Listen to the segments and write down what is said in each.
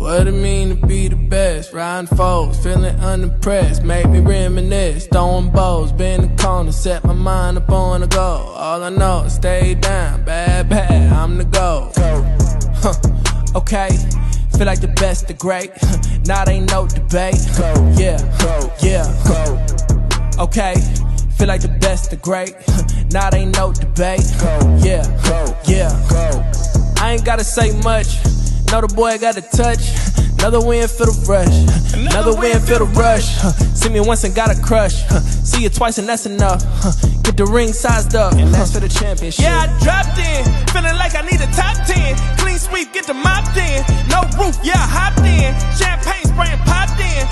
What it mean to be the best? Riding foes, feeling unimpressed. Make me reminisce, throwing bows, bend the corner, set my mind up on the goal. All I know is stay down, bad, I'm the goal. Okay, feel like the best, the great. Now there ain't no debate. Yeah. Okay, feel like the best, the great. Now there ain't no debate. Yeah. I ain't gotta say much. Know the boy got a touch. Another win for the rush. Another win for the rush. See me once and got a crush. See you twice and that's enough. Get the ring sized up. And that's for the championship. Yeah, I dropped in. Feeling like I need a top 10. Clean sweep, get the mop in. No roof, yeah, I hopped in. Champagne spraying, popped in.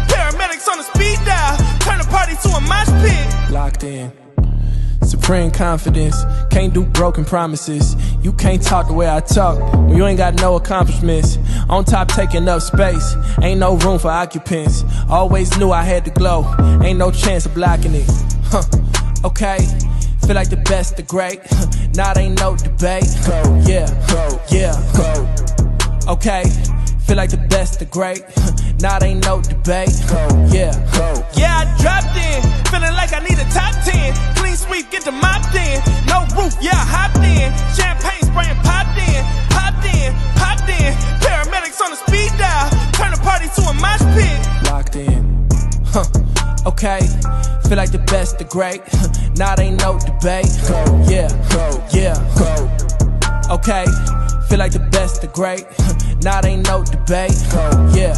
Paramedics on the speed dial. Turn the party to a mosh pit. Locked in. Supreme confidence, can't do broken promises. You can't talk the way I talk when you ain't got no accomplishments. On top taking up space, ain't no room for occupants. Always knew I had to glow, ain't no chance of blocking it. Okay, feel like the best, the great. Now there ain't no debate. Yeah. Okay, feel like the best, the great. Now there ain't no debate. Yeah, I dropped in. Feeling like I need a top 10. Clean sweep, get the mop in. No roof, yeah, I hopped in. Champagne spraying, popped in. Paramedics on the speed dial. Turn the party to a mosh pit. Locked in. Okay, feel like the best, the great. Now there ain't no debate. Yeah. Okay, feel like the best, the great. Now there ain't no debate. Yeah.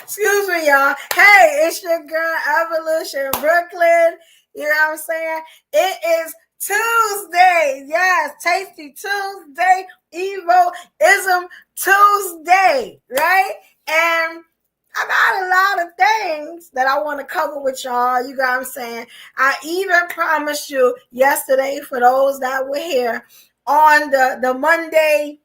Excuse me, y'all. Hey, it's your girl, Evolution Brooklyn. You know what I'm saying? It is Tuesday. Yes, Tasty Tuesday, EVO-ISMS Tuesday, right? And I got a lot of things that I want to cover with y'all. You know what I'm saying? I even promised you yesterday, for those that were here, on the Monday,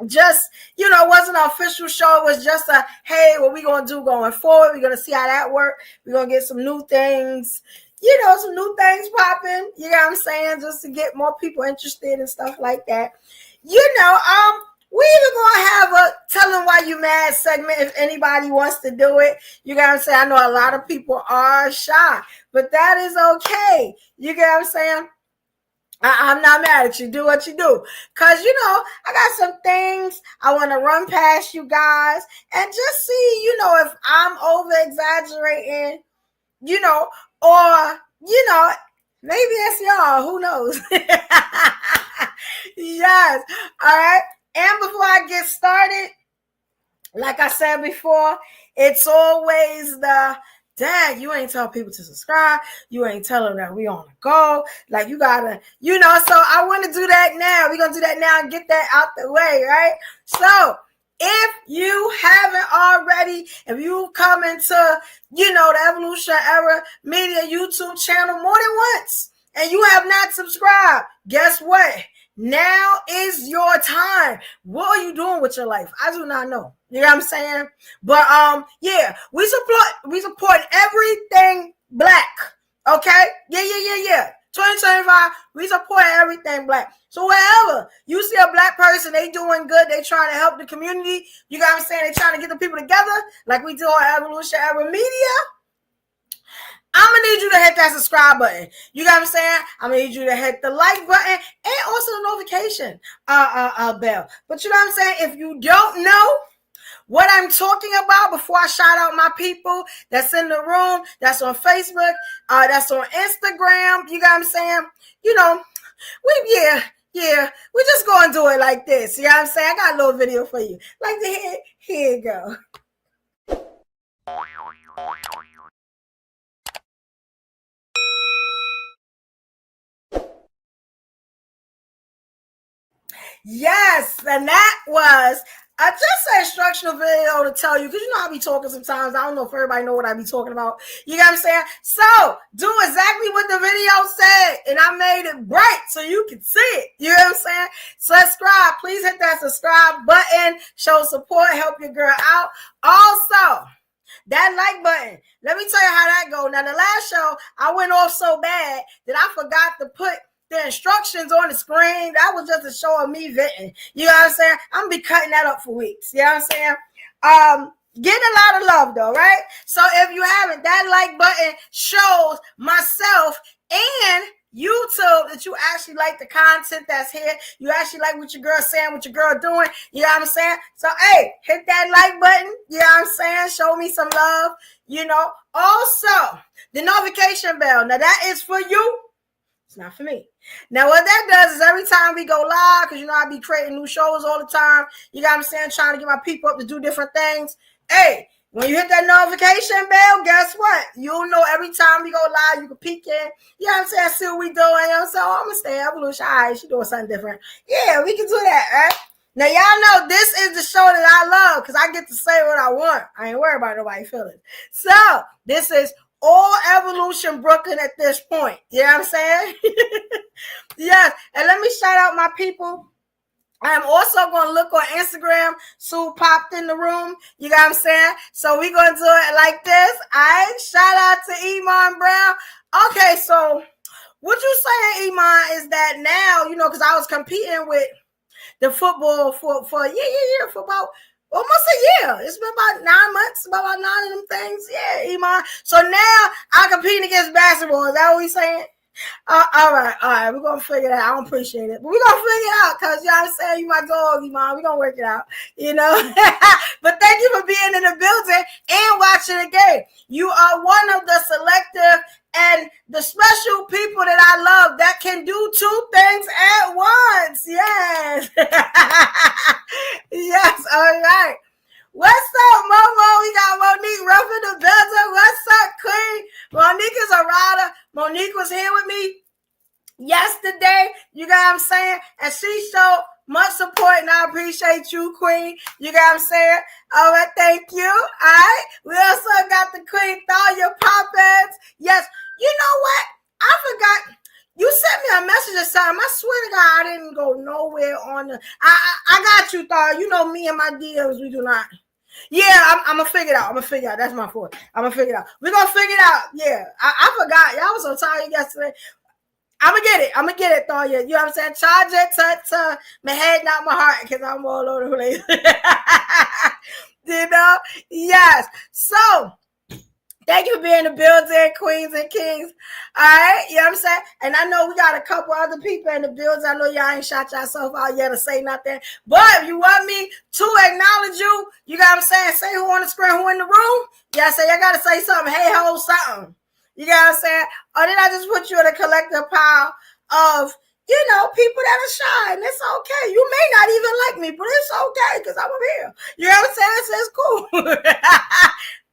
just, it wasn't an official show. It was just a, hey, what we going to do going forward? We're going to see how that works. We're going to get some new things, some new things popping. You know what I'm saying? Just to get more people interested and stuff like that. We even going to have a tell them why you mad segment if anybody wants to do it. You know what I'm saying? I know a lot of people are shy, but that is okay. You know what I'm saying? I'm not mad at you. Do what you do. Because, I got some things I want to run past you guys and just see, if I'm over-exaggerating, or, maybe it's y'all. Who knows? Yes. All right. And before I get started, like I said before, it's always the, Dad, you ain't tell people to subscribe. You ain't tell them that we on the go. Like, you gotta, so I want to do that now. We're going to do that now and get that out the way, right? So, if you haven't already, if you come into, the Evolution Era Media YouTube channel more than once, and you have not subscribed, guess what? Now is your time. What are you doing with your life? I do not know. You know what I'm saying? But yeah, we support everything black. Okay? Yeah. 2025, we support everything black. So wherever you see a black person, they doing good, they trying to help the community. You know what I'm saying? They trying to get the people together, like we do on Evolution Era Media. I'm going to need you to hit that subscribe button. You know what I'm saying? I'm going to need you to hit the like button and also the notification bell. But you know what I'm saying? If you don't know what I'm talking about, before I shout out my people that's in the room, that's on Facebook, that's on Instagram, you know what I'm saying? We just going to do it like this. You know what I'm saying? I got a little video for you. Like the here you go. Yes, and that was I just said instructional video to tell you, because you know I be talking sometimes. I don't know if everybody know what I be talking about. You know what I'm saying? So do exactly what the video said, and I made it bright so you can see it. You know what I'm saying? Subscribe. Please hit that subscribe button. Show support. Help your girl out. Also, that like button. Let me tell you how that go. Now, the last show, I went off so bad that I forgot to put the instructions on the screen. That was just a show of me venting. You know what I'm saying? I'm gonna be cutting that up for weeks. You know what I'm saying? Getting a lot of love though, right? So if you haven't, that like button shows myself and YouTube that you actually like the content that's here. You actually like what your girl's saying, what your girl doing. You know what I'm saying? So hey, hit that like button. You know what I'm saying? Show me some love. You know. Also, the notification bell. Now that is for you. It's not for me. Now, what that does is every time we go live, because you know I be creating new shows all the time, you know what I'm saying, trying to get my people up to do different things. Hey, when you hit that notification bell, guess what? You'll know every time we go live, you can peek in. You know what I'm saying? See what we doing. You know what I'm saying? Oh, I'm going to stay evolution. All right, she doing something different. Yeah, we can do that, right? Now, y'all know this is the show that I love because I get to say what I want. I ain't worried about nobody's feelings. So, this is all Evolution Brooklyn at this point. You know what I'm saying? Yes. And let me shout out my people. I'm also going to look on Instagram. Sue popped in the room. You know what I'm saying? So we're going to do it like this. All right. Shout out to Iman Brown. Okay. So what you saying, Iman, is that now, you know, because I was competing with the football for about almost a year. It's been about 9 months, about 9 of them things. Yeah, Iman. So now I'm competing against basketball. Is that what we saying? All right. We're going to figure that out. I don't appreciate it. But we're going to figure it out because, you know what I'm saying, you my dog, Iman. We're going to work it out, you know. But thank you for being in the building and watching the game. You are one of the selective and the special people that I love that can do two things at once. Yes. Yes. All right. What's up, Momo? We got Monique Ruff in the building. What's up, Queen? Monique is a rider. Monique was here with me yesterday. You know what I'm saying? And she showed much support, and I appreciate you, Queen. You know what I'm saying? All right, thank you. All right. We also got the Queen Thalia Poppins. Yes. You know what? I forgot. You sent me a message or something. I swear to God, I didn't go nowhere on the. I got you, Thalia. You know me and my DMs, we do not. Yeah, I'm gonna figure it out. That's my fault. I'm gonna figure it out. We're gonna figure it out. Yeah, I forgot. Y'all was so tired yesterday. I'm gonna get it, Thalia. You know what I'm saying? Charge it to my head, not my heart, because I'm all over the place. You know? Yes. So, thank you for being in the building, queens and kings. All right, you know what I'm saying? And I know we got a couple other people in the building. I know y'all ain't shot yourself out yet to say nothing. But if you want me to acknowledge you, you know what I'm saying? Say who on the screen, who in the room. Yeah, say I gotta say something. Hey, ho, something. You know what I'm saying? Or did I just put you in a collective pile of, you know, people that are shy, and it's okay. You may not even like me, but it's okay because I'm up here. You know what I'm saying? So it's cool.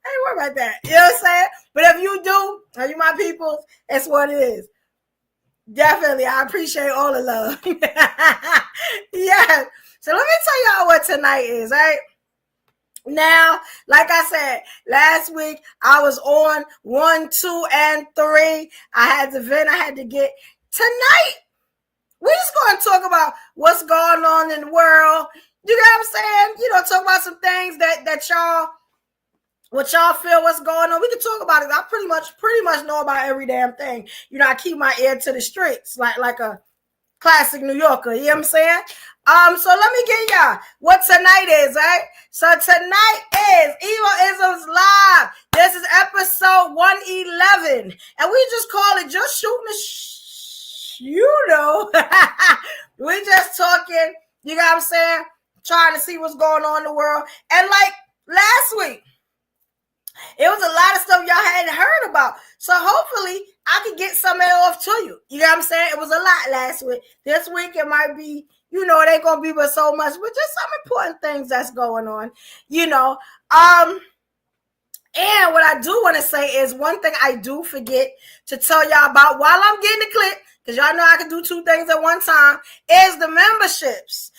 I ain't worried about that. You know what I'm saying? But if you do, are you my people? That's what it is. Definitely. I appreciate all the love. Yeah. So let me tell y'all what tonight is, right? Now, like I said, last week I was on 1, 2, and 3. I had the vent I had to get. Tonight, we're just going to talk about what's going on in the world. You know what I'm saying? You know, talk about some things that y'all, what y'all feel, what's going on. We can talk about it. I pretty much know about every damn thing. You know, I keep my ear to the streets like a classic New Yorker. You know what I'm saying? So let me get y'all what tonight is, right? So tonight is EVO-ISMS Live. This is episode 111. And we just call it just shooting the shh. You know. We just talking, you know what I'm saying? Trying to see what's going on in the world. And like last week, it was a lot of stuff y'all hadn't heard about. So hopefully I can get some of it off to you. You know what I'm saying? It was a lot last week. This week it might be, you know, it ain't going to be but so much, but just some important things that's going on, you know. And what I do want to say is one thing I do forget to tell y'all about while I'm getting the clip, because y'all know I can do two things at one time, is the memberships.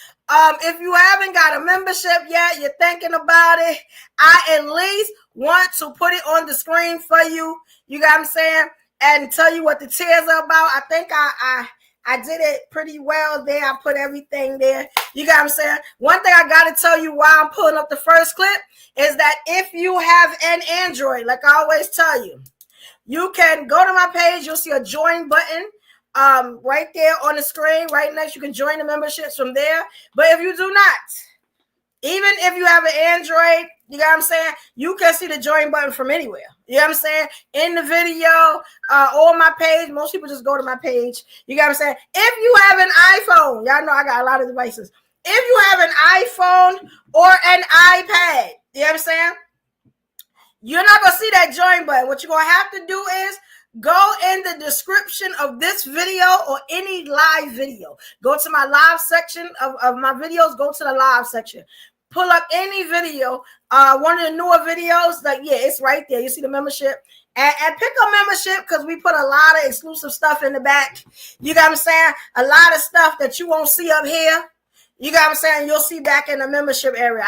If you haven't got a membership yet, you're thinking about it, I at least want to put it on the screen for you. You got what I'm saying? And tell you what the tiers are about. I think I did it pretty well there. I put everything there. You got what I'm saying? One thing I got to tell you while I'm pulling up the first clip is that if you have an Android, like I always tell you, you can go to my page. You'll see a join button right there on the screen, right next. You can join the memberships from there. But if you do not, even if you have an Android, you know what I'm saying, you can see the join button from anywhere. You know what I'm saying? In the video, on my page. Most people just go to my page. You know what I'm saying? If you have an iPhone, y'all know I got a lot of devices. If you have an iPhone or an iPad, you know what I'm saying, you're not going to see that join button. What you're going to have to do is go in the description of this video or any live video. Go to my live section of my videos. Go to the live section. Pull up any video, one of the newer videos. Like, yeah, it's right there. You see the membership. And pick a membership because we put a lot of exclusive stuff in the back. You got what I'm saying? A lot of stuff that you won't see up here. You got what I'm saying? You'll see back in the membership area.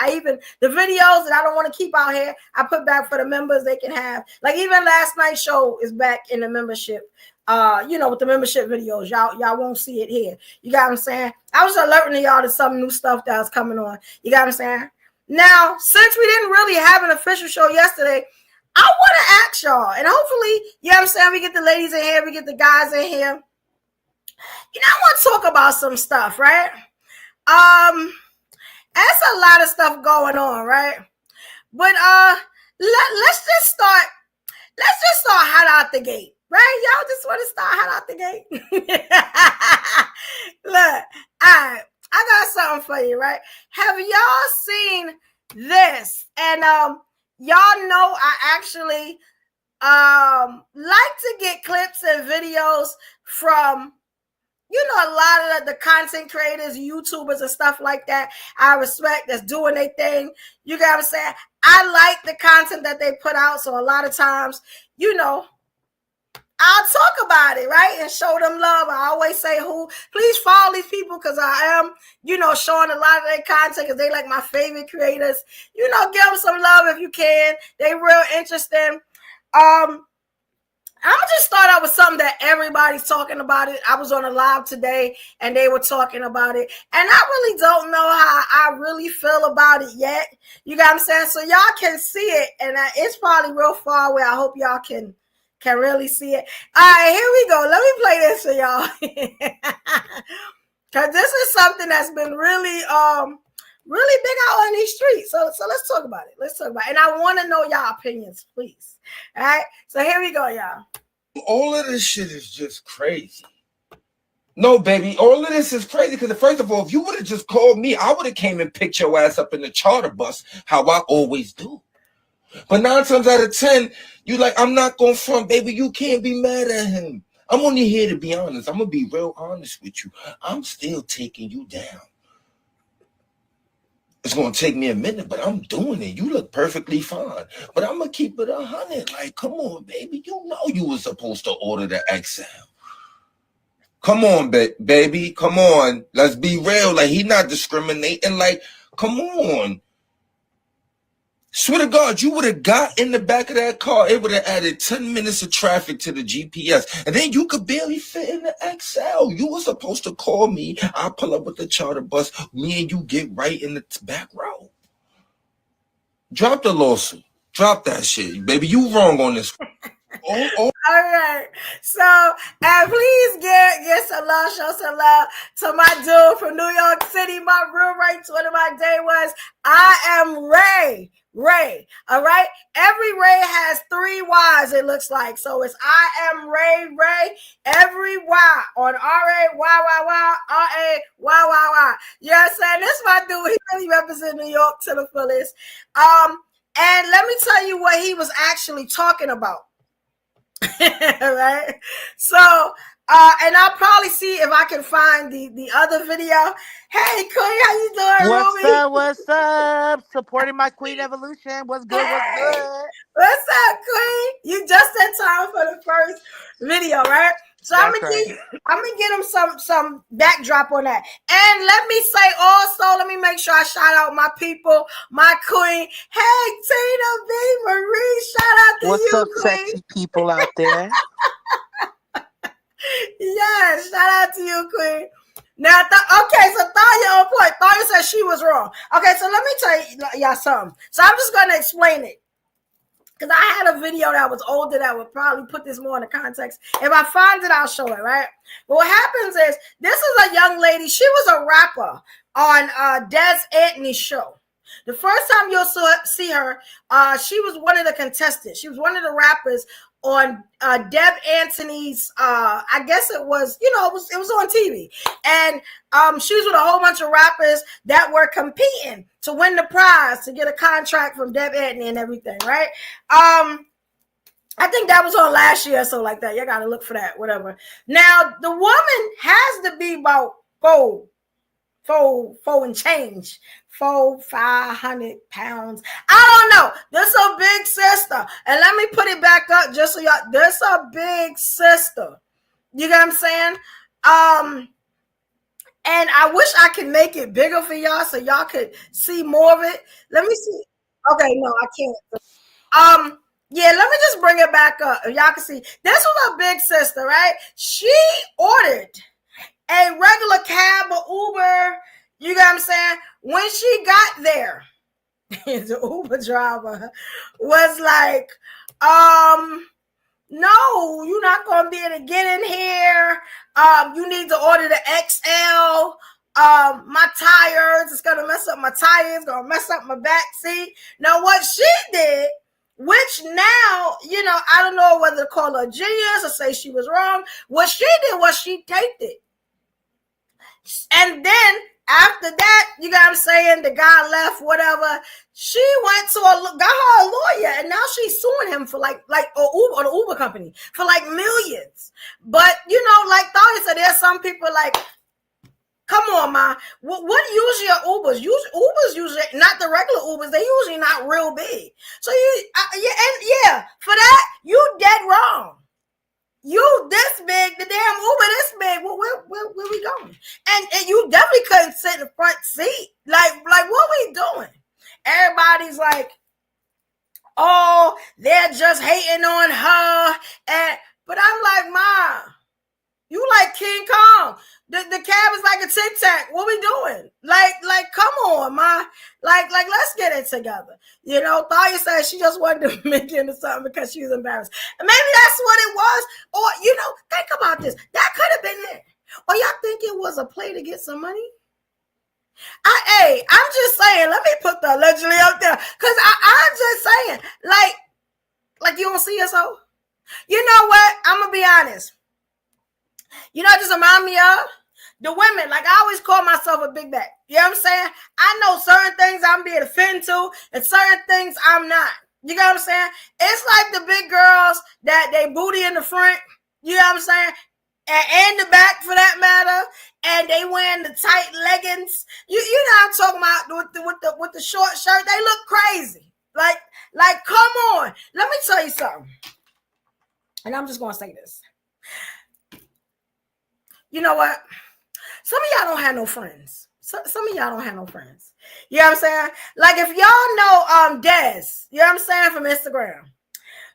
The videos that I don't want to keep out here, I put back for the members. They can have, like, even last night's show is back in the membership. With the membership videos, y'all won't see it here. You got what I'm saying? I was alerting y'all to some new stuff that was coming on. You got what I'm saying? Now, since we didn't really have an official show yesterday, I want to ask y'all, and hopefully, you know what I'm saying, we get the ladies in here, we get the guys in here. I want to talk about some stuff, right? There's a lot of stuff going on, right? But let's just start hot out the gate, right? Y'all just want to start hot out the gate. Look, all right, I got something for you, right? Have y'all seen this? And y'all know I actually like to get clips and videos from a lot of the content creators, YouTubers and stuff like that. I respect that's doing their thing. You got what I'm saying? I like the content that they put out. So a lot of times, I'll talk about it, right? And show them love. I always say, please follow these people because I am, showing a lot of their content because they like my favorite creators. Give them some love if you can. They real interesting. I'm going to just start out with something that everybody's talking about it. I was on a live today and they were talking about it. And I really don't know how I really feel about it yet. You got what I'm saying? So y'all can see it. And it's probably real far away. I hope y'all can really see it. All right, here we go. Let me play this for y'all. Because this is something that's been really big out on these streets. So let's talk about it. And I want to know y'all opinions, please. All right. So here we go, y'all. All of this shit is just crazy. No, baby. All of this is crazy because first of all, if you would have just called me, I would have came and picked your ass up in the charter bus, how I always do. But 9 times out of 10, you like, I'm not going front, baby. You can't be mad at him. I'm only here to be honest. I'm going to be real honest with you. I'm still taking you down. It's going to take me a minute, but I'm doing it. You look perfectly fine. But I'm going to keep it 100. Like, come on, baby. You know you were supposed to order the XL. Come on, baby. Come on. Let's be real. Like, he not discriminating. Like, come on. Swear to God, you would have got in the back of that car. It would have added 10 minutes of traffic to the GPS. And then you could barely fit in the XL. You were supposed to call me. I'll pull up with the charter bus. Me and you get right in the back row. Drop the lawsuit. Drop that shit. Baby, you wrong on this. Oh. All right. So, and please get some love, show some love to my dude from New York City. My roommate, one of my day was, I am Ray. All right. Every Ray has 3 Y's, it looks like. So it's I am Ray. Every Y on R-A, Y, R-A, Y. You know what I'm saying? This is my dude. He really represents New York to the fullest. And let me tell you what he was actually talking about. Right? So, and I'll probably see if I can find the other video. Hey, Queen, how you doing? What's up? Supporting my Queen evolution. What's good? What's up, Queen? You just in time for the first video, right? So I'm gonna get them some backdrop on that. And let me say also, let me make sure I shout out my people, my queen. Hey, Tina B. Marie, shout out to What's you, up, queen. sexy people out there? Yes, shout out to you, queen. Now, okay, so Thalia on point. Thalia said she was wrong. Okay, so let me tell y'all something. So I'm just gonna explain it. Because I had a video that was older that would probably put this more in the context. If I find it, I'll show it, right? But what happens is, this is a young lady. She was a rapper on Des Anthony's show. The first time you'll see her, she was one of the contestants. She was one of the rappers on Deb Anthony's, I guess it was, it was on TV. And she was with a whole bunch of rappers that were competing to win the prize, to get a contract from Deb Anthony and everything, right? I think that was on last year or so like that. You got to look for that, whatever. Now, the woman has to be about four and change. 500 pounds. I don't know. This a big sister. And let me put it back up just so y'all. This a big sister. You get what I'm saying? And I wish I could make it bigger for y'all so y'all could see more of it. Let me see. Okay, no, I can't. Yeah, let me just bring it back up. Y'all can see. This was a big sister, right? She ordered a regular cab or Uber. You get what I'm saying? When she got there, the Uber driver was like, no, you're not going to be able to get in here. You need to order the XL. My tires, it's going to mess up my tires, going to mess up my back seat. Now, what she did, which now, I don't know whether to call her a genius or say she was wrong. What she did was she taped it. And then, after that, you know what I'm saying, the guy left, whatever. She went to got her a lawyer, and now she's suing him for like or the Uber company for like millions. But like Thalia said, there's some people like, come on, ma. What usually are Ubers? Ubers usually not the regular Ubers. They usually not real big. So for that you dead wrong. You this big, the damn Uber this big. Where we going? And you definitely couldn't sit in the front seat. Like what we doing? Everybody's like, oh, they're just hating on her. But I'm like, ma, you like King Kong. The cab is like a Tic Tac. What we doing? Like, come on, ma. Like, let's get it together. Thalia said she just wanted to make it into something because she was embarrassed. And maybe that's what it was. Or, think about this. That could have been it. Or y'all think it was a play to get some money? I'm just saying, let me put the allegedly up there. Because I'm just saying, like you don't see us, hoe? You know what? I'm going to be honest. Just remind me of the women. Like, I always call myself a big back. You know what I'm saying? I know certain things I'm being offended to and certain things I'm not. You know what I'm saying? It's like the big girls that they booty in the front. You know what I'm saying? And the back for that matter. And they wearing the tight leggings. You know what I'm talking about with the short shirt. They look crazy. Like, come on. Let me tell you something. And I'm just going to say this. You know what? Some of y'all don't have no friends. Some of y'all don't have no friends. You know what I'm saying? Like, if y'all know Des, you know what I'm saying, from Instagram.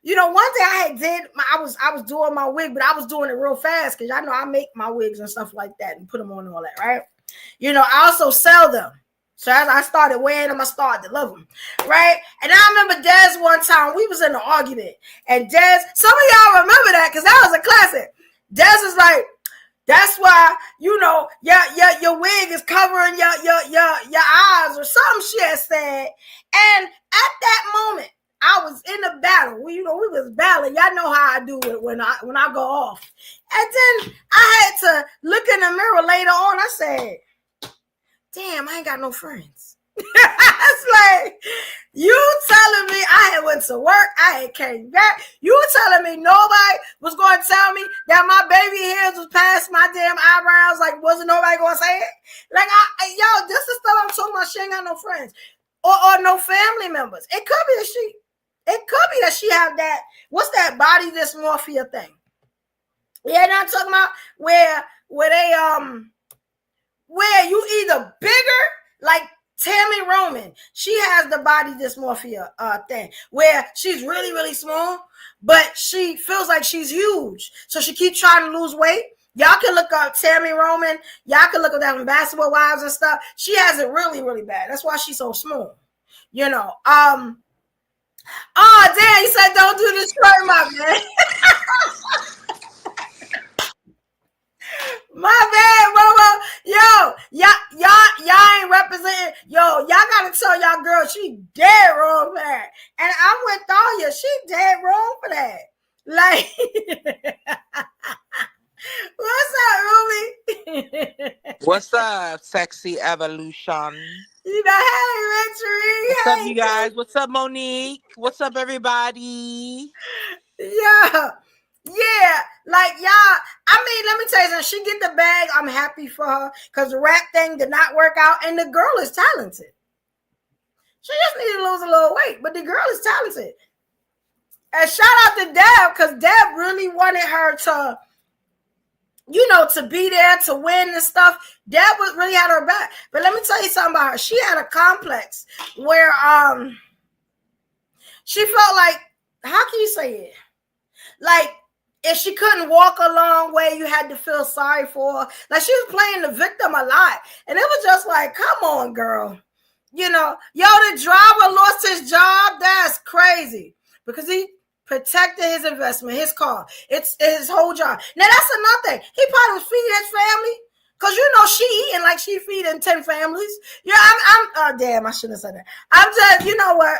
One thing I did, I was doing my wig, but I was doing it real fast because y'all know I make my wigs and stuff like that and put them on and all that, right? I also sell them. So as I started wearing them, I started to love them, right? And I remember Des one time, we was in an argument. And Des, some of y'all remember that because that was a classic. Des is like, that's why, your wig is covering your eyes or something she had said. And at that moment, I was in a battle. We was battling. Y'all know how I do it when I go off. And then I had to look in the mirror later on. I said, damn, I ain't got no friends. It's like, you telling me I had went to work, I had came back. You telling me nobody was going to tell me that my baby hairs was past my damn eyebrows? Like, wasn't nobody going to say it? Like, this is stuff I'm talking about. She ain't got no friends or no family members. It could be that she have that. What's that body dysmorphia thing? Yeah, not talking about where they where you either bigger, like Tammy Roman, she has the body dysmorphia thing where she's really, really small, but she feels like she's huge. So she keeps trying to lose weight. Y'all can look up Tammy Roman. Y'all can look up that from Basketball Wives and stuff. She has it really, really bad. That's why she's so small. You know. Oh, damn, you said don't do this for my man. My bad, Momo. Yo, y'all ain't representing. Yo, y'all gotta tell y'all girl she dead wrong for that. And I'm with Thalia. She dead wrong for that. Like, what's up, Ruby? What's up, sexy evolution? You know, hey, Richard. What's up, you guys? What's up, Monique? What's up, everybody? Yeah. Yeah, like y'all. I mean, let me tell you something. She get the bag. I'm happy for her because the rap thing did not work out, and the girl is talented. She just needed to lose a little weight, but the girl is talented. And shout out to Deb because Deb really wanted her to, you know, to be there to win and stuff. Deb really had her back. But let me tell you something about her. She had a complex where she felt like, how can you say it? Like, if she couldn't walk a long way, you had to feel sorry for her. Like, she was playing the victim a lot. And it was just like, come on, girl. You know, yo, the driver lost his job. That's crazy. Because he protected his investment, his car. It's his whole job. Now, that's another thing. He probably was feeding his family. Because, you know, she eating like she feeding 10 families. Yeah, oh, damn, I shouldn't have said that. I'm just, you know what?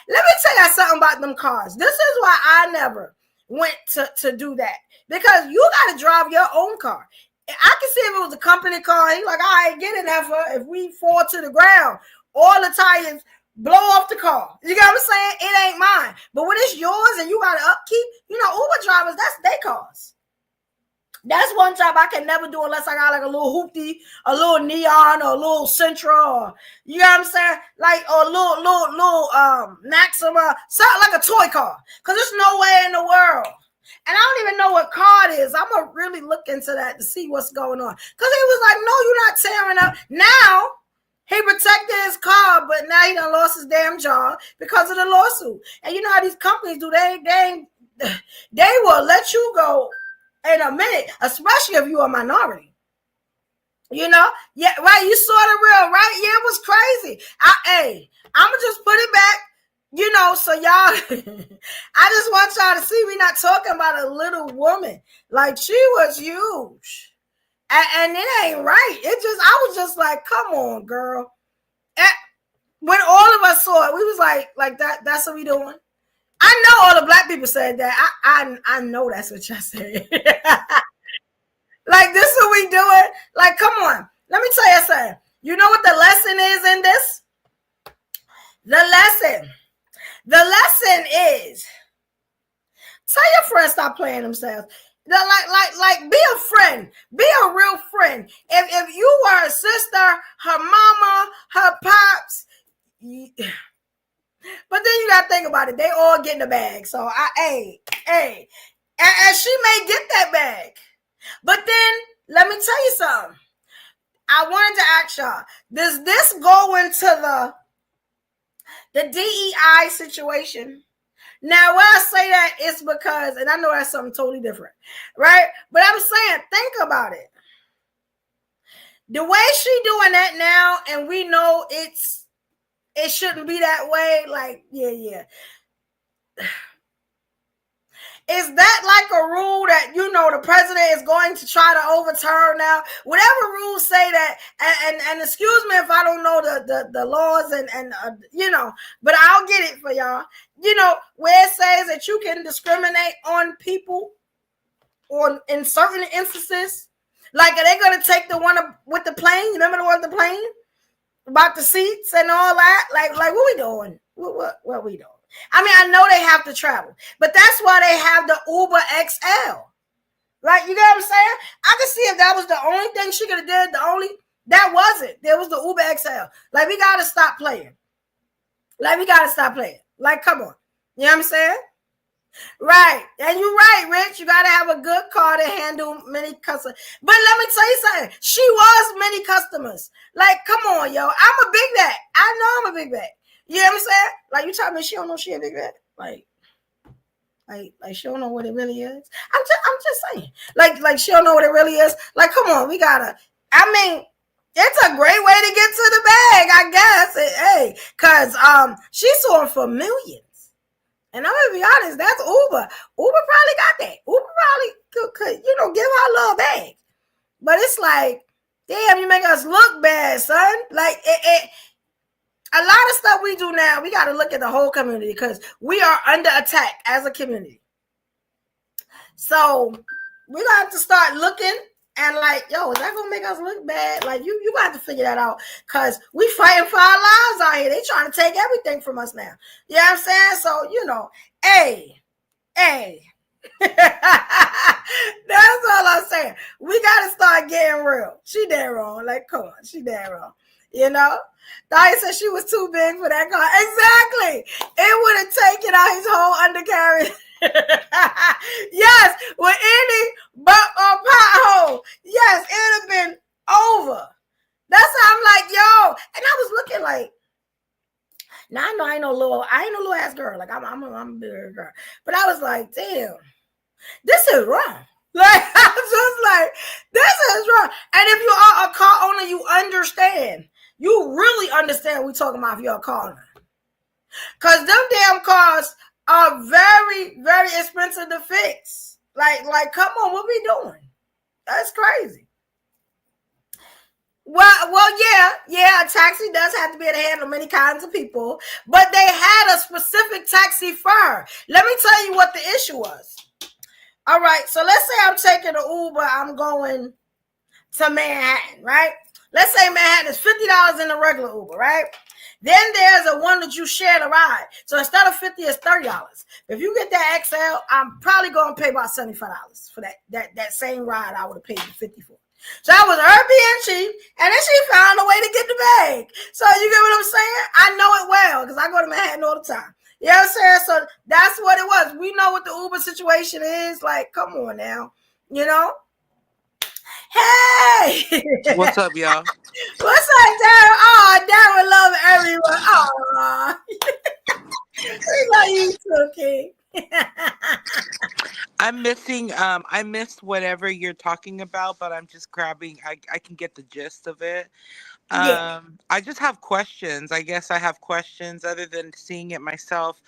Let me tell you something about them cars. This is why I never went to do that, because you got to drive your own car. I can see if it was a company car, he's like, all right, get in there for if we fall to the ground, all the tires blow off the car. You get what I'm saying? It ain't mine. But when it's yours and you got to upkeep, you know, Uber drivers, that's their cars. That's one job I can never do unless I got like a little hoopty, a little neon, or a little Sentra, or you know what I'm saying? Like a little Maxima, something like a toy car. Cause there's no way in the world. And I don't even know what car it is. I'm gonna really look into that to see what's going on. Cause he was like, no, you're not tearing up. Now he protected his car, but now he done lost his damn job because of the lawsuit. And you know how these companies do, they will let you go in a minute, especially if you're a minority. You know? Yeah, right. You saw the real, right? Yeah, it was crazy. I'm going to just put it back, you know, so y'all, I just want y'all to see we're not talking about a little woman. Like, she was huge. And it ain't right. I was just like, come on, girl. And when all of us saw it, we was like that's what we doing. I know all the black people said that. I know that's what y'all said. Like, this is what we doing. Like, come on. Let me tell you something. You know what the lesson is in this? The lesson is, tell your friends stop playing themselves. Like, be a friend. Be a real friend. If you were a sister, her mama, her pops, but then you gotta think about it. They all get in the bag. So and she may get that bag. But then let me tell you something. I wanted to ask y'all, does this go into the DEI situation? Now, when I say that, it's because, and I know that's something totally different, right? But I'm saying, think about it. The way she doing that now, and we know it shouldn't be that way. Like, yeah. Is that like a rule that, you know, the president is going to try to overturn now? Whatever rules say that, and excuse me if I don't know the laws and you know, but I'll get it for y'all. You know, where it says that you can discriminate on people or in certain instances. Like, are they going to take the one with the plane? You remember the one with the plane? About the seats and all that? Like what we doing? What we doing? I mean, I know they have to travel, but that's why they have the Uber XL. Like, you know what I'm saying? I can see if that was the only thing she could have did. That wasn't. There was the Uber XL. Like, we got to stop playing. Like, come on. You know what I'm saying? Right. And you're right, Rich. You got to have a good car to handle many customers. But let me tell you something. She was many customers. Like, come on, yo. I'm a big bag. I know I'm a big bag. You know what I'm saying? Like, you telling me she don't know she a big bag? Like she don't know what it really is. I'm just saying. Like she don't know what it really is. Like, come on, we gotta. I mean, it's a great way to get to the bag, I guess. Hey, cause she's sold for millions. And I'm gonna be honest, that's Uber. Uber probably got that. Uber probably could give her a little bag. But it's like, damn, you make us look bad, son. Like a lot of stuff we do now, we got to look at the whole community because we are under attack as a community. So we got to start looking and like, yo, is that gonna make us look bad? Like you got to figure that out because we fighting for our lives out here. They trying to take everything from us now. You know what I'm saying? So hey. That's all I'm saying. We got to start getting real. She dead wrong. Like, come on, she dead wrong. Dahlia said she was too big for that car. Exactly. It would have taken out his whole undercarriage. Yes, with any bump or pothole. Yes, it would have been over. That's how I'm like, yo. And I was looking like, now I know I ain't no little ass girl. Like I'm a bigger girl. But I was like, damn, this is wrong. Like I was just like, this is wrong. And if you are a car owner, you understand. You really understand we talking about if you're a car owner. Because them damn cars are very, very expensive to fix. Like, come on, what we doing? That's crazy. Well, yeah, a taxi does have to be able to handle many kinds of people, but they had a specific taxi for her. Let me tell you what the issue was. All right, so let's say I'm taking an Uber, I'm going to Manhattan, right? Let's say Manhattan is $50 in the regular Uber, right? Then there's a one that you share the ride. So instead of $50, it's $30. If you get that XL, I'm probably going to pay about $75 for that same ride I would have paid you $50 for. So that was her being cheap, and then she found a way to get the bag. So you get what I'm saying? I know it well because I go to Manhattan all the time. You know what I'm saying? So that's what it was. We know what the Uber situation is. Like, come on now. Hey! What's up, y'all? What's up, Darren? Oh, Darren love everyone. Oh, we love you too, King. I'm missing. I missed whatever you're talking about, but I'm just grabbing. I can get the gist of it. Yeah. I just have questions. I guess I have questions other than seeing it myself.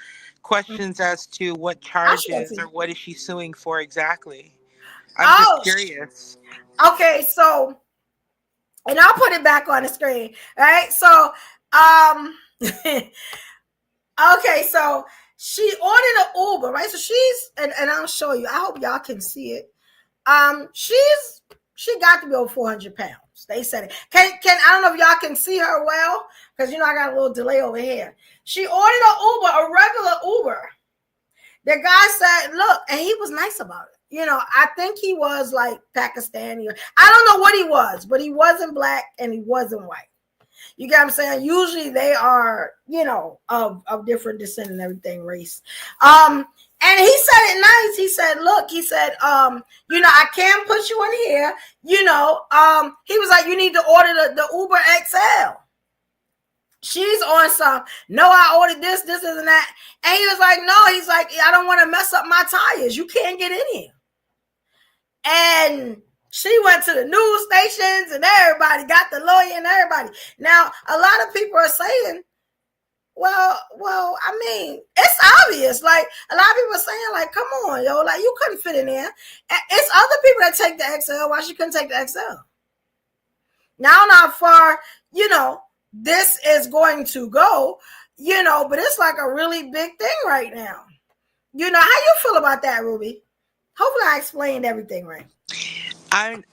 Questions as to what charges or what is she suing for exactly. I'm just curious. Okay, so, and I'll put it back on the screen. Right. So, okay, so she ordered an Uber, right? So she's and I'll show you. I hope y'all can see it. She got to be over 400 pounds. They said it. Can I don't know if y'all can see her well, because I got a little delay over here. She ordered an Uber, a regular Uber. The guy said, look, and he was nice about it. I think he was like Pakistani. I don't know what he was, but he wasn't black and he wasn't white. You get what I'm saying? Usually they are, of different descent and everything, race. And he said it nice. He said, look, I can put you in here. He was like, you need to order the Uber XL. She's on some, no, I ordered this and that. And he was like, no, he's like, I don't want to mess up my tires. You can't get in here. And she went to the news stations and everybody got the lawyer and everybody. Now, a lot of people are saying, well, I mean, it's obvious. Like, a lot of people are saying, like, come on, yo, like, you couldn't fit in there. It's other people that take the XL. Why she couldn't take the XL? Now, I don't know how far, this is going to go, but it's like a really big thing right now. How you feel about that, Ruby? Hopefully I explained everything right. Like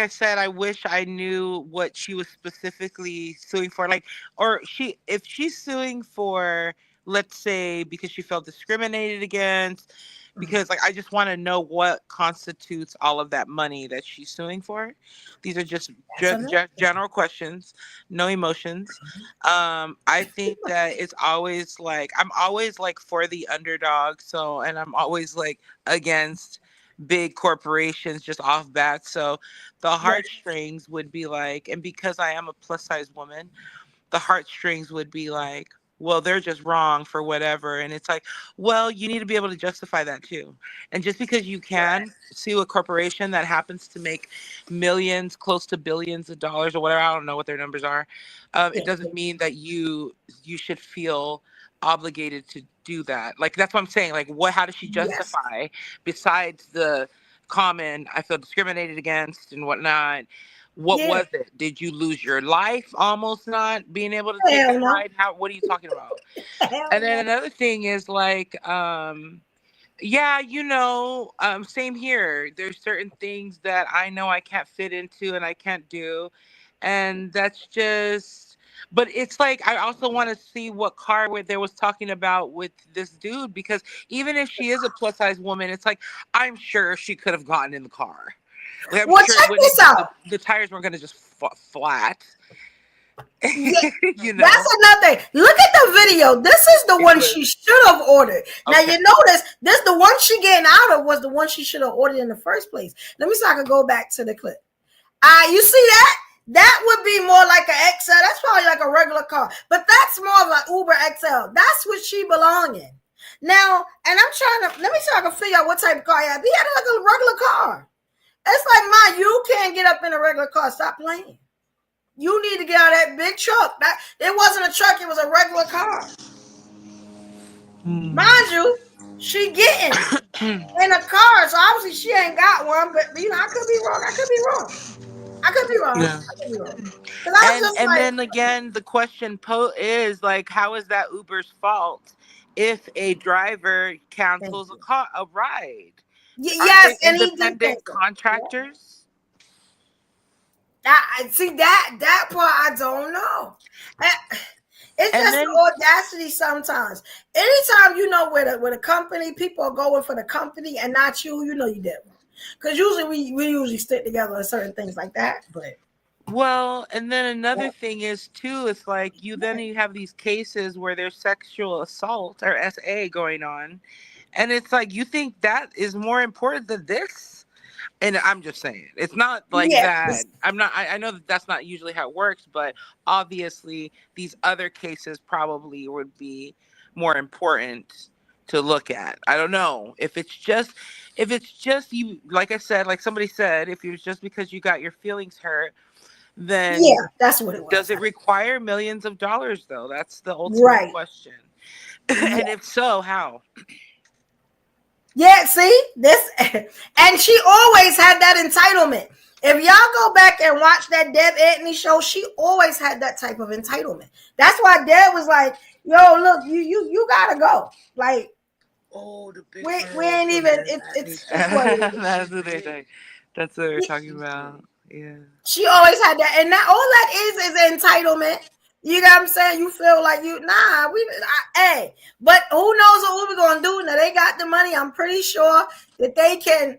I said, I wish I knew what she was specifically suing for. Like, if she's suing for, let's say, because she felt discriminated against, because like I just want to know what constitutes all of that money that she's suing for. These are just general questions, no emotions. I think that it's always like I'm always like for the underdog, so and I'm always like against big corporations just off bat. So the heartstrings would be like, and because I am a plus size woman, the heartstrings would be like, well, they're just wrong for whatever. And it's like, well, you need to be able to justify that too. And just because you can sue a corporation that happens to make millions, close to billions of dollars or whatever, I don't know what their numbers are, it doesn't mean that you should feel obligated to do that. Like, that's what I'm saying. Like, how does she justify besides the common, I feel discriminated against and whatnot? What was it? Did you lose your life almost not being able to take that ride? What are you talking about? And then another thing is like, yeah, same here. There's certain things that I know I can't fit into and I can't do. And that's just, but it's like, I also want to see what car they was talking about with this dude, because even if she is a plus size woman, it's like, I'm sure she could have gotten in the car. Like, well, check this out. The tires weren't going to just flat. Yeah, that's another thing. Look at the video. This is the one she should have ordered. Now you notice this, the one she getting out of was the one she should have ordered in the first place. Let me see if I can go back to the clip. You see that? That would be more like an XL. That's probably like a regular car, but that's more of an Uber XL. That's what she belong in. Now, and I'm trying to, let me see if I can figure out what type of car he had. He had like a regular car. It's like, Ma, you can't get up in a regular car. Stop playing. You need to get out of that big truck. It wasn't a truck. It was a regular car. Mind you, she getting in a car. So obviously she ain't got one. But, I could be wrong. Yeah. And then again, the question is like, how is that Uber's fault if a driver cancels a ride? Yes, and independent contractors. See that part I don't know. It's just the audacity sometimes. Anytime with a company, people are going for the company and not you. You did wrong. Because usually we usually stick together on certain things like that. But and then another thing is too, it's like you have these cases where there's sexual assault or SA going on. And it's like, you think that is more important than this? And I'm just saying, it's not like that. I know that that's not usually how it works, but obviously these other cases probably would be more important to look at. I don't know if it's just you, like I said, like somebody said, if it's just because you got your feelings hurt, then that's what it was. Does it require millions of dollars though? That's the ultimate question. And if so, how? Yeah, see this, and she always had that entitlement. If y'all go back and watch that Deb Anthony show, she always had that type of entitlement. That's why Deb was like, "Yo, look, you gotta go." Like, the big we ain't even. It's that's what That's what we're talking about. Yeah. She always had that, and all that is entitlement. You know what I'm saying? You feel like but who knows what we're gonna do? Now they got the money. I'm pretty sure that they can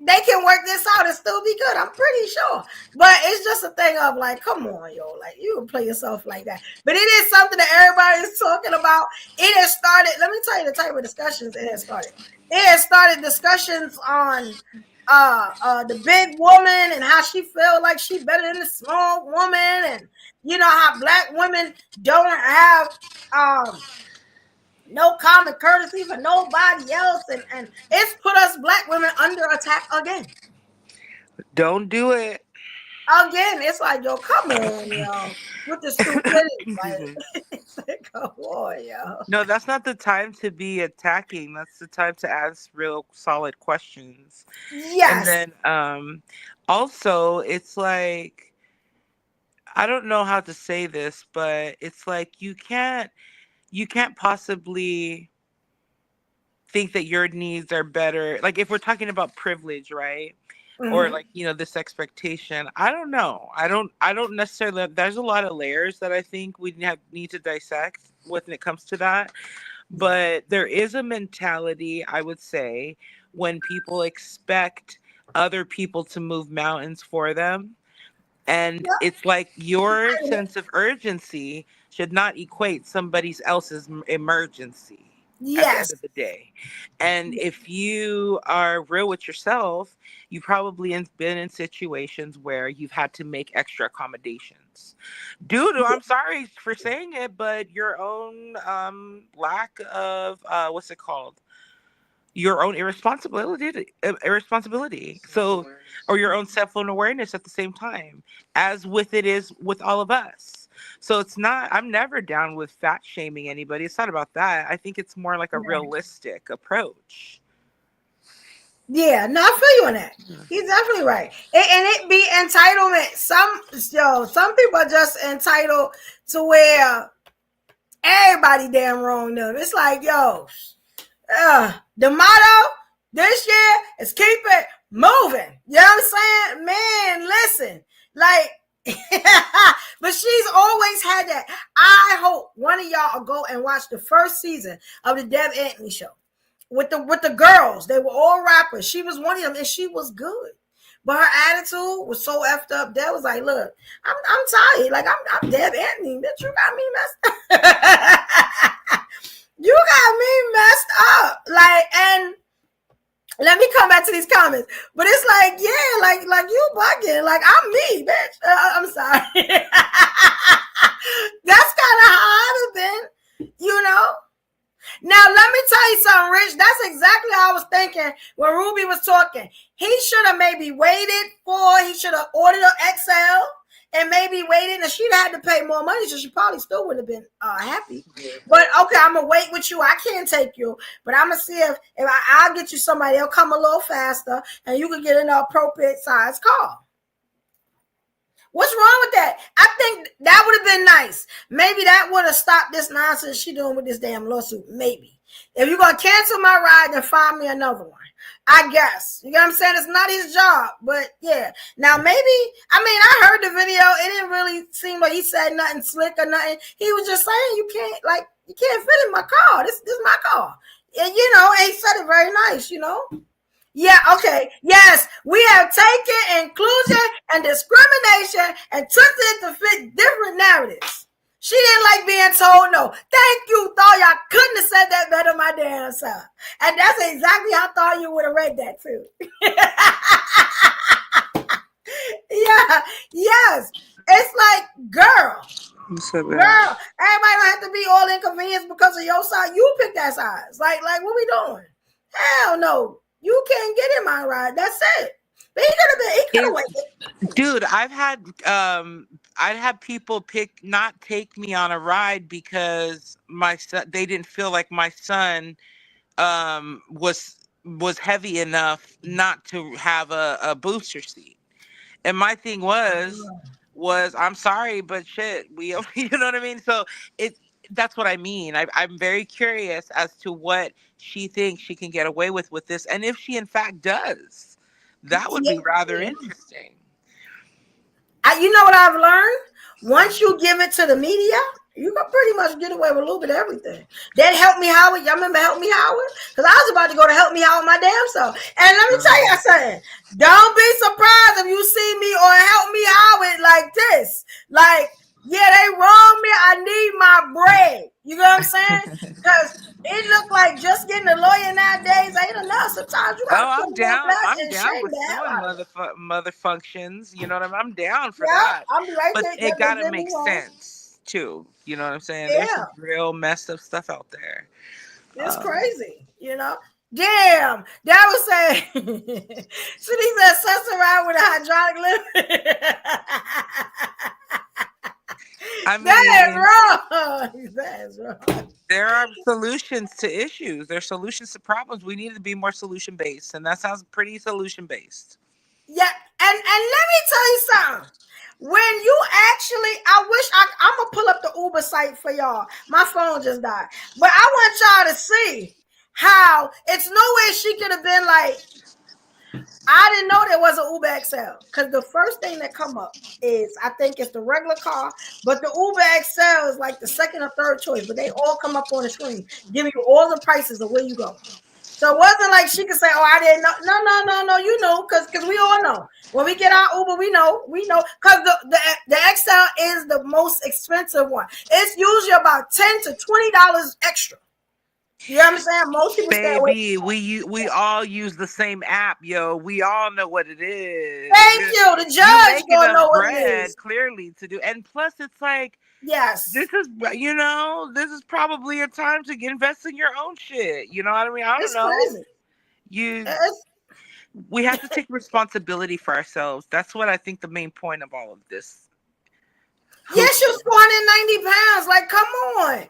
work this out and still be good. I'm pretty sure. But it's just a thing of like, come on, yo, like you can play yourself like that. But it is something that everybody is talking about. It has started. Let me tell you the type of discussions it has started. It has started discussions on the big woman and how she feel like she better than the small woman, and how black women don't have no common courtesy for nobody else, and it's put us black women under attack again. Don't do it again. It's like, yo, come on, yo, with the stupidity. Like, come on, yo. No, that's not the time to be attacking. That's the time to ask real solid questions. Yes. And then also it's like, I don't know how to say this, but it's like you can't possibly think that your needs are better. Like if we're talking about privilege, right? Mm-hmm. Or like, this expectation. I don't know. I don't necessarily, there's a lot of layers that I think we need to dissect when it comes to that. But there is a mentality, I would say, when people expect other people to move mountains for them. And Yep. it's like your sense of urgency should not equate somebody else's emergency at the end Yes. of the day. And if you are real with yourself, you probably been in situations where you've had to make extra accommodations due to, I'm sorry for saying it, but your own lack of what's it called, your own irresponsibility, so, or your own self-awareness at the same time, as with it is with all of us. So it's not, I'm never down with fat shaming anybody. It's not about that. I think it's more like a realistic approach. Yeah, no, I feel you on that. He's definitely right. And it be entitlement. Some people are just entitled to where everybody damn wrong them. It's like, the motto this year is keep it moving. You know what I'm saying? Man, listen. Like, but she's always had that. I hope one of y'all will go and watch the first season of the Deb Anthony show. With the girls, they were all rappers. She was one of them, and she was good. But her attitude was so effed up. Deb was like, "Look, I'm tired. Like I'm Deb Anthony. Bitch, you got me messed. You got me messed up. Like, and let me come back to these comments. But it's like, yeah, like you bugging. Like I'm me, bitch. I'm sorry. That's kind of how I'd have been, you know." Now, let me tell you something, Rich. That's exactly how I was thinking when Ruby was talking. He should have maybe he should have ordered an XL and maybe waited, and she'd have had to pay more money, so she probably still wouldn't have been happy. But, okay, I'm going to wait with you. I can't take you, but I'm going to see if I'll get you somebody. They'll come a little faster, and you can get an appropriate size car. What's wrong with that? I think that would have been nice. Maybe that would have stopped this nonsense she doing with this damn lawsuit. Maybe. If you're going to cancel my ride, then find me another one. I guess. You know what I'm saying? It's not his job, but yeah. Now, maybe, I heard the video. It didn't really seem like he said nothing slick or nothing. He was just saying, you can't fit in my car. This is my car. And, and he said it very nice, Yeah, okay. Yes, we have taken inclusion and discrimination and twisted it to fit different narratives. She didn't like being told no. Thank you, Thalia. I couldn't have said that better my damn self. And that's exactly how Thalia would have read that too. Yeah, yes. It's like, girl, everybody don't have to be all inconvenienced because of your size. You pick that size. Like what we doing? Hell no. You can't get in my ride. That's it. But he could have waited. Dude, I'd have people not take me on a ride because my son, they didn't feel like my son was heavy enough not to have a booster seat. And my thing was I'm sorry, but shit, you know what I mean? So that's what I mean. I'm very curious as to what she thinks she can get away with this. And if she in fact does, that would be rather interesting. You know what I've learned? Once you give it to the media, you can pretty much get away with a little bit of everything. That Help Me Howard. Y'all remember Help Me Howard? Because I was about to go to Help Me Howard my damn self. And let me tell you something. Don't be surprised if you see me on Help Me Howard like this. Like, yeah, they wrong me. I need my bread. You know what I'm saying? Because it looked like just getting a lawyer nowadays ain't enough. Sometimes you got to I'm down with doing mother functions. You know what I mean? I'm down for that. But it got to make sense too. You know what I'm saying? Yeah. There's some real messed up stuff out there. It's crazy, Damn, that was saying. So these are accessorized with a hydraulic lift. That is wrong. There are solutions to issues. There are solutions to problems. We need to be more solution based, and that sounds pretty solution based. Yeah, and let me tell you something. When you actually, I'm gonna pull up the Uber site for y'all. My phone just died, but I want y'all to see how it's no way she could have been like, I didn't know there was an Uber XL because the first thing that come up is I think it's the regular car, but the Uber XL is like the second or third choice. But they all come up on the screen, giving you all the prices of where you go. So it wasn't like she could say, "Oh, I didn't know." No. You know, because we all know when we get our Uber, we know because the XL is the most expensive one. It's usually about $10 to $20 extra. You know what I'm saying? Most people stay away. Baby, we all use the same app, yo. We all know what it is. Thank you. The judge don't know what it is. Clearly to do, and plus it's like, yes, this is probably a time to invest in your own shit. You know what I mean? I don't know. Crazy. We have to take responsibility for ourselves. That's what I think the main point of all of this. Yes, you're 490 pounds. Like, come on.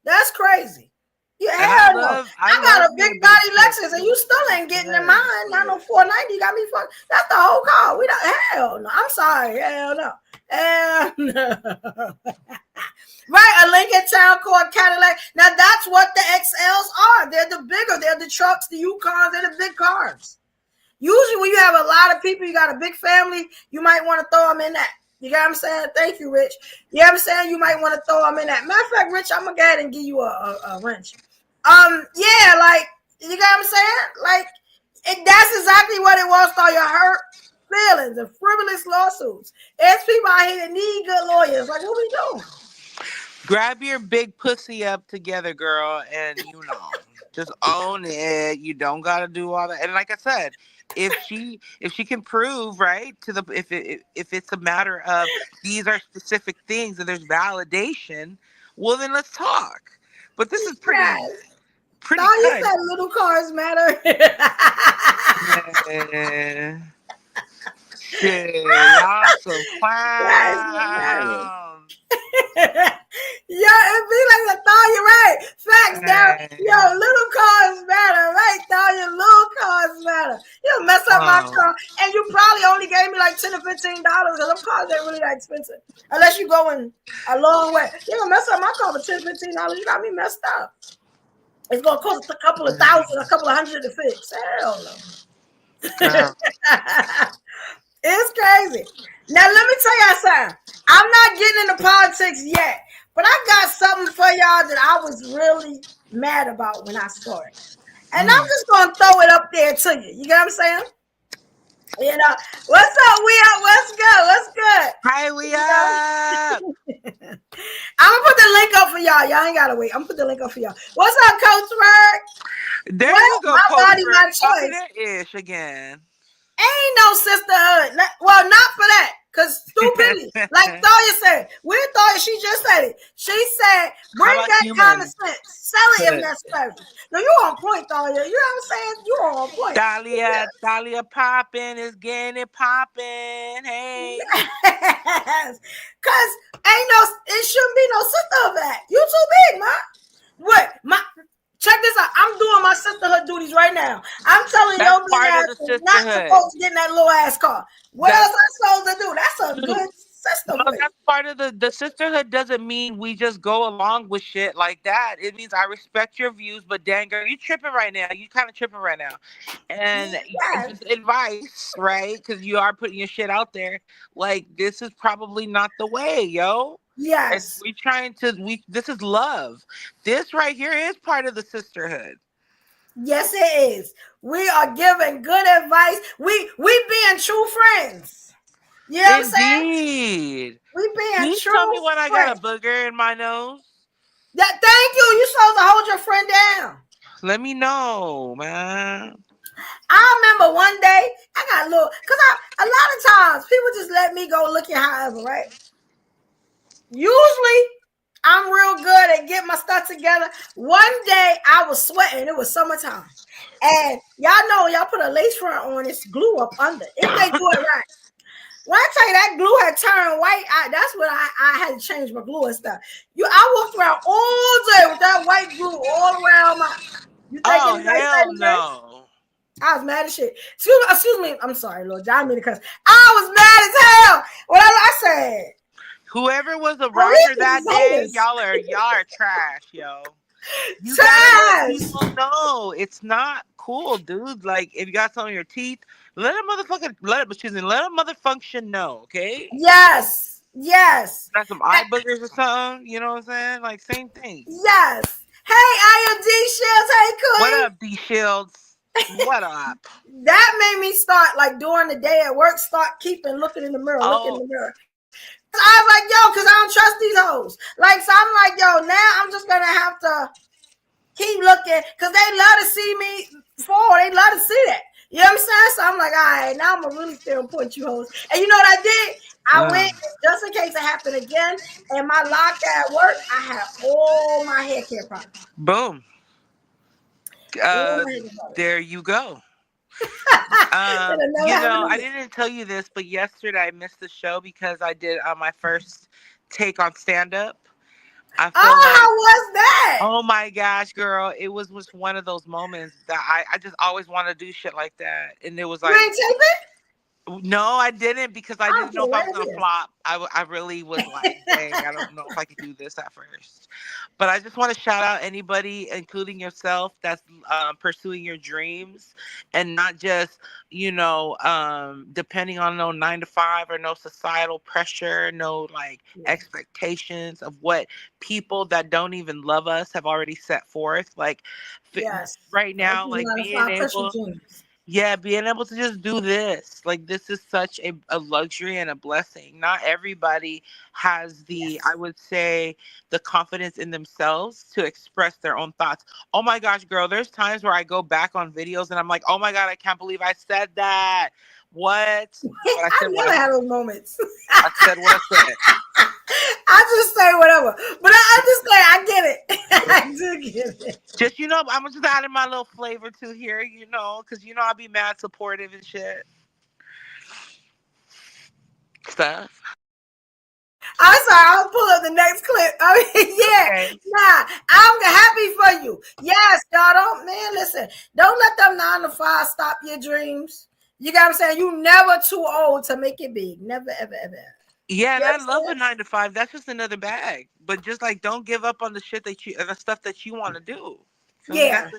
That's crazy. Yeah, hell no. I got a big body Lexus, and you still ain't getting in mine. Not no 490. You got me fucked. That's the whole car. We don't. Hell no. I'm sorry. Hell no. Hell no. Right, a Lincoln Town Car Cadillac. Now that's what the XLs are. They're the bigger. They're the trucks, the Yukons. They're the big cars. Usually, when you have a lot of people, you got a big family. You might want to throw them in that. You got what I'm saying? Thank you, Rich. You know what I'm saying? You might want to throw them in that. Matter of fact, Rich, I'm going to go ahead and give you a wrench. Yeah, like, you got what I'm saying? Like, that's exactly what it was, all your hurt feelings and frivolous lawsuits. There's people out here that need good lawyers. Like, what we doing? Grab your big pussy up together, girl, and, just own it. You don't got to do all that. And like I said, if she can prove, right, if it's a matter of these are specific things and there's validation, well then let's talk. But this is pretty no, you said little cars matter. Shit, y'all some clowns. Yo, it be like a thought. You're right. Facts down. Yo, little cars matter, right? Thought your little cars matter. You mess up my car, and you probably only gave me like $10 or $15 because them cars ain't really that expensive. Unless you going a long way, you gonna mess up my car for $10, $15. You got me messed up. It's gonna cost a couple of thousand, a couple of hundred to fix. Hell no. It's crazy. Now let me tell y'all something. I'm not getting into politics yet, but I got something for y'all that I was really mad about when I saw it. And I'm just gonna throw it up there to you. You get what I'm saying? You know, what's up? We up? What's good? What's good? Hi, we up. I'm gonna put the link up for y'all. Y'all ain't gotta wait. I'm gonna put the link up for y'all. What's up, Coach Bird? There you go, my Coach body, Bird. my choice. Ish again. Ain't no sisterhood. Well, not for that. Because stupidity. Like Thalia said. Where Thalia? She just said it. She said, bring that common sense. Sell it if necessary. No, you on point, Thalia. You know what I'm saying? You on point. Thalia popping is getting it popping. Hey. Because it shouldn't be no sisterhood for that. You too big, man. Check this out. I'm doing my sisterhood duties right now. I'm telling you, your big ass is not supposed to get in that little ass car. What else am I supposed to do? That's a good system. No, that's part of the sisterhood. Doesn't mean we just go along with shit like that. It means I respect your views, but dang girl, you tripping right now. You kind of tripping right now. And just advice, right? Because you are putting your shit out there. Like, this is probably not the way, yo. Yes. This is love. This right here is part of the sisterhood. Yes, it is. We are giving good advice. We being true friends. You know what I'm saying? Indeed. We being Can you true tell me when friends. I got a booger in my nose? Thank you. You're supposed to hold your friend down. Let me know, man. I remember one day I got a little, because a lot of times people just let me go looking however, right? Usually, I'm real good at getting my stuff together. One day, I was sweating. It was summertime. And y'all know, y'all put a lace front on, it's glue up under. If they do it right. When I tell you that glue had turned white, that's when I had to change my glue and stuff. I walked around all day with that white glue all around my... You think hell no. I was mad as shit. Excuse me. I'm sorry, Lord. I mean to cuss. I was mad as hell. What I said... Whoever was a rocker that day, y'all are trash, yo. You gotta let people know it's not cool, dude. Like, if you got something in your teeth, let a mother function know, okay? Yes. Got some eye boogers or something, you know what I'm saying? Like, same thing. Yes. Hey, I am D Shields. Hey, What Queen. up, D Shields? What up? That made me start, like, during the day at work, looking in the mirror, looking in the mirror. I was like, yo, because I don't trust these hoes. Like, so I'm like, yo, now I'm just going to have to keep looking because they love to see me forward. They love to see that. You know what I'm saying? So I'm like, all right, now I'm going to really feel important, you hoes. And you know what I did? I went, just in case it happened again, and my locker at work, I had all my hair care products. Boom. There you go. I didn't tell you this, but yesterday I missed the show because I did my first take on stand-up. How was that? Oh my gosh, girl. It was one of those moments that I just always want to do shit like that. And it was like, you ain't tape it? No, I didn't because I didn't know if I was going to flop. I really was like, dang, I don't know if I could do this at first. But I just want to shout out anybody, including yourself, that's pursuing your dreams and not just, depending on no 9 to 5 or no societal pressure, no expectations of what people that don't even love us have already set forth. Like right now, like being able to just do this. Like, this is such a luxury and a blessing. Not everybody has I would say, the confidence in themselves to express their own thoughts. Oh my gosh, girl, there's times where I go back on videos and I'm like, oh my God, I can't believe I said that. What? I never had those moments. I said what I said. I just say whatever. But I understand. I get it. I do get it. Just, I'm just adding my little flavor to here, because, I'll be mad supportive and shit. Stuff. I'm sorry. I'll pull up the next clip. Okay. Nah, I'm happy for you. Yes, y'all listen. Don't let them 9 to 5 stop your dreams. You got what I'm saying? You never too old to make it big. Never, ever, ever. Yeah, and I love a 9 to 5. That's just another bag. But just don't give up on the shit the stuff that you want to do. Yeah.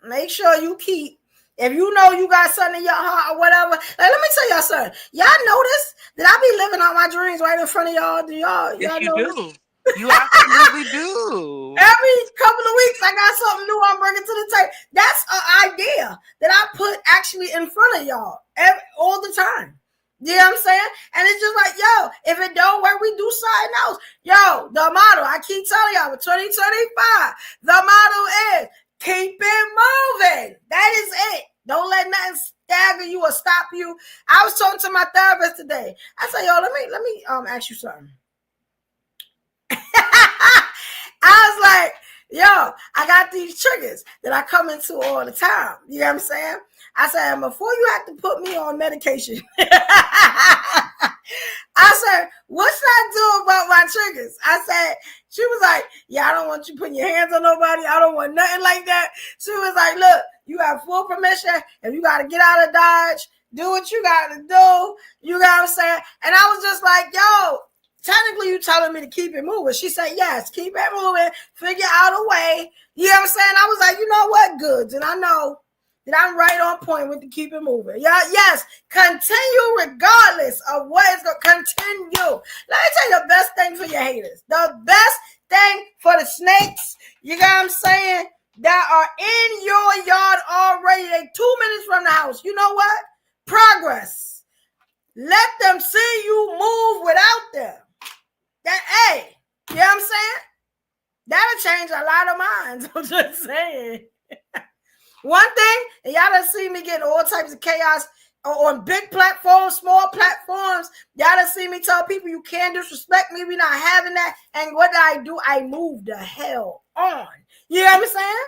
Make sure you keep. If you know you got something in your heart or whatever, let me tell y'all something. Y'all notice that I be living out my dreams right in front of y'all. Do y'all? Yes, you notice? Do. You absolutely do. Every couple of weeks, I got something new I'm bringing to the table. That's an idea that I put actually in front of y'all all the time. You know what I'm saying? And it's just like, yo, if it don't work, we do something else. Yo, the motto, I keep telling y'all, with 2025, the motto is keep it moving. That is it. Don't let nothing stagger you or stop you. I was talking to my therapist today. I said, yo, let me ask you something. I was like, yo, I got these triggers that I come into all the time. You know what I'm saying? I said, before you have to put me on medication, I said, what should I do about my triggers? I said, she was like, yeah, I don't want you putting your hands on nobody. I don't want nothing like that. She was like, look, you have full permission. If you got to get out of Dodge, do what you got to do. You got what I'm saying? And I was just like, yo, technically you telling me to keep it moving. She said, yes, keep it moving. Figure out a way. You know what I'm saying? I was like, you know what? Good. And I know that I'm right on point with the keep it moving. Yeah, yes, continue regardless of what is going to continue. Let me tell you the best thing for your haters. The best thing for the snakes, you got what I'm saying, that are in your yard already. They 2 minutes from the house. You know what? Progress. Let them see you move without them. Hey, you know what I'm saying? That'll change a lot of minds. I'm just saying. One thing, and y'all done see me getting all types of chaos on big platforms, small platforms. Y'all done see me tell people you can't disrespect me. We're not having that. And what do? I move the hell on. You know what I'm saying?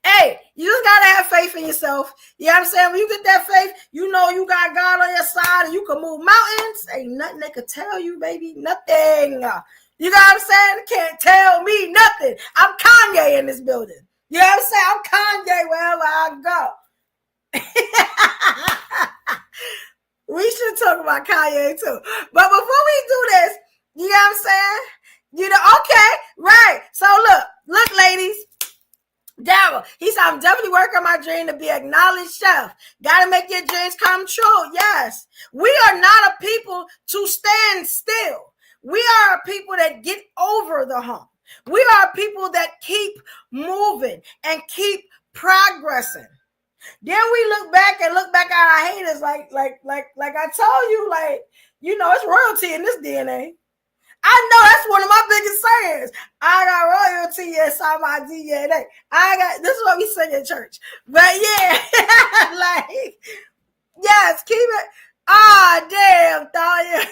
Hey, you just gotta have faith in yourself. You know what I'm saying? When you get that faith, you know you got God on your side and you can move mountains. Ain't nothing they could tell you, baby. Nothing. You know what I'm saying? They can't tell me nothing. I'm Kanye in this building. You know what I'm saying? I'm Kanye wherever I go. We should talk about Kanye too. But before we do this, you know what I'm saying? Okay, right. So look, ladies. Daryl, he said, I'm definitely working on my dream to be an acknowledged chef. Gotta make your dreams come true. Yes. We are not a people to stand still. We are a people that get over the hump. We are people that keep moving and keep progressing. Then we look back at our haters like I told you, like, you know, it's royalty in this DNA. I know that's one of my biggest sayings. I got royalty inside my DNA. This is what we sing in church. But yeah, like, yes, keep it. Ah, damn, Thalia.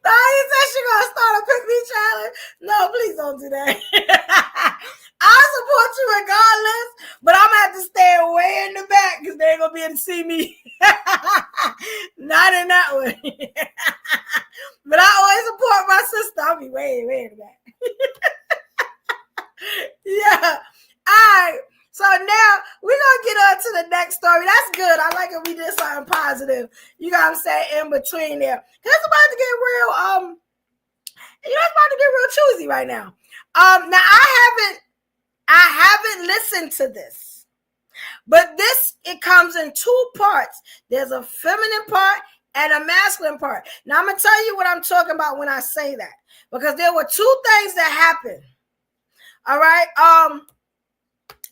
Thalia said she gonna start a pick me challenge. No, please don't do that. I support you regardless, but I'm gonna have to stay way in the back because they ain't gonna be able to see me. Not in that way. But I always support my sister. I'll be way in the back. Yeah. All right. So now we're gonna get on to the next story. That's good. I like it. We did something positive. You know what I'm saying? In between there. Cause it's about to get real, it's about to get real choosy right now. Now I haven't listened to this, but it comes in two parts. There's a feminine part and a masculine part. Now I'm gonna tell you what I'm talking about when I say that, because there were two things that happened. All right.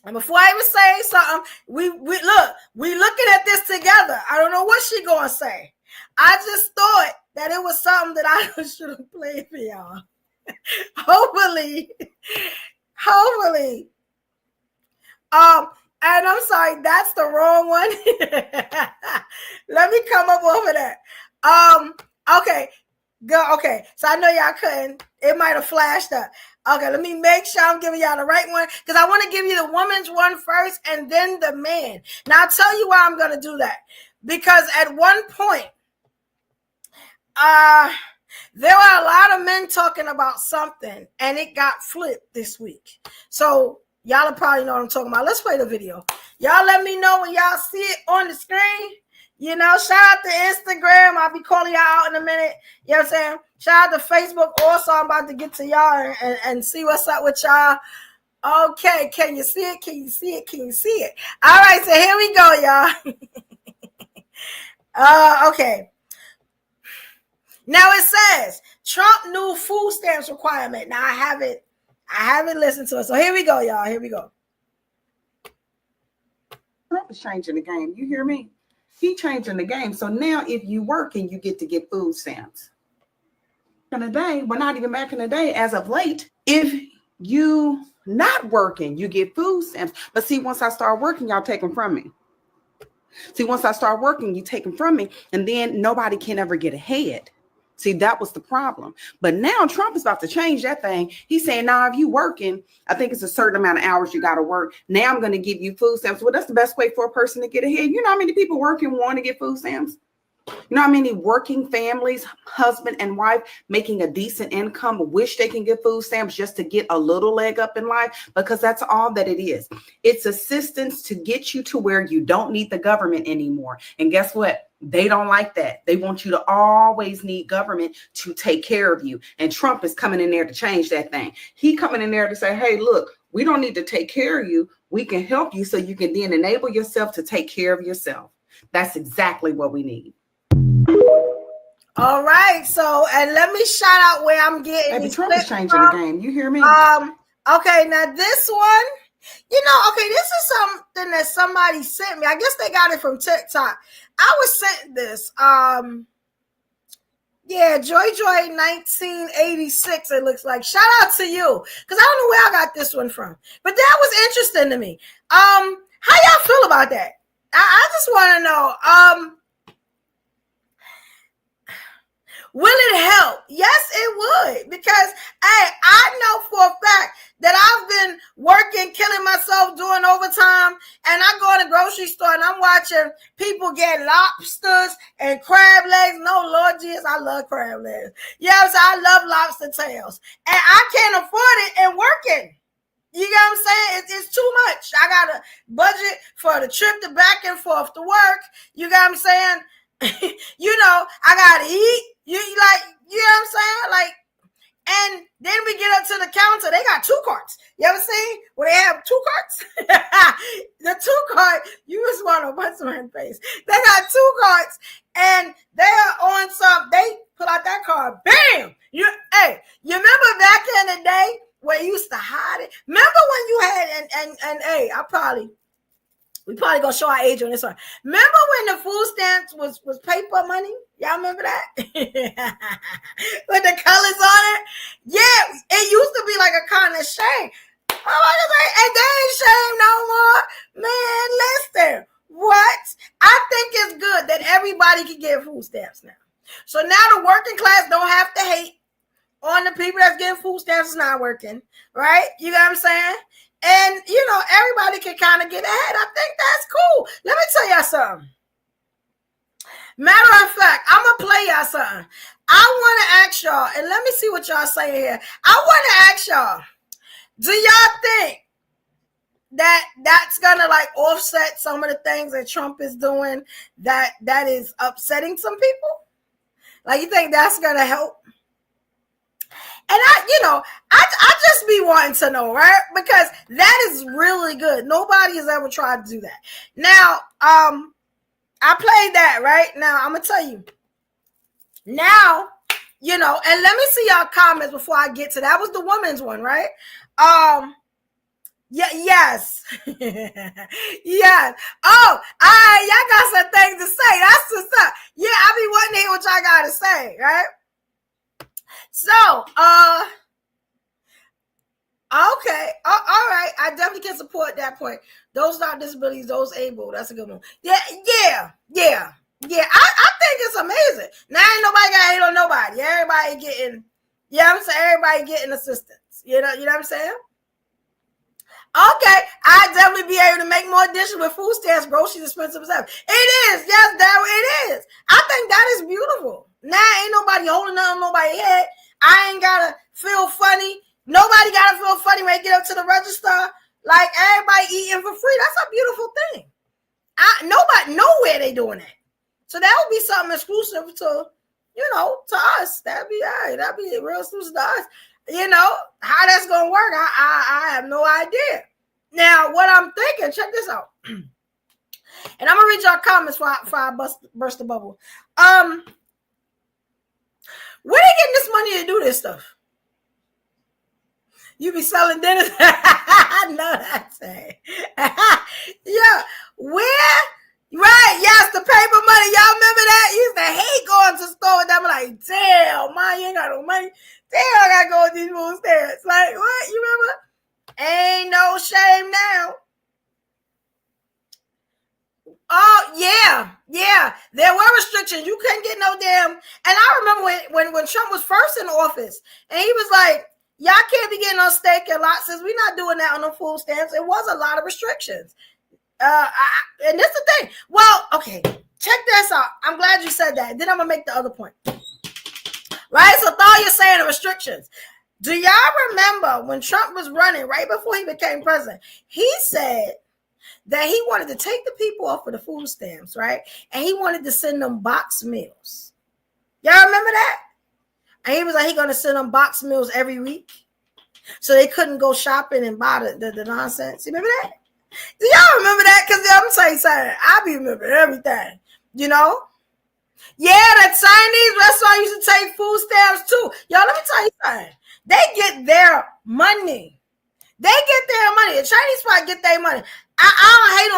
And before I even say something, we looking at this together. I don't know what she gonna say. I just thought that it was something that I should have played for y'all. Hopefully. And I'm sorry, that's the wrong one. Let me come up over that. Okay, go. Okay, so I know y'all couldn't. It might have flashed up. Okay, let me make sure I'm giving y'all the right one, because I want to give you the woman's one first and then the man. Now I'll tell you why I'm going to do that, because at one point, there were a lot of men talking about something, and it got flipped this week. So y'all will probably know what I'm talking about. Let's play the video. Y'all let me know when y'all see it on the screen. You know, shout out to Instagram. I'll be calling y'all out in a minute. You know what I'm saying? Shout out to Facebook. Also, I'm about to get to y'all and see what's up with y'all. Okay, can you see it? Can you see it? Can you see it? All right, so here we go, y'all. Okay. Now it says Trump new food stamps requirement. Now I haven't listened to it. So here we go, y'all. Here we go. Trump is changing the game. You hear me? He changing the game. So now if you working, you get to get food stamps. In the day, well, not even back in the day, as of late, if you not working, you get food stamps. But see, once I start working, y'all take them from me. See, once I start working, you take them from me, and then nobody can ever get ahead. See, that was the problem. But now Trump is about to change that thing. He's saying, now, if you working, I think it's a certain amount of hours you got to work. Now I'm going to give you food stamps. Well, that's the best way for a person to get ahead. You know how many people working want to get food stamps? You know how many working families, husband and wife, making a decent income, wish they can get food stamps just to get a little leg up in life? Because that's all that it is. It's assistance to get you to where you don't need the government anymore. And guess what? They don't like that. They want you to always need government to take care of you. And Trump is coming in there to change that thing. He coming in there to say, hey, look, we don't need to take care of you. We can help you so you can then enable yourself to take care of yourself. That's exactly what we need. All right, so and let me shout out where I'm getting. Baby, Trump is changing the game. You hear me? Okay, now this one, this is something that somebody sent me. I guess they got it from TikTok. I was sent this. Joy 1986. It looks like. Shout out to you, because I don't know where I got this one from, but that was interesting to me. How y'all feel about that? I just want to know. Will it help? Yes, it would. Because I know for a fact that I've been working, killing myself, doing overtime, and I go in the grocery store and I'm watching people get lobsters and crab legs. No, Lord Jesus, I love crab legs. Yes, I love lobster tails. And I can't afford it and working. You know what I'm saying? It's too much. I got to budget for the trip to back and forth to work. You know what I'm saying? I got to eat. You know what I'm saying? Like, And then we get up to the counter. They got 2 carts. You ever seen where they have 2 carts? The 2 cart, you just want to punch my face. They got 2 carts, and they are on some. They pull out that card. Bam! You remember back in the day where you used to hide it? Remember when you had and hey, we probably gonna show our age on this one. Remember when the food stamps was paper money? Y'all remember that? With the colors on it? Yeah, it used to be like a kind of shame. And they ain't shame no more. Man, listen. What? I think it's good that everybody can get food stamps now. So now the working class don't have to hate on the people that's getting food stamps is not working. Right? You know what I'm saying? And, you know, everybody can kind of get ahead. I think that's cool. Let me tell y'all something. Matter of fact, I'm going to play y'all something. I want to ask y'all, and let me see what y'all say here. I want to ask y'all, do y'all think that that's going to like offset some of the things that Trump is doing that is upsetting some people? Like, you think that's going to help? And I just be wanting to know, right? Because that is really good. Nobody has ever tried to do that. Now, I played that, right? Now, I'm going to tell you. Now, you know, and let me see y'all comments before I get to that. Was the woman's one, right? Yeah, yes. Yes. Oh, all right, y'all got some things to say. That's what's up. Yeah, I be wanting to hear what y'all got to say, right? So, okay. All right. I definitely can support that point. Those without disabilities, those able. That's a good one. Yeah. I think it's amazing. Now ain't nobody got to hate on nobody. Everybody getting, you know what I'm saying? Everybody getting assistance. You know what I'm saying? Okay, I definitely be able to make more dishes with food stamps, groceries, expensive stuff. It is, yes, it is. I think that is beautiful. Now ain't nobody holding on nobody's head. I ain't gotta feel funny. Nobody gotta feel funny when they get up to the register. Like everybody eating for free. That's a beautiful thing. Nobody nowhere they doing that. So that would be something exclusive to, to us. That'd be all right. That'd be real exclusive to us. How that's gonna work, I have no idea. Now, what I'm thinking, check this out. And I'm gonna read y'all comments before I burst the bubble. Where they getting this money to do this stuff? You be selling dinners? I know that's it. Yeah, where? Right, yes, the paper money. Y'all remember that? You used to hate going to the store with them. Like, damn, man, you ain't got no money. Damn, I gotta go with these food stamps. Like, what? You remember? Ain't no shame now. Oh, yeah. There were restrictions. You couldn't get no damn. And I remember when Trump was first in office, and he was like, y'all can't be getting on steak and lots. We're not doing that on the food stamps. It was a lot of restrictions. And this is the thing. Well, okay, check this out. I'm glad you said that. Then I'm gonna make the other point. Right? So all you're saying the restrictions. Do y'all remember when Trump was running right before he became president? He said that he wanted to take the people off of the food stamps, right? And he wanted to send them box meals. Y'all remember that? And he was like, he gonna send them box meals every week, so they couldn't go shopping and buy the nonsense. You remember that? Do y'all remember that? Because I'm gonna tell you something. I be remembering everything. Yeah, the Chinese restaurant used to take food stamps too. Y'all, let me tell you something. They get their money. The Chinese spot get their money. I don't hate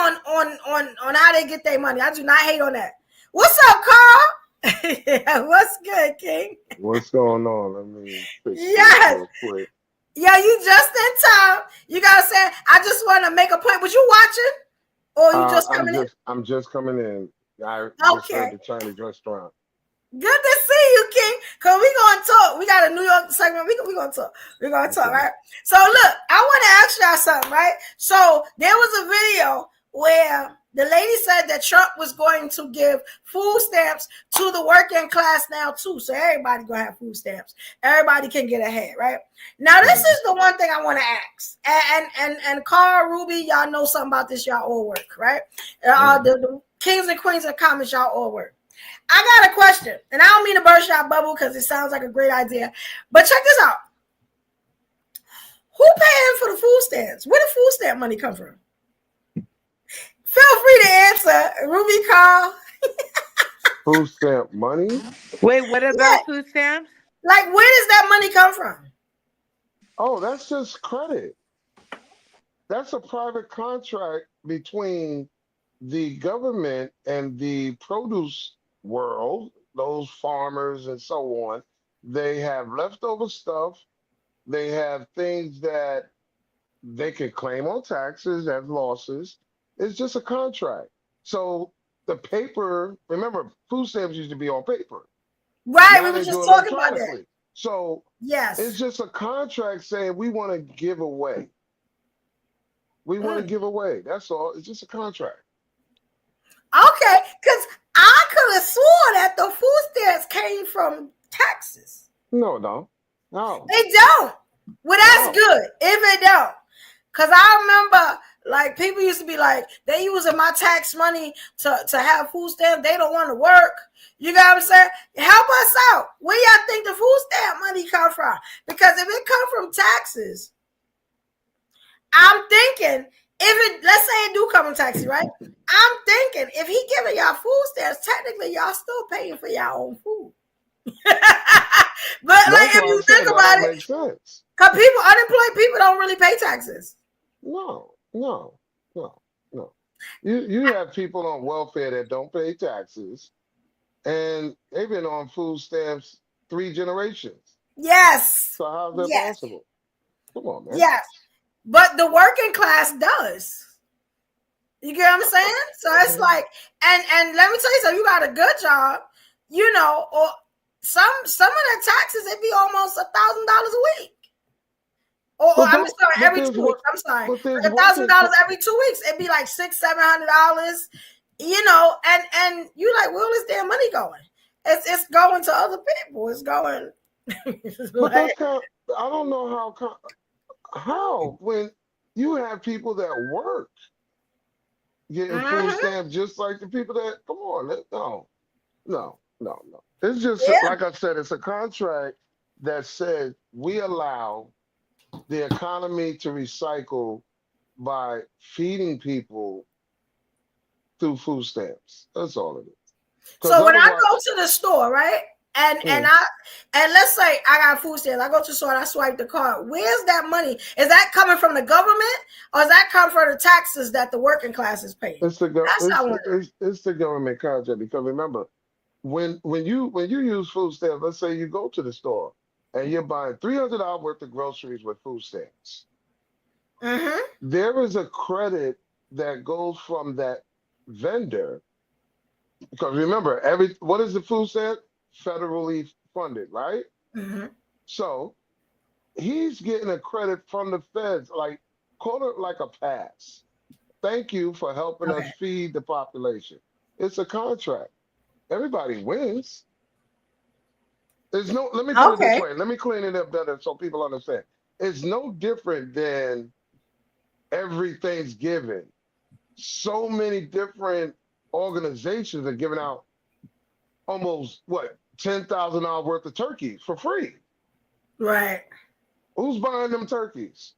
on how they get their money. I do not hate on that. What's up, Carl? What's good, King? What's going on? Let me fix yes. real quick. Yeah, you just in time. You gotta say, I just want to make a point. Was you watching? Or you just coming in? I'm just coming in. I just heard the Chinese restaurant. Good to see you, King. Because we're going to talk. We got a New York segment. We're going to talk. We're going to talk, right? So, look, I want to ask y'all something, right? So, there was a video where the lady said that Trump was going to give food stamps to the working class now, too. So, everybody going to have food stamps. Everybody can get ahead, right? Now, this is the one thing I want to ask. And Carl, Ruby, y'all know something about this. Y'all all work, right? The kings and queens of comments, y'all all work. I got a question, and I don't mean to burst your bubble because it sounds like a great idea, but check this out. Who paying for the food stamps? Where the food stamp money come from? Feel free to answer, Ruby Carl. Food stamp money? Wait, what about food stamps? Like, where does that money come from? Oh, that's just credit. That's a private contract between the government and the produce world, those farmers and so on. They have leftover stuff. They have things that they can claim on taxes as losses. It's just a contract. So the paper, remember, food stamps used to be on paper. Right, Now we were they just do talking about that. electronically. So Yes. it's just a contract saying we want to give away. We want to give away. That's all. It's just a contract. Okay, because I could have sworn that the food stamps came from taxes. No. They don't. Well, that's good if it don't. Because I remember, like, people used to be like, they using my tax money to have food stamps. They don't want to work. You got what I'm saying? Help us out. Where y'all think the food stamp money come from? Because if it come from taxes, I'm thinking, let's say it do come from taxes, right? I'm thinking if he giving y'all food stamps, technically y'all still paying for your own food. But like, if you think about it, makes sense. Because unemployed people don't really pay taxes. No. You have people on welfare that don't pay taxes, and they've been on food stamps 3 generations. Yes. So how's that possible? Come on, man. Yes. But the working class does. You get what I'm saying? So it's like, and let me tell you something, you got a good job, you know, or some of the taxes, it'd be almost $1,000 a week. Or I'm sorry, every 2 weeks. I'm sorry. $1,000 every 2 weeks. It'd be like $600-$700, you know, and you like, where is damn money going? It's going to other people. It's going. But that's kind of, I don't know how when you have people that work getting food stamps just like the people that, come on, no. It's just, like I said, it's a contract that said we allow the economy to recycle by feeding people through food stamps. That's all it is. So when I go to the store, right? And let's say I got food stamps. I go to the store and I swipe the card. Where's that money? Is that coming from the government, or is that coming from the taxes that the working class is paying? It's the government contract, because remember, when you use food stamps, let's say you go to the store and you're buying $300 worth of groceries with food stamps. There is a credit that goes from that vendor, because remember, what is the food stamp? Federally funded, right? So he's getting a credit from the feds, like, call it like a pass. Thank you for helping us feed the population. It's a contract. Everybody wins. There's no, let me put it this way. Let me clean it up better so people understand. It's no different than every Thanksgiving. So many different organizations are giving out almost, $10,000 worth of turkeys for free. Right. Who's buying them turkeys?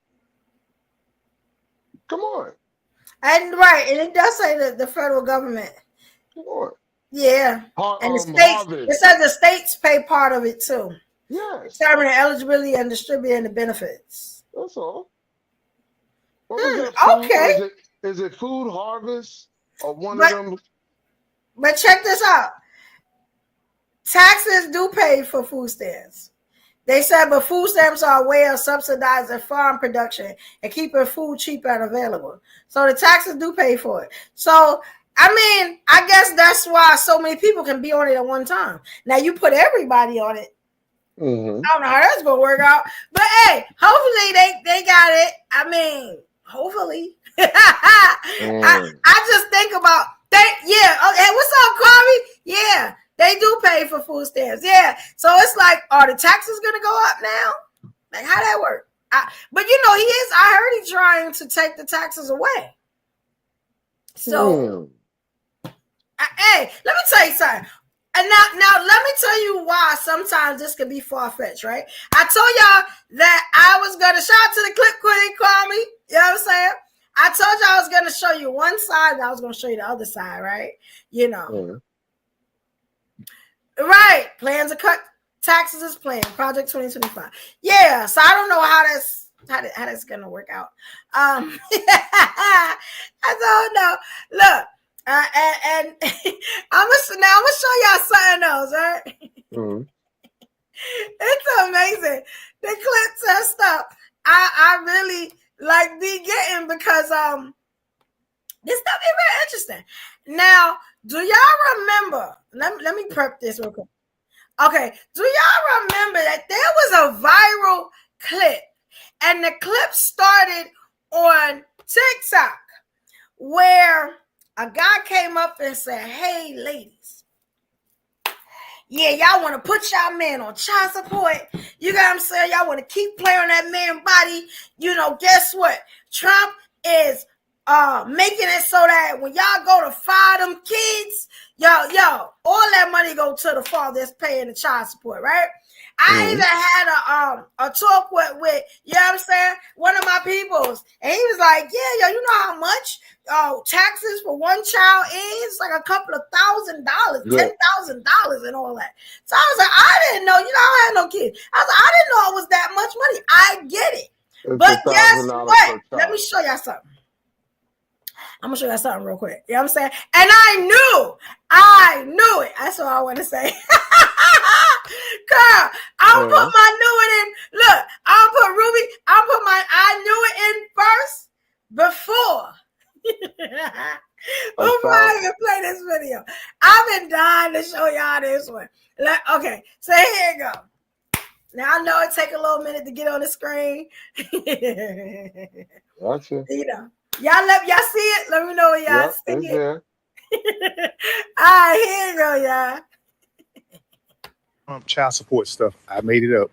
Come on. And it does say the federal government. Come on. Yeah. And the states, it says the states pay part of it too. Yes. Determining eligibility and distributing the benefits. That's all. Okay. Is it Food Harvest or one of them? But check this out. Taxes do pay for food stamps. They said, but food stamps are a way of subsidizing farm production and keeping food cheap and available. So the taxes do pay for it. So, I mean, I guess that's why so many people can be on it at one time. Now, you put everybody on it. I don't know how that's going to work out. But, hey, hopefully they got it. I mean, hopefully. I just think about, hey, what's up, Kwame? Yeah. They do pay for food stamps. Yeah. So it's like, are the taxes going to go up now? Like, how that work? But, you know, I heard he's trying to take the taxes away. So, hey, let me tell you something. And now let me tell you why sometimes this can be far-fetched, right? I told y'all that I was gonna shout out to the clip queen, call me. You know what I'm saying? I told you I was gonna show you one side and I was gonna show you the other side, right? You know. Right. Plans to cut taxes is planned. Project 2025. Yeah. So I don't know how that's gonna work out. I don't know. Look, and I'm gonna show y'all something else, right? It's amazing. The clips and stuff I really like be getting because this stuff is very interesting. Now, do y'all remember? Let me prep this real quick. Okay, do y'all remember that there was a viral clip, and the clip started on TikTok where a guy came up and said, "Hey, ladies, yeah, y'all want to put y'all man on child support. You got what I'm saying? Y'all want to keep playing on that man body. You know, guess what? Trump is making it so that when y'all go to fire them kids, yo, all that money go to the father that's paying the child support, right?" I even had a talk with you know what I'm saying, one of my peoples, and he was like, "Yeah, yo, you know how much taxes for one child is? Like a couple of $1,000, $10,000 and all that." So I was like, I didn't know, you know, I had no kids. I was like, I didn't know it was that much money. I get it. It's But guess $1,000 what? per Let me child. show y'all something. I'm gonna show you something real quick. You know what I'm saying? And I knew it. That's what I want to say. Girl, I'll put my knew it in. Look, I'll put Ruby. I'll put my I knew it in first before. Before I even play this video. I've been dying to show y'all this one. Okay, so here you go. Now I know it take a little minute to get on the screen. Gotcha. You know. Y'all see it? Let me know when y'all see it's it. there. All right, here you go, y'all. Child support stuff. I made it up.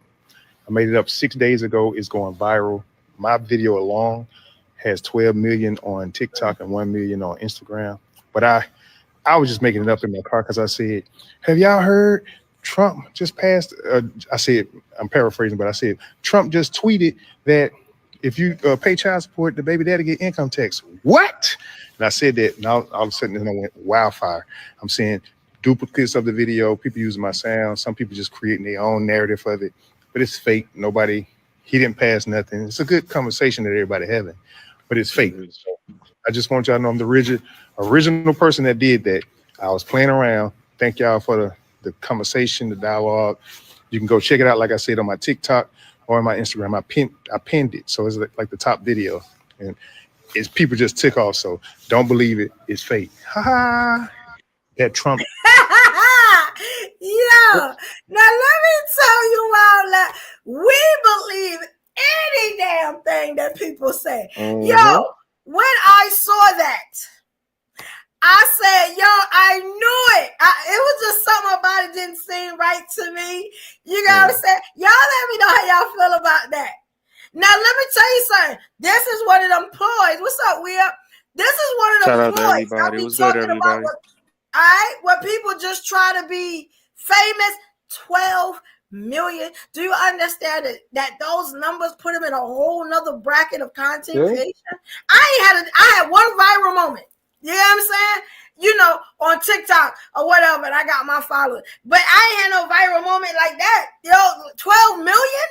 I made it up 6 days ago. It's going viral. My video alone has 12 million on TikTok and 1 million on Instagram. But I was just making it up in my car because I said, "Have y'all heard Trump just passed?" I said, I'm paraphrasing, but I said, "Trump just tweeted that if you pay child support, the baby daddy get income tax." What? And I said that, and all of a sudden, then I went wildfire. I'm saying duplicates of the video, people using my sound, some people just creating their own narrative of it, but it's fake. He didn't pass nothing. It's a good conversation that everybody having, but it's fake. So I just want y'all to know I'm the original person that did that. I was playing around. Thank y'all for the conversation, the dialogue. You can go check it out, like I said, on my TikTok or on my Instagram. I pinned it, so it's like the top video, and it's people just tick off. So don't believe it. It's fake. Ha ha. That Trump. Yo, now let me tell you all that we believe any damn thing that people say. Yo, when I saw that, I said, yo, I knew it. It was just something about it didn't seem right to me. You know what I'm saying? Y'all let me know how y'all feel about that. Now, let me tell you something. This is one of them ploys. What's up, Weir? This is one of them ploys. I'll be talking about what people just try to be famous. 12 million. Do you understand that those numbers put them in a whole nother bracket of content creation? I had one viral moment. You know what I'm saying? You know, on TikTok or whatever, and I got my followers. But I ain't had no viral moment like that. Yo, 12 million?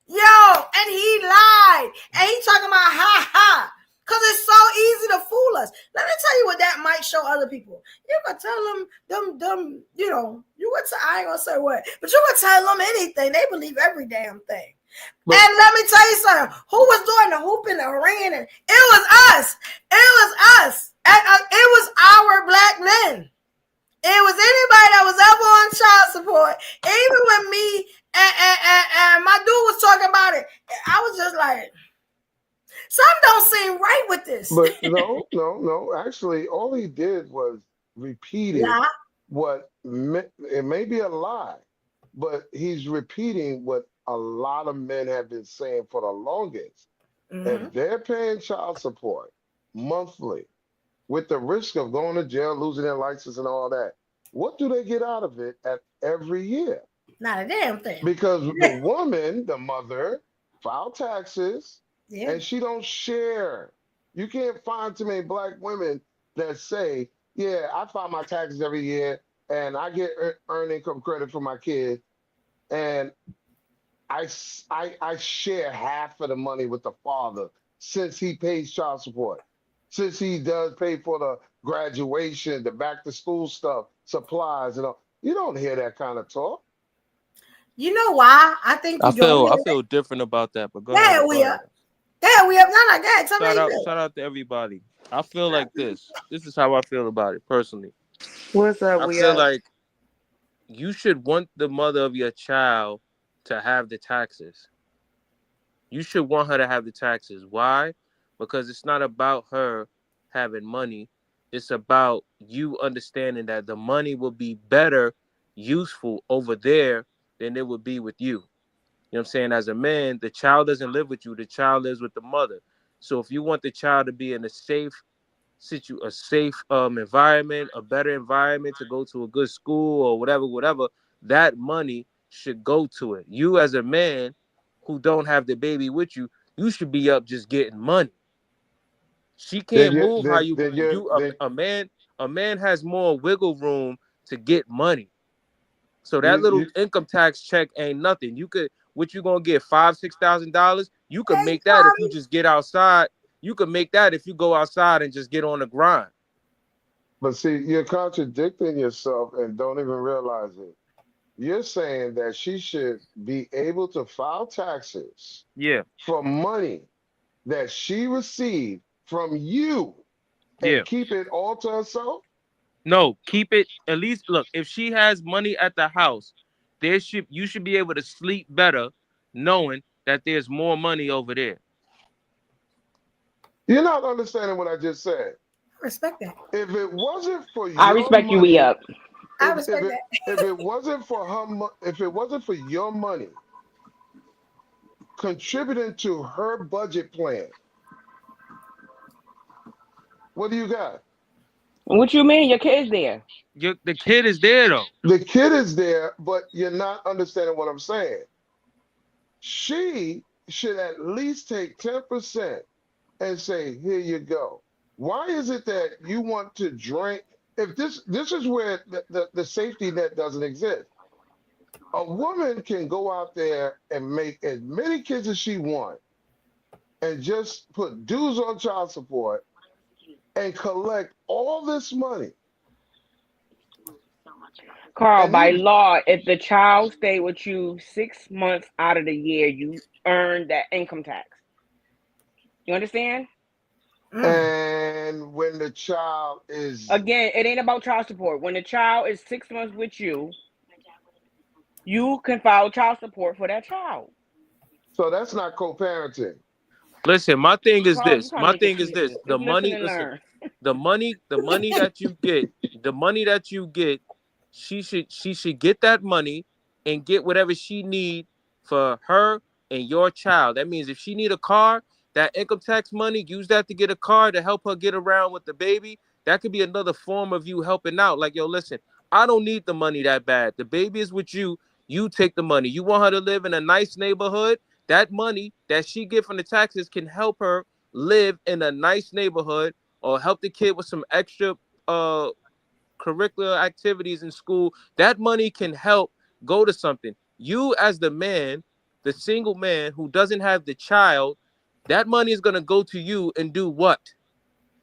Yo, and he lied. And he talking about ha. Because it's so easy to fool us. Let me tell you what that might show other people. You can tell them, you know, I ain't going to say what, but you can tell them anything. They believe every damn thing. And let me tell you something. Who was doing the hooping and ringing? It was us. It was us. It was our black men. It was anybody that was ever on child support. Even when me and my dude was talking about it, I was just like, something don't seem right with this. But no. Actually, all he did was repeated what it may be a lie, but he's repeating what a lot of men have been saying for the longest. If they're paying child support monthly with the risk of going to jail, losing their license and all that, what do they get out of it at every year? Not a damn thing. Because the woman, the mother, file taxes, Yeah. and she don't share. You can't find too many black women that say, yeah, I file my taxes every year and I get earned income credit for my kid, and I share half of the money with the father since he pays child support, since he does pay for the graduation, the back to school stuff, supplies, and all. You don't hear that kind of talk. You know why? I think you don't. I feel different about that, but go Yeah, ahead. we are. Yeah, we are. Not like that. Shout out to everybody. I feel like this. This is how I feel about it personally. What's up? I feel like you should want the mother of your child to have the taxes. You should want her to have the taxes. Why? Because it's not about her having money. It's about you understanding that the money will be better useful over there than it would be with you. You know what I'm saying? As a man, the child doesn't live with you. The child lives with the mother. So if you want the child to be in a safe environment, a better environment to go to a good school or whatever, that money should go to it. You as a man who don't have the baby with you, you should be up just getting money. She can't move how you move. A man has more wiggle room to get money. So that little income tax check ain't nothing. What you gonna get, $5,000-$6,000? You can make that if you just get outside. You can make that if you go outside and just get on the grind. But see, you're contradicting yourself and don't even realize it. You're saying that she should be able to file taxes for money that she received from you and keep it all to herself? No, keep it at least. Look, if she has money at the house, you should be able to sleep better knowing that there's more money over there. You're not understanding what I just said. I respect that. If it wasn't for your I respect money, you, we up. I respect that. If it wasn't for if it wasn't for your money contributing to her budget plan, what do you got? What you mean? Your kid's there. The kid is there though. The kid is there, but you're not understanding what I'm saying. She should at least take 10% and say, here you go. Why is it that you want to drink? If this is where the safety net doesn't exist. A woman can go out there and make as many kids as she wants and just put dues on child support and collect all this money. Carl, by law, if the child stay with you 6 months out of the year, you earn that income tax. You understand? And when the child is... Again, it ain't about child support. When the child is 6 months with you, you can file child support for that child. So that's not co-parenting. Listen, my thing is Carl, this. My thing is this. The money that you get, she should get that money and get whatever she need for her and your child. That means if she need a car, that income tax money, use that to get a car to help her get around with the baby. That could be another form of you helping out. Like, yo, listen, I don't need the money that bad. The baby is with you. You take the money. You want her to live in a nice neighborhood. That money that she get from the taxes can help her live in a nice neighborhood or help the kid with some extra curricular activities in school. That money can help go to something. You as the man, the single man who doesn't have the child, that money is going to go to you and do what?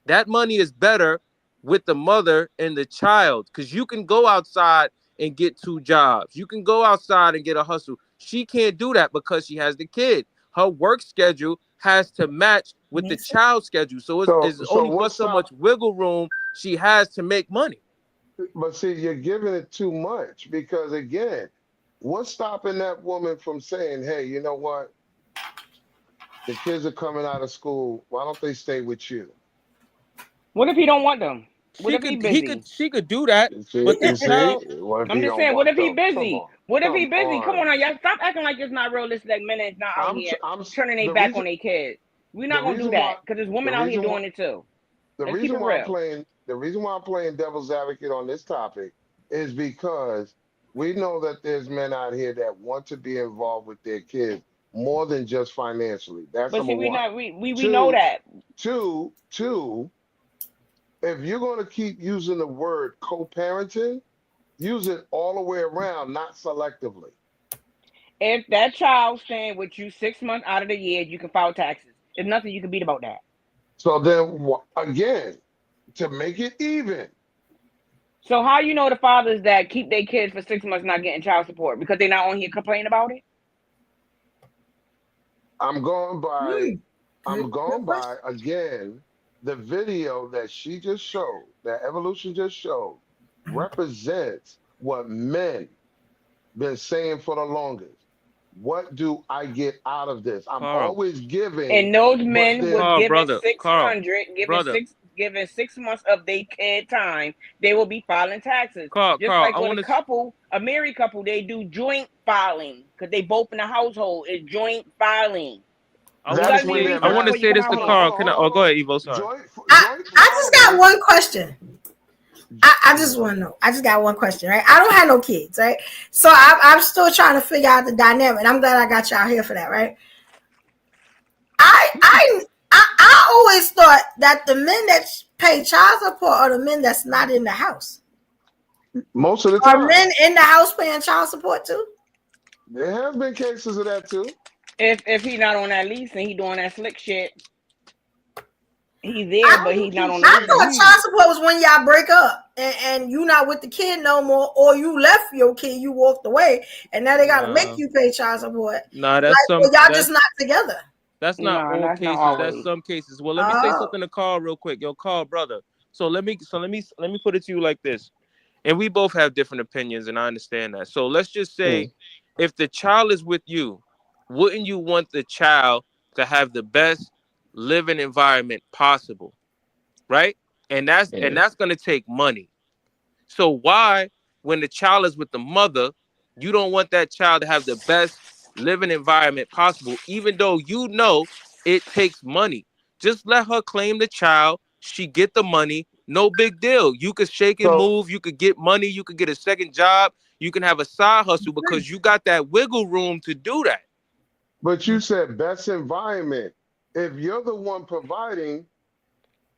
That money is better with the mother and the child because you can go outside and get 2 jobs. You can go outside and get a hustle. She can't do that because she has the kid. Her work schedule has to match with the child schedule. So it's only but so much wiggle room she has to make money. But see, you're giving it too much because, again, what's stopping that woman from saying, hey, you know what? The kids are coming out of school. Why don't they stay with you? What if he don't want them? What if he's busy? She could do that. But the child, I'm just saying, what if he's busy? What if he's busy? Come on, y'all. Stop acting like it's not realistic. Like men is not out here turning their back on their kids. We're not gonna do that because there's women out here doing it too. The reason why I'm playing devil's advocate on this topic is because we know that there's men out here that want to be involved with their kids more than just financially. That's But see, number one. we know that. Two, if you're going to keep using the word co-parenting, use it all the way around, not selectively. If that child staying with you 6 months out of the year, you can file taxes. There's nothing you can beat about that. So then, again, to make it even. So how you know the fathers that keep their kids for 6 months not getting child support because they're not on here complaining about it? I'm going by again, the video that she just showed, that Evolution just showed, represents what men been saying for the longest. What do I get out of this? I'm always giving. And those men were given 600, given 6 months of their kid time. They will be filing taxes. Just like with a married couple, they do joint filing because they both in the household. It's joint filing. I want to say this to Carl. Can I? Oh, go ahead, Evo. Sorry. I just got one question. I just want to know. I just got one question, right? I don't have no kids, right? So I'm still trying to figure out the dynamic, and I'm glad I got y'all here for that, right? I always thought that the men that pay child support are the men that's not in the house. Most of the time. Are men in the house paying child support too? There have been cases of that too. If he's not on that lease and he doing that slick shit. He's there, but he's not on the I thought child support was when y'all break up and you not with the kid no more, or you left your kid, you walked away, and now they gotta make you pay child support. Nah, that's y'all just not together. That's not all cases. That's some cases. Well, let me say something to Carl real quick. Yo, Carl, brother. So let me put it to you like this. And we both have different opinions, and I understand that. So let's just say if the child is with you, wouldn't you want the child to have the best living environment possible, right? And that's going to take money. So why, when the child is with the mother, you don't want that child to have the best living environment possible, even though you know it takes money? Just let her claim the child. She get the money. No big deal. You could shake and move. You could get money. You could get a second job. You can have a side hustle because you got that wiggle room to do that. But you said best environment. If you're the one providing,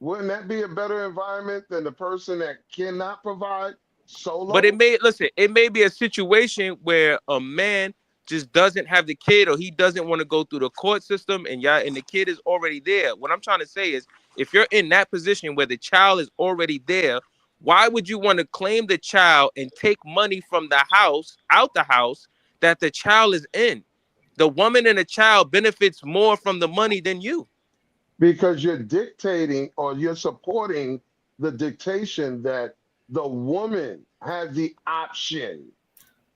wouldn't that be a better environment than the person that cannot provide solo? But it may be a situation where a man just doesn't have the kid, or he doesn't want to go through the court system, and the kid is already there. What I'm trying to say is, if you're in that position where the child is already there, why would you want to claim the child and take money from the house, out the house that the child is in? The woman and the child benefits more from the money than you. Because you're dictating, or you're supporting the dictation that the woman has the option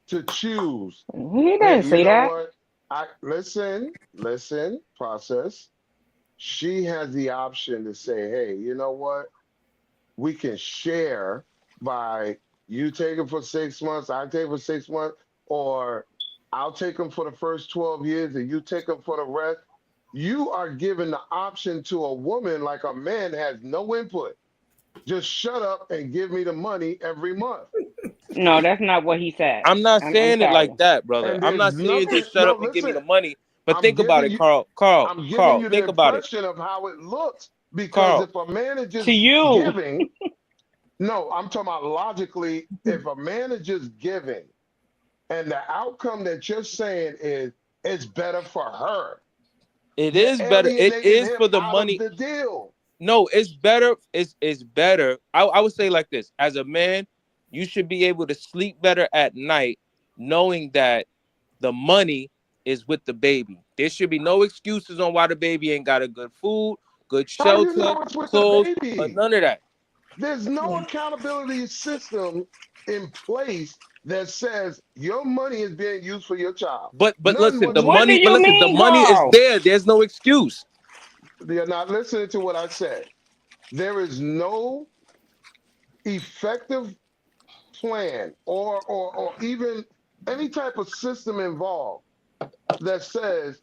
to choose. He didn't say that. Listen, process. She has the option to say, hey, you know what? We can share by you taking for 6 months, I take for 6 months, or I'll take them for the first 12 years and you take them for the rest. You are giving the option to a woman like a man has no input. Just shut up and give me the money every month. No, that's not what he said. I'm not saying it like that, brother. I'm not saying just shut up and give me the money. But think about it, Carl. I'm giving you the impression of how it looks. Because if a man is just giving, no, I'm talking about logically, if a man is just giving, and the outcome that you're saying is it's better for her. It is better. It is for the money. The deal. No, it's better. It's better. I would say like this. As a man, you should be able to sleep better at night knowing that the money is with the baby. There should be no excuses on why the baby ain't got a good food, good shelter, clothes, but none of that. There's no accountability system in place that says your money is being used for your child. But listen, the money is there. There's no excuse. You're not listening to what I said. There is no effective plan or even any type of system involved that says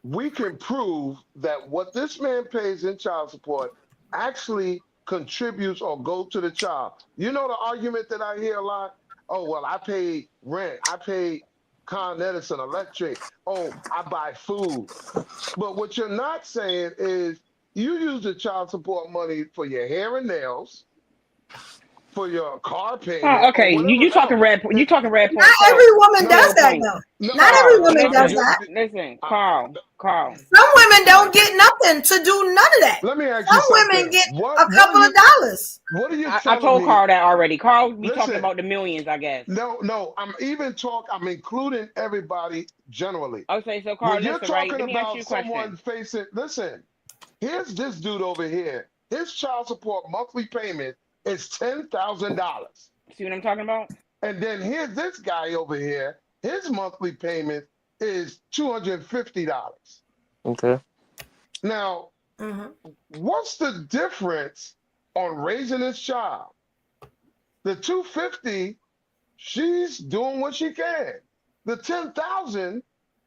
we can prove that what this man pays in child support actually contributes or go to the child. You know the argument that I hear a lot? Oh, well, I pay rent. I pay Con Edison electric. Oh, I buy food. But what you're not saying is you use the child support money for your hair and nails, for your car payment. Oh, okay. You talking red? You talking red point? Not every woman does that though. Not every woman does that. Listen, Carl. Some women don't get nothing to do none of that. Let me ask you Some something. women get a couple of dollars. What are you telling I told me? Carl that already. Carl be talking about the millions, I guess. No. I'm including everybody generally. Okay, so Carl, when you're listen, right? talking Let me ask you about a someone facing, listen, here's this dude over here. His child support monthly payment is $10,000. See what I'm talking about? And then here's this guy over here. His monthly payment is $250. Okay. Now, what's the difference on raising this child? The $250, she's doing what she can. The $10,000,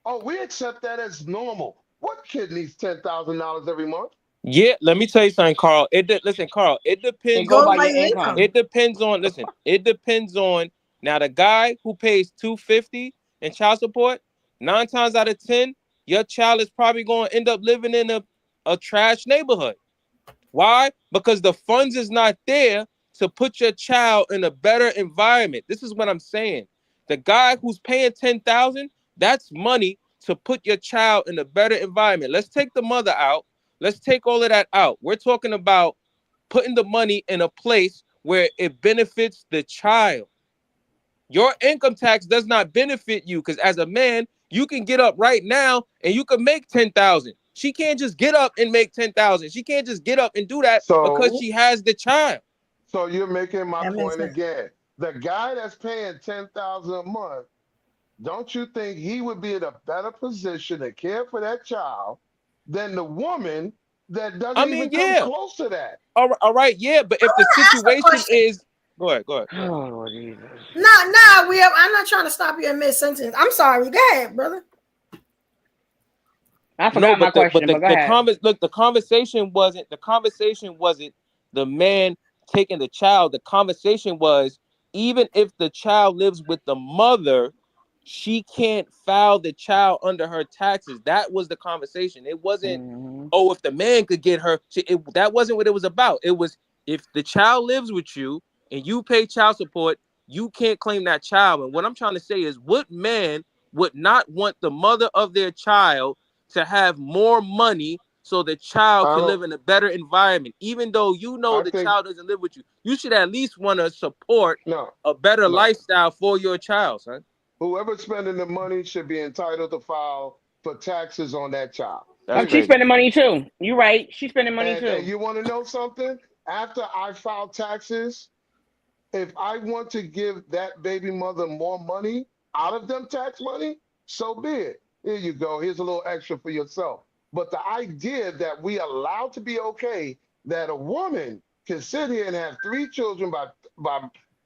oh, we accept that as normal. What kid needs $10,000 every month? Yeah, let me tell you something, Carl. Listen, Carl, it depends on your income. It depends on now the guy who pays $250 in child support, 9 times out of 10, your child is probably going to end up living in a trash neighborhood. Why? Because the funds is not there to put your child in a better environment. This is what I'm saying. The guy who's paying $10,000, that's money to put your child in a better environment. Let's take the mother out. Let's take all of that out. We're talking about putting the money in a place where it benefits the child. Your income tax does not benefit you because as a man, you can get up right now and you can make $10,000. She can't just get up and make $10,000. She can't just get up and do that because she has the child. So you're making my point again. The guy that's paying $10,000 a month, don't you think he would be in a better position to care for that child than the woman that doesn't even come close to that? All right, yeah, but if the situation is, go ahead. Oh, Jesus. I'm not trying to stop you in mid-sentence. I'm sorry. Go ahead, brother. I forgot my question, but go ahead. The conversation wasn't the man taking the child. The conversation was, even if the child lives with the mother, she can't file the child under her taxes. That was the conversation. It wasn't, if the man could get her. That wasn't what it was about. It was, if the child lives with you and you pay child support, you can't claim that child. And what I'm trying to say is, what man would not want the mother of their child to have more money so the child can live in a better environment? Even though the child doesn't live with you, you should at least want to support a better lifestyle for your child, son. Whoever's spending the money should be entitled to file for taxes on that child. She's spending money too. You're right. She's spending money too. And you want to know something? After I file taxes, if I want to give that baby mother more money out of them tax money, so be it. Here you go. Here's a little extra for yourself. But the idea that we allow to be okay that a woman can sit here and have 3 children by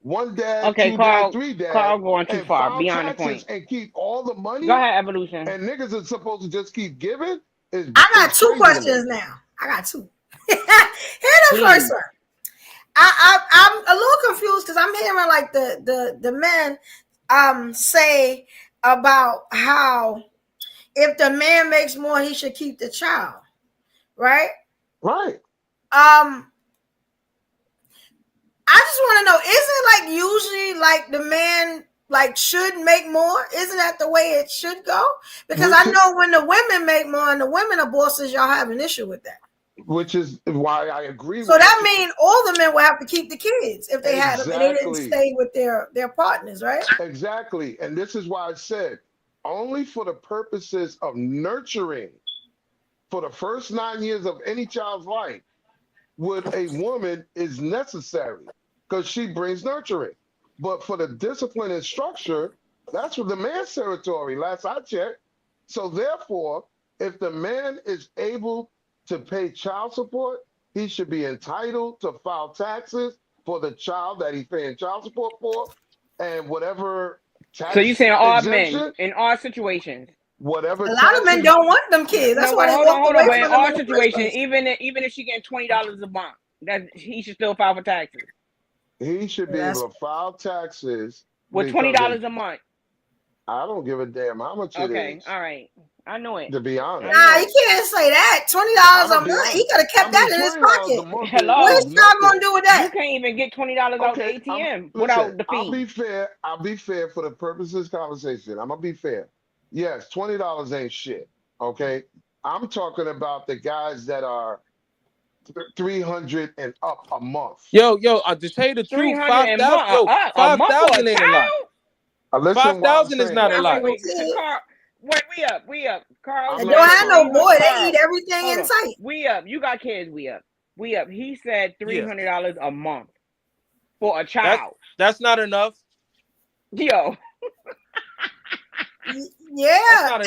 one dad, 2 dads, 3 dads. Carl going too far, beyond the point. And keep all the money. Go ahead, Evolution. And niggas are supposed to just keep giving. I got 2 questions now. I got 2. Here's the first one. I'm a little confused because I'm hearing like the men say about how if the man makes more, he should keep the child. Right? Right. I just want to know, isn't like usually like the man like should make more? Isn't that the way it should go? Because I know when the women make more and the women are bosses, y'all have an issue with that. Which is why I agree. So that means all the men will have to keep the kids if they had them and they didn't stay with their partners, right? Exactly. And this is why I said only for the purposes of nurturing for the first 9 years of any child's life would a woman is necessary because she brings nurturing. But for the discipline and structure, that's what the man's territory, last I checked. So therefore, if the man is able to pay child support, he should be entitled to file taxes for the child that he's paying child support for, and whatever tax. So you saying all men in all situations? Whatever. A lot of men don't want them kids. That's why they hold on. away In from all them situations, even if she getting $20 a month. that he should still file for taxes. He should be able to file taxes with $20 a month. I don't give a damn how much it is. Okay, all right. I know it. To be honest. Nah, you can't say that. $20 a month. He could have kept that in his pocket. Hello. What is y'all gonna do with that? You can't even get $20 out the ATM without the fee. I'll be fair for the purpose of this conversation. I'm gonna be fair. Yes, $20 ain't shit. Okay. I'm talking about the guys that are 300 and up a month. Yo, to tell you the truth, 5,000 ain't a lot. 5,000 is not a lot. Wait, we up. Carl. They don't have no boy. They eat everything in sight. We up. You got kids. We up. He said $300 a month for a child. That's not enough. Yo. Yeah.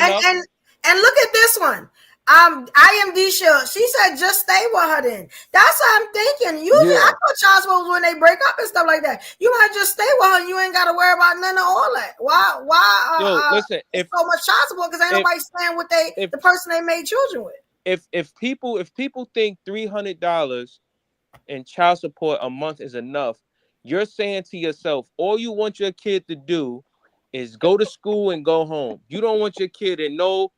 And look at this one. IMD show. She said just stay with her then. That's what I'm thinking. Usually I thought child support when they break up and stuff like that. You might just stay with her. You ain't got to worry about none of all that. Why listen, if so much child support? Because ain't nobody staying with the person they made children with. If people think $300 in child support a month is enough, you're saying to yourself, all you want your kid to do is go to school and go home. You don't want your kid in no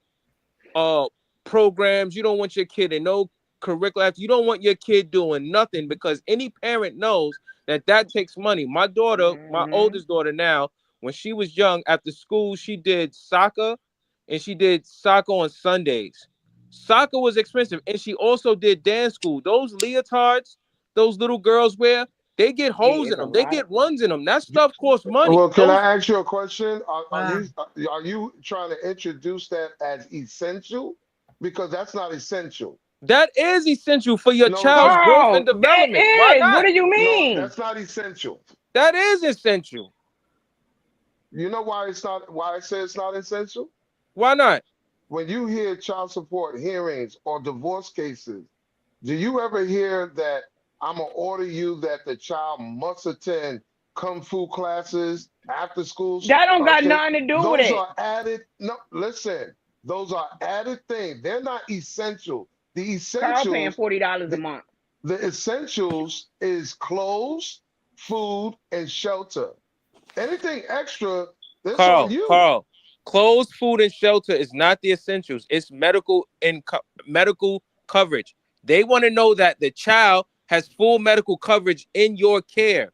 programs. You don't want your kid in no curriculum. You don't want your kid doing nothing, because any parent knows that takes money. My daughter, my oldest daughter now, when she was young, after school, she did soccer, and she did soccer on Sundays. Soccer was expensive, and she also did dance school. Those leotards those little girls wear, they get holes in them. They get runs in them. That stuff costs money. Well, can I ask you a question? Are you trying to introduce that as essential? Because that's not essential. That is essential for your child's growth and development. Why not? What do you mean? No, that's not essential. That is essential. You know why it's not? Why I say it's not essential? Why not? When you hear child support hearings or divorce cases, do you ever hear that I'm gonna order you that the child must attend kung fu classes after school? That don't got nothing to do with it. Those are added. No, listen. Those are added things. They're not essential. The essentials. Carl paying $40 a month. The essentials is clothes, food, and shelter. Anything extra, that's on you. Carl, clothes, food, and shelter is not the essentials. It's medical coverage. They want to know that the child has full medical coverage in your care.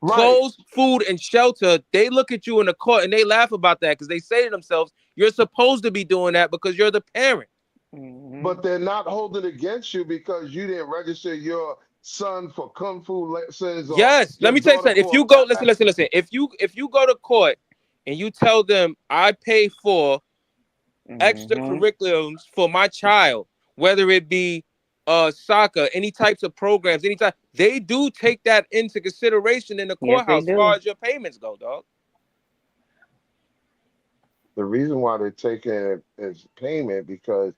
Right. Clothes, food, and shelter, they look at you in the court and they laugh about that because they say to themselves, you're supposed to be doing that because you're the parent. But they're not holding against you because you didn't register your son for kung fu lessons. Yes, let me tell you something. If you go, listen. If you go to court and you tell them I pay for extracurriculums for my child, whether it be soccer, any types of programs, they do take that into consideration in the courthouse as far as your payments go, dog. The reason why they're taking it as payment because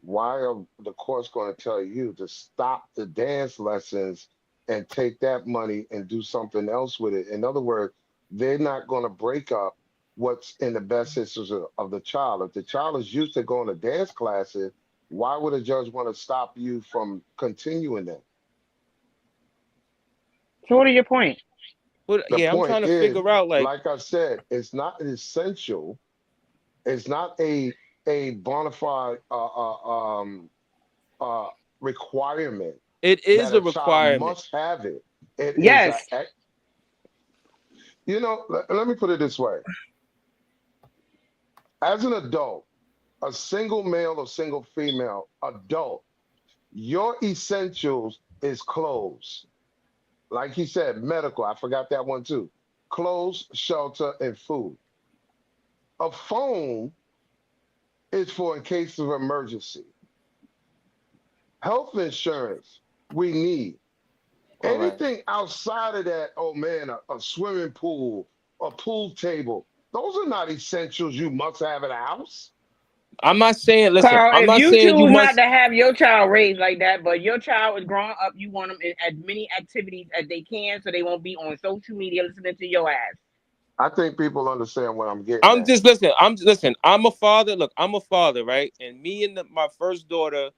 why are the courts going to tell you to stop the dance lessons and take that money and do something else with it? In other words, they're not going to break up what's in the best interest of the child. If the child is used to going to dance classes, why would a judge want to stop you from continuing that? So what are your points? I'm trying to figure out, like I said, it's not an essential. It's not a bona fide requirement. It is a requirement. Must have it. Yes. Let me put it this way. As an adult, a single male or single female adult, your essentials is clothes. Like he said, medical. I forgot that one too. Clothes, shelter, and food. A phone is for in case of emergency. Health insurance, we need. Anything outside of that, a swimming pool, a pool table, those are not essentials you must have in a house. I'm not saying, listen, Carl, I'm not saying you must not to have your child raised like that, but your child is growing up, you want them in as many activities as they can so they won't be on social media listening to your ass. I think people understand what I'm getting. I'm a father. Look, I'm a father, right? And me and my first daughter,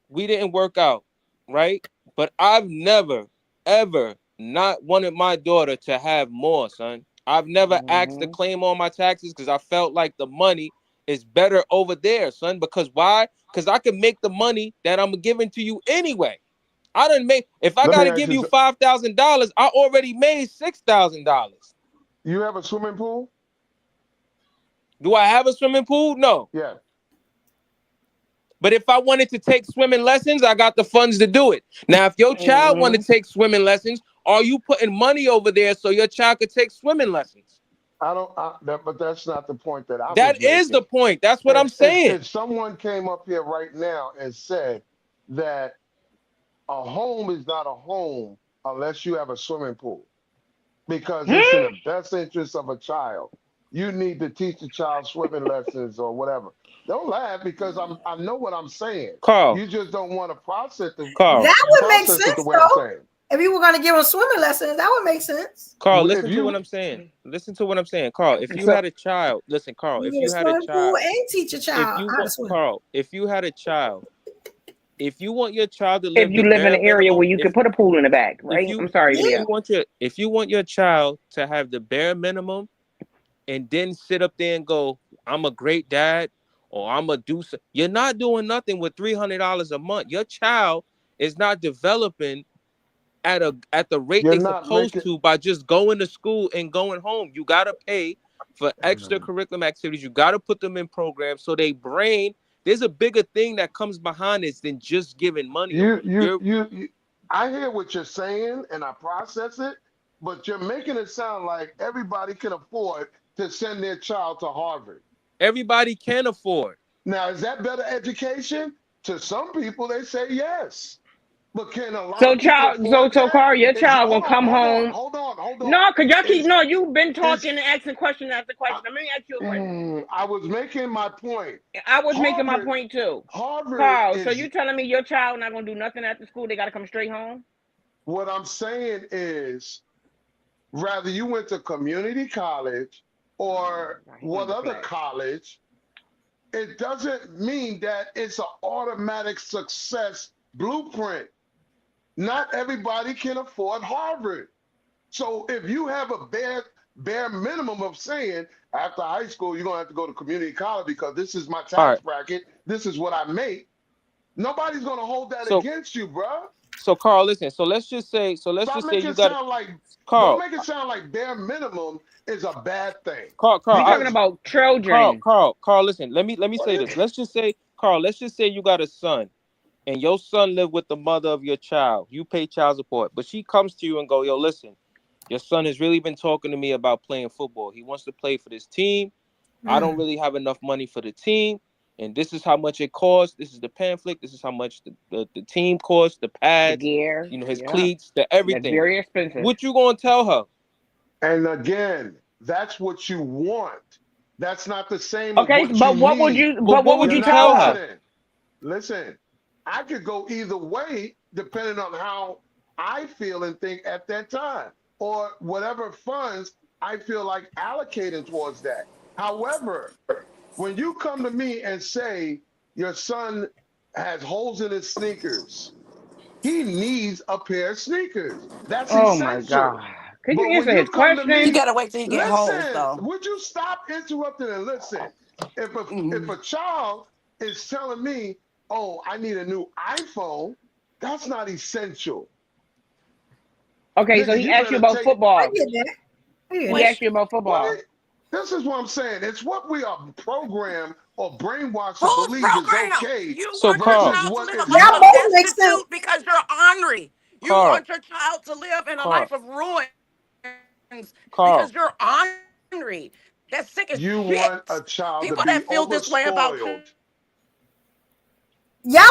we didn't work out. right? But I've never, ever not wanted my daughter to have more, son. I've never asked to claim on my taxes because I felt like the money is better over there, son. Because why? Because I can make the money that I'm giving to you anyway. I didn't make. If I Let me gotta ask give you, you $5,000, I already made $6,000. you have a swimming pool? Do I have a swimming pool? No. Yeah. But if I wanted to take swimming lessons, I got the funds to do it. Now, if your child want to take swimming lessons, are you putting money over there so your child could take swimming lessons? But that's not the point that I was That is the making. point. That's what I'm saying. If someone came up here right now and said that a home is not a home unless you have a swimming pool, because it's in the best interest of a child, you need to teach the child swimming lessons or whatever. Don't laugh because I know what I'm saying. Carl. You just don't want to process it. That would make Process it sense, the way I'm though. saying. If you were going to give them swimming lessons, that would make sense. Carl, listen to what I'm saying. Listen to what I'm saying. Carl, if you had a child, listen, Carl, if you had a child, and teach a child how to swim. Carl, if you had a child, if you want your child to If live you live in an area where you can put a pool in the back, right? I'm sorry, if you want your child to have the bare minimum and then sit up there and go, I'm a great dad, or I'm a do so, you're not doing nothing with $300 a month. Your child is not developing at the rate they're supposed to by just going to school and going home. You gotta pay for extracurricular activities. You gotta put them in programs so they brain. There's a bigger thing that comes behind this than just giving money. I hear what you're saying and I process it, but you're making it sound like everybody can afford to send their child to Harvard. Everybody can afford. Now, is that better education? To some people, they say yes. But can a lot so of people so Carl, your child will come home. Hold on. No, because y'all keep you've been talking and asking question after question. Let me ask you a question. I was making my point. I was making my point too. Harvard. Carl, so you telling me your child not gonna do nothing after school? They gotta come straight home? What I'm saying is, rather you went to community college or what other college, it doesn't mean that it's an automatic success blueprint. Not everybody can afford Harvard. So if you have a bare minimum of saying after high school, you're gonna have to go to community college because this is my tax bracket, this is what I make. Nobody's gonna hold that against you, bro. So Carl, listen. So let's just say you got Carl. Don't make it sound like bare minimum is a bad thing. Carl, we're talking about children. Carl, listen. Let me say this. Let's just say, Carl. Let's just say you got a son, and your son live with the mother of your child. You pay child support, but she comes to you and go, "Yo, listen, your son has really been talking to me about playing football. He wants to play for this team. I don't really have enough money for the team. And this is how much it costs. This is the pamphlet. This is how much the team costs, the pads, the gear, his cleats, the everything. That's very expensive. What you gonna tell her? And again, that's what you want. That's not the same. Okay, but what would you tell her? Listen, I could go either way depending on how I feel and think at that time, or whatever funds I feel like allocating towards that. However, when you come to me and say your son has holes in his sneakers, he needs a pair of sneakers. That's essential. My God. Could you answer his question? You gotta wait till you get holes, though. Would you stop interrupting and listen? If a child is telling me, oh, I need a new iPhone, that's not essential. Okay, so he asked you about football. He asked you about football. This is what I'm saying. It's what we are programmed or brainwashed to believe is okay. You so want Carl, your child to live a life of destitute because you're ornery. You want your child to live in a life of ruins because you're ornery. That's sick as shit. You want a child People to be that feel this way about y'all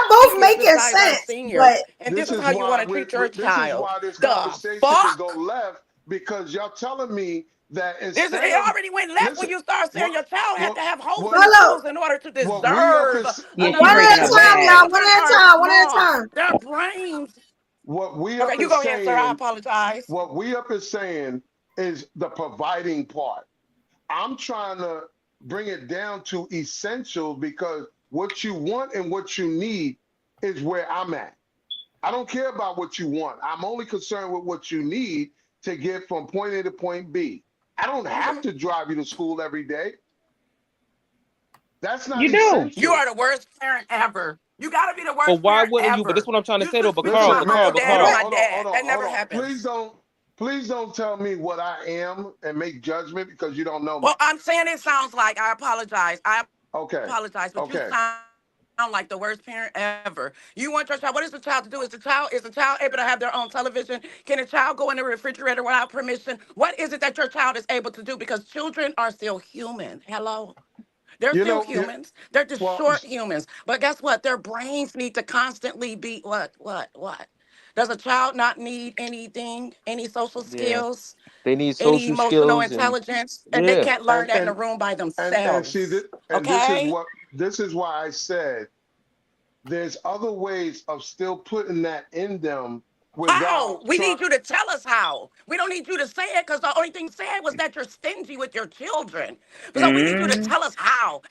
both making sense, but and this is how you want to treat your child. This is why this conversation can go left, because y'all telling me that it already went left when you start saying your child had to have holes in shoes in order to deserve. One at a time, y'all. One at a time. Their brains. What we up you go ahead, sir. I apologize. What we up is saying is the providing part. I'm trying to bring it down to essential, because what you want and what you need is where I'm at. I don't care about what you want. I'm only concerned with what you need to get from point A to point B. I don't have to drive you to school every day. That's not essential. You are the worst parent ever. You gotta be the But worst why parent wouldn't you? But that's ever. what I'm trying to You say though. should But speak to Carl, my uncle, dad, hold or on, my hold on, dad. hold That on, hold never on. happens. Please don't tell me what I am and make judgment because you don't know me. Well, I'm saying it sounds like I apologize. Okay. But you Okay. sound like the worst parent ever. You want your child? What is the child to do? Is the child able to have their own television? Can a child go in the refrigerator without permission? What is it that your child is able to do? Because children are still human. Hello. They're You still know, yeah, humans. They're just well, short humans. But guess what? Their brains need to constantly be what? Does a child not need anything, any social yeah, skills, they need any social emotional skills and intelligence? And they yeah. can't learn and that in a and room by and see themselves. this, and Okay? this is why I said there's other ways of still putting that in them How? without We trying. need you to tell us how. We don't need you to say it because the only thing said was that you're stingy with your children. So we need you to tell us how.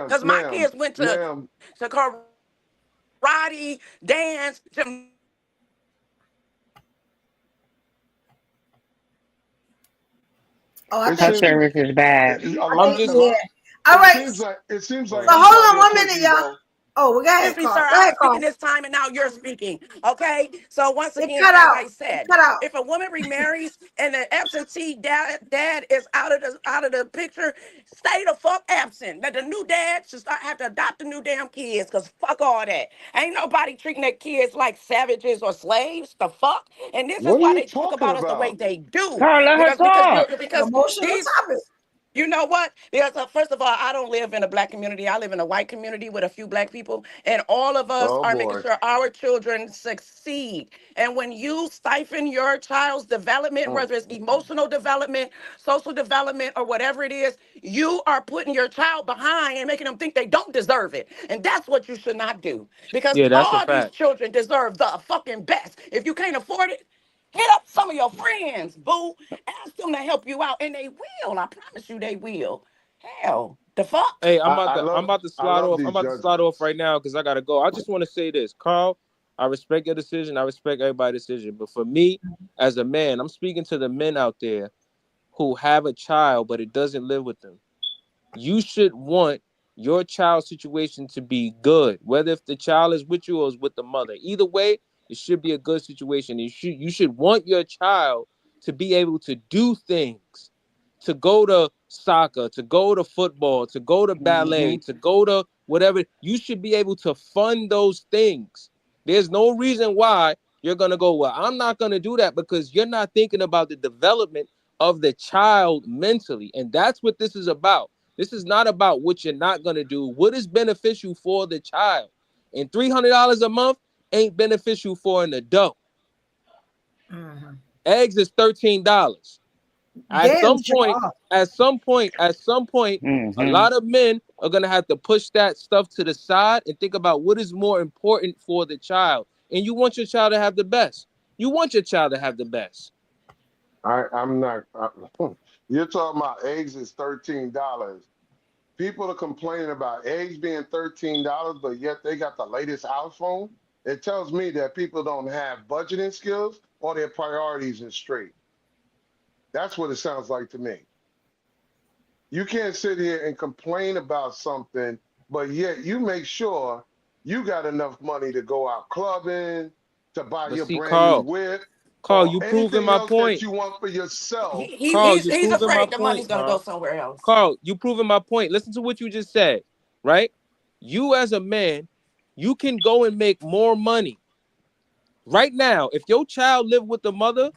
Because my kids went to Ma'am, karate, dance, gym. Oh, I it Her think seems service is bad. a I I'm lot. think A just yeah. lot. All right. It seems So like hold you got on your 1 minute, cookie y'all. dough. Oh, well, go ahead, Excuse me, Carl. sir. Go I ahead, was speaking Carl. this time and now you're speaking. Okay? So once It again, cut as out. I It said, cut out. if a woman remarries and the absentee dad is out of the picture, stay the fuck absent. That the new dad should start have to adopt the new damn kids, cause fuck all that. Ain't nobody treating their kids like savages or slaves. The fuck? And this is What are why you they talk talking about us the way about? they do. Carl, let her Because talk. Emotional these topic. you know what? Because first of all, I don't live in a black community. I live in a white community with a few black people, and all of us Oh are making boy. sure our children succeed. And when you stifle your child's development, Mm. whether it's emotional development, social development, or whatever it is, you are putting your child behind and making them think they don't deserve it. And that's what you should not do. Because yeah, that's a all these fact. children deserve the fucking best. If you can't afford it, hit up some of your friends, boo. Ask them to help you out, and they will. I promise you, they will. Hell, the fuck? Hey, I'm about to I slide love off. I'm these about to slide off judgments. right now because I gotta go. I just want to say this, Carl. I respect your decision. I respect everybody's decision. But for me, as a man, I'm speaking to the men out there who have a child, but it doesn't live with them. You should want your child's situation to be good, whether if the child is with you or is with the mother. Either way, it should be a good situation. You should want your child to be able to do things, to go to soccer, to go to football, to go to ballet, Hmm. to go to whatever. You should be able to fund those things. There's no reason why you're gonna go, well, I'm not gonna do that because you're not thinking about the development of the child mentally. And that's what this is about. This is not about what you're not going to do. What is beneficial for the child? And $300 a month ain't beneficial for an adult. Mhm. Eggs is $13. At Damn some sure point, are. a Mm-hmm. lot of men are going to have to push that stuff to the side and think about what is more important for the child. And you want your child to have the best. You want your child to have the best. I'm not. You're talking about eggs is $13. People are complaining about eggs being $13, but yet they got the latest iPhone. It tells me that people don't have budgeting skills or their priorities are straight. That's what it sounds like to me. You can't sit here and complain about something, but yet you make sure you got enough money to go out clubbing, to buy But your see, brand new Carl, whip, Carl, or you proving anything my else that point. you want for yourself. Carl, you He's proving my afraid the money's point, gonna go Carl. somewhere else. Carl, you proving my point. Listen to what you just said, right? You as a man, you can go and make more money right now. If your child live with the mother,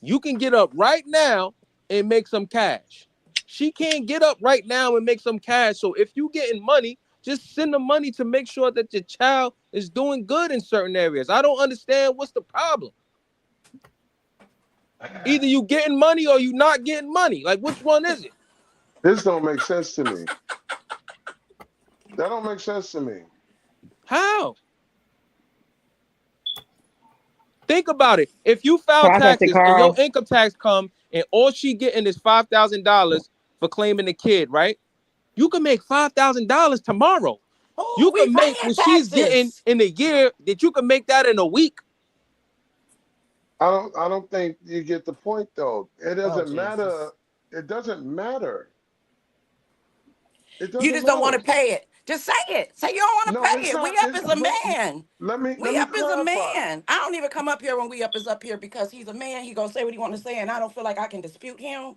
you can get up right now and make some cash. She can't get up right now and make some cash. So if you getting money, just send the money to make sure that your child is doing good in certain areas. I don't understand what's the problem. Either you getting money or you not getting money. Like which one is it? This don't make sense to me. That don't make sense to me. How? Think about it. If you file Process it, taxes and your Carl. income tax come and all she getting is $5,000 for claiming the kid, right? You can make $5,000 tomorrow. You can make what she's getting in a year that you can make that in a week. I don't think you get the point though. It doesn't matter. It doesn't matter. It doesn't You just don't want to matter. pay it. Just say it. Say you don't want to No, pay it's it. not. We up It's, is a but man. let me We up is a clarify. man. I don't even come up here when we up is up here because he's a man. He gonna say what he want to say, and I don't feel like I can dispute him.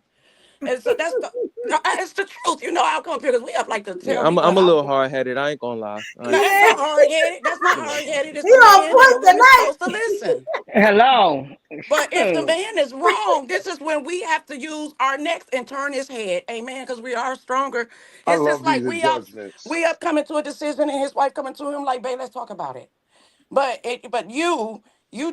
And so that's the it's the truth. You know, I'll come up here because we up like to Yeah, tell I'm people a how. little hard headed. I ain't gonna lie. No, that's not hard headed. That's not You know. hard headed. It's He the on man, and the point woman's tonight. supposed to listen. Hello. But if the man is wrong, this is when we have to use our necks and turn his head. Amen. Because we are stronger. I It's just love like these we adjustments. up coming to a decision and his wife coming to him like, babe, let's talk about it. But you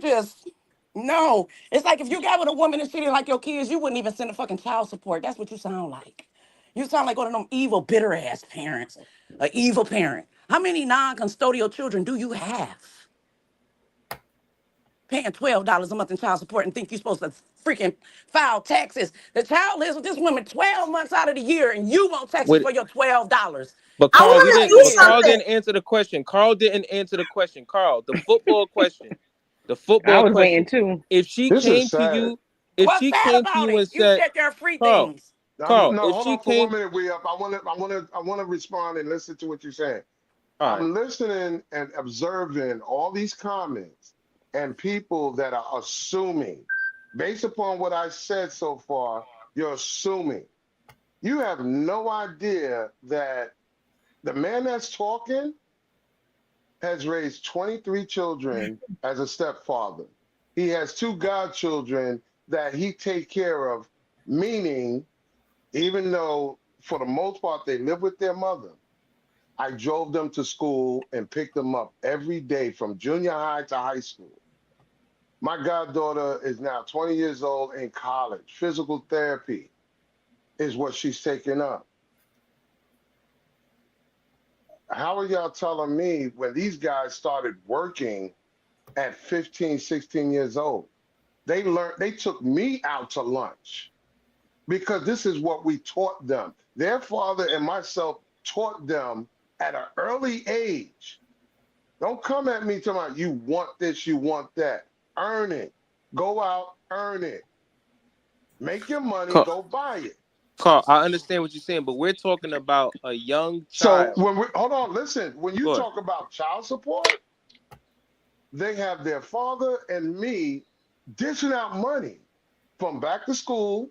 just no. It's like if you got with a woman and she didn't like your kids, you wouldn't even send a fucking child support. That's what you sound like. You sound like one of them evil, bitter ass parents. An evil parent. How many non-custodial children do you have? Paying $12 a month in child support and think you're supposed to freaking file taxes. The child lives with this woman 12 months out of the year and you want taxes for your $12. But I Carl, want to see Carl something. didn't answer the question. Carl, the football question. The I football was waiting question. too. If she This is came to sad. you, What's sad about it? and You said, said there are free Carl, things. No, if hold she on for 1 came, minute. We up. I want to respond and listen to what you're saying. all right. I'm listening and observing all these comments and people that are assuming, based upon what I said so far, you're assuming. You have no idea that the man that's talking has raised 23 children as a stepfather. He has 2 godchildren that he take care of, meaning, even though for the most part they live with their mother, I drove them to school and picked them up every day from junior high to high school. My goddaughter is now 20 years old in college. Physical therapy is what she's taking up. How are y'all telling me when these guys started working at 15, 16 years old? They took me out to lunch because this is what we taught them. Their father and myself taught them at an early age. Don't come at me talking about you want this, you want that. Earn it. Go out, earn it. Make your money, go buy it. Carl, I understand what you're saying, but we're talking about a young So child. hold on, listen. When you talk about child support, they have their father and me dishing out money from back to school,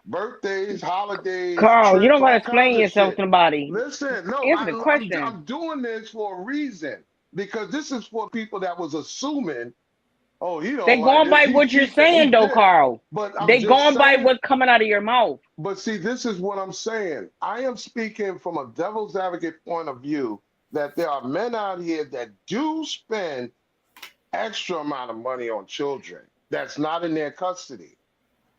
birthdays, holidays, Carl, you trips, don't gotta all kinds explain of yourself shit. to nobody. Listen, no, Answer the question. I'm doing this for a reason because this is for people that was assuming, oh, he They don't like going this, by he what you're cheating, he saying though, did. Carl. But I'm They just going by saying. what's coming out of your mouth. But see, this is what I'm saying. I am speaking from a devil's advocate point of view that there are men out here that do spend extra amount of money on children that's not in their custody.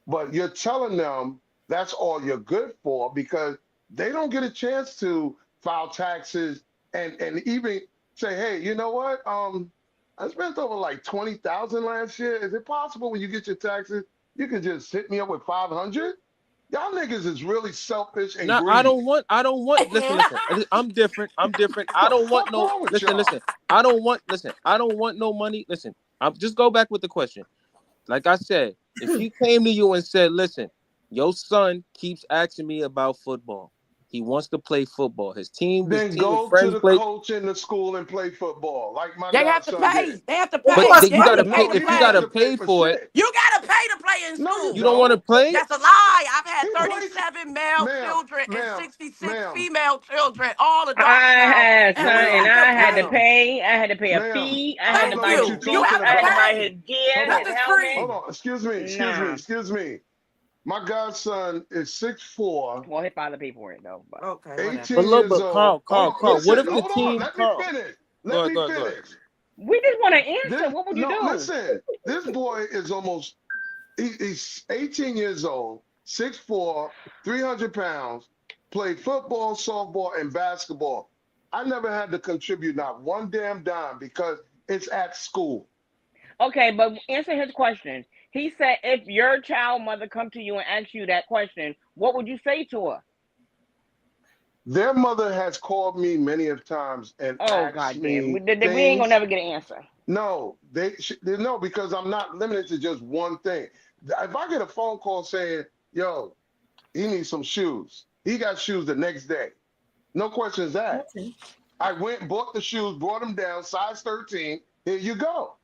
But you're telling them that's all you're good for because they don't get a chance to file taxes and even say, hey, you know what? I spent over like 20,000 last year. Is it possible when you get your taxes, you can just hit me up with 500? Y'all niggas is really selfish and No, greedy. I don't want. Listen. I'm different. I don't want no. Listen. I don't want no money. Listen. I'm just go back with the question. Like I said, if he came to you and said, "Listen, your son keeps asking me about football. He wants to play football. His team, Then go to the coach in the school and play football, like my They have to godson pay. did. They have to pay. But you They have gotta to pay. pay to If you play. gotta pay for it, You gotta pay to play in No, school. you don't want to play. That's a lie. I've had He 37 male children and 66 ma'am. female children, all adults I now, had and son, we and have I to had to pay. pay. I had to pay a Ma'am, fee. I I had don't to know buy what his you're You boots. talking have I had to to buy about. his pay. gear, Hold his on. Nothing's free. Hold helmet. on. Excuse me. Nah. My godson is 6'4", Well, his father paid for it though. But. Okay, 18 whatever. years But old. Hold on. Carl. What Listen. if the Hold on. team, Let me Carl? finish. Go Let me ahead. finish. We just want to answer. This What would you do? listen. This boy is almost. He's 18 years old, 6'4", 300 pounds. Played football, softball, and basketball. I never had to contribute not one damn dime because it's at school. Okay, but answer his question. He said, if your child mother come to you and ask you that question, what would you say to her? Their mother has called me many of times and asked me we ain't gonna never get an answer. No, no, because I'm not limited to just one thing. If I get a phone call saying, "Yo, he needs some shoes," he got shoes the next day. No questions asked. I went and bought the shoes, brought them down, size 13. Here you go.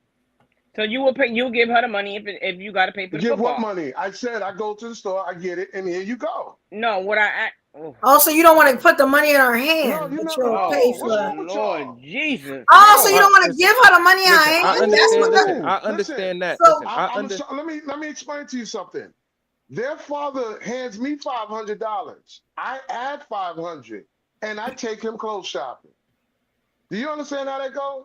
So you will pay. You'll give her the money if you got to pay for the Give football. what money? I said I go to the store, I get it, and here you go. No, what I. Oh, so you don't want to put the money in her hand, No, you're but not. you'll pay for Lord Jesus. Oh, so you don't want to give her the money in her hand? I understand that. Let me explain to you something. Their father hands me $500. I add $500, and I take him clothes shopping. Do you understand how that goes?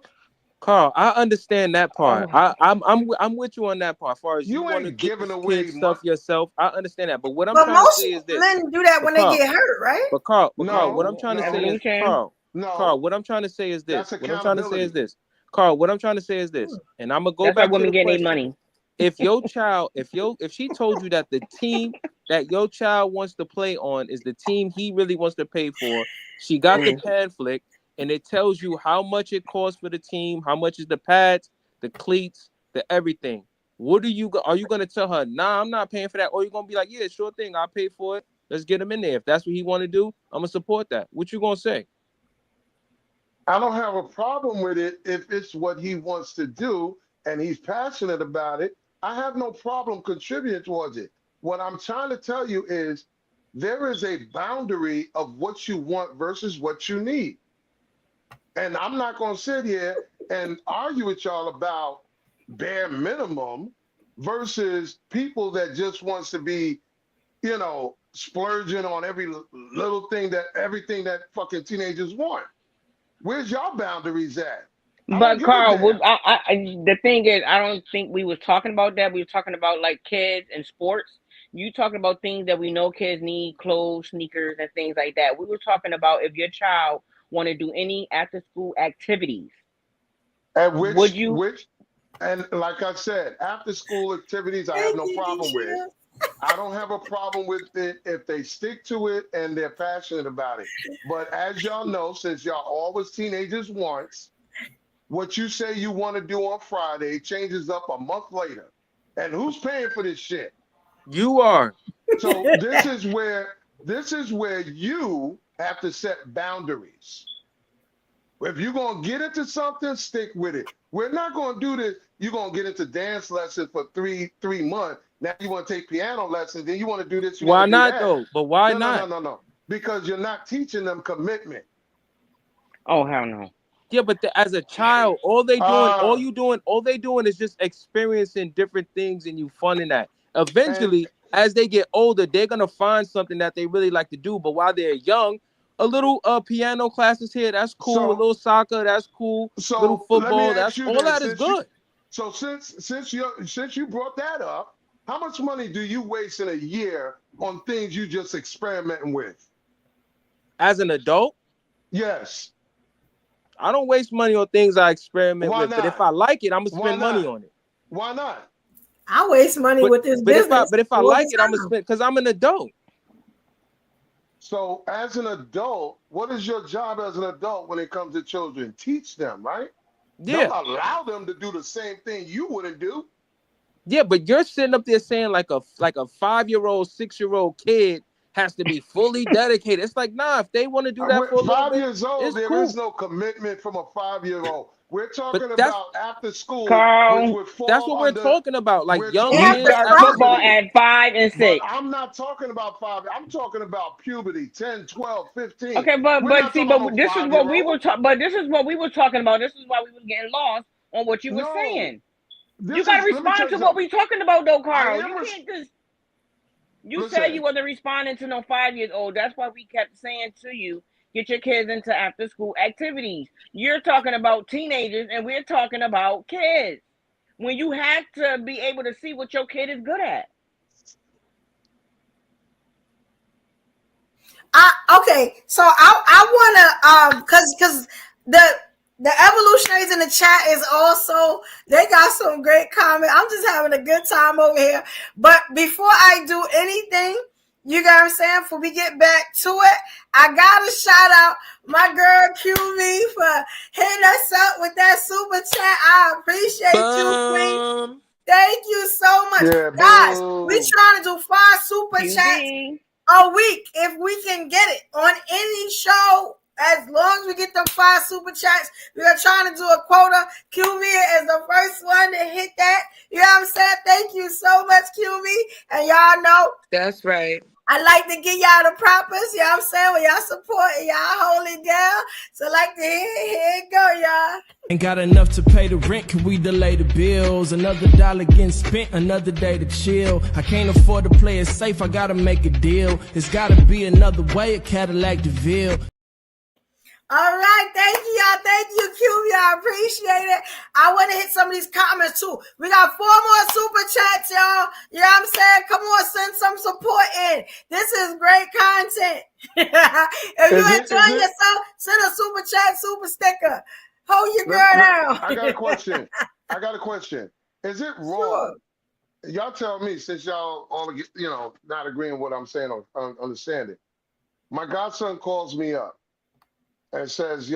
Carl, I understand that part. I'm with you on that part. As far as you want to get giving away stuff yourself, I understand that. But what I'm But trying to most say is this. men do that when they get hurt, right? But Carl, what I'm trying to say is Carl, what I'm trying to say is this. What I'm trying to say is this. Carl, what I'm trying to say is this. And I'm gonna go back to the question. Money. If your child, if she told you that the team that your child wants to play on is the team he really wants to pay for, she got the pamphlet. And it tells you how much it costs for the team, how much is the pads, the cleats, the everything. Are you going to tell her, nah, I'm not paying for that? Or you're going to be like, yeah, sure thing, I'll pay for it. Let's get him in there. If that's what he want to do, I'm going to support that. What you going to say? I don't have a problem with it if it's what he wants to do and he's passionate about it. I have no problem contributing towards it. What I'm trying to tell you is there is a boundary of what you want versus what you need. And I'm not going to sit here and argue with y'all about bare minimum versus people that just wants to be, splurging on everything that fucking teenagers want. Where's y'all boundaries at? But Carl, the thing is, I don't think we was talking about that. We were talking about like kids and sports. You talking about things that we know kids need, clothes, sneakers, and things like that. We were talking about if your child want to do any after school activities. And and like I said, after school activities, I have no problem with. I don't have a problem with it if they stick to it and they're passionate about it. But as y'all know, since y'all always teenagers once, what you say you want to do on Friday changes up a month later. And who's paying for this shit? You are. So this is where you have to set boundaries. If you're going to get into something, stick with it. We're not going to do this. You're going to get into dance lessons for three months. Now you want to take piano lessons. Then you want to do this. Why not though? But why not? No. Because you're not teaching them commitment. Oh, hell no. Yeah, but as a child, all they doing is just experiencing different things and you fun in that. Eventually, as they get older, they're going to find something that they really like to do. But while they're young, a little piano classes here, that's cool. A little soccer, that's cool. A little football, that is good. So since you brought that up, how much money do you waste in a year on things you just experimenting with? As an adult? Yes. I don't waste money on things I experiment with. But if I like it, I'm gonna spend money on it. Why not? I waste money with this business. But if I like it, I'm gonna spend because I'm an adult. So as an adult, what is your job as an adult when it comes to children? Teach them, right? Yeah. Don't allow them to do the same thing you wouldn't do. Yeah, but you're sitting up there saying like a 5-year-old, 6-year-old kid has to be fully dedicated. It's like, nah, if they want to do that for 5 years old, there is no commitment from a 5-year-old. We're talking about after school. Carl, that's what we're talking about. Like young kids start football at 5 and 6. But I'm not talking about 5. I'm talking about puberty, 10, 12, 15. Okay, but this is what we were talking. But this is what we were talking about. This is why we were getting lost on what you were saying. You got to respond to what we're talking about, though, Carl. You can't just. You said you wasn't responding to no 5-year-old. That's why we kept saying to you, get your kids into after-school activities. You're talking about teenagers, and we're talking about kids. When you have to be able to see what your kid is good at. Okay, so I want to because the evolutionaries in the chat is also, they got some great comments. I'm just having a good time over here. But before I do anything, You got what I'm saying? Before we get back to it, I gotta shout out my girl QV for hitting us up with that super chat. I appreciate you, Queen. Thank you so much. Yeah, Guys, we boo. trying to do 5 super chats QB. a week if we can get it on any show. As long as we get them 5 super chats, we are trying to do a quota. QV is the first one to hit that. You know what I'm saying? Thank you so much, QV. And y'all know That's right. I like to give y'all the props. You know what I'm saying? When y'all support and y'all hold it down. So I like to here it go, y'all. Ain't got enough to pay the rent, can we delay the bills? Another dollar getting spent, another day to chill. I can't afford to play it safe, I gotta make a deal. It's gotta be another way, a Cadillac DeVille. All right, thank you, y'all. Thank you, QB. I appreciate it. I want to hit some of these comments too. We got 4 more super chats, y'all. You know what I'm saying? Come on, send some support in. This is great content. If you enjoy yourself, send a super chat, super sticker. Hold your girl down. I got a question. Is it wrong? Sure. Y'all tell me, since y'all all, not agreeing with what I'm saying or understand it. My godson calls me up and says,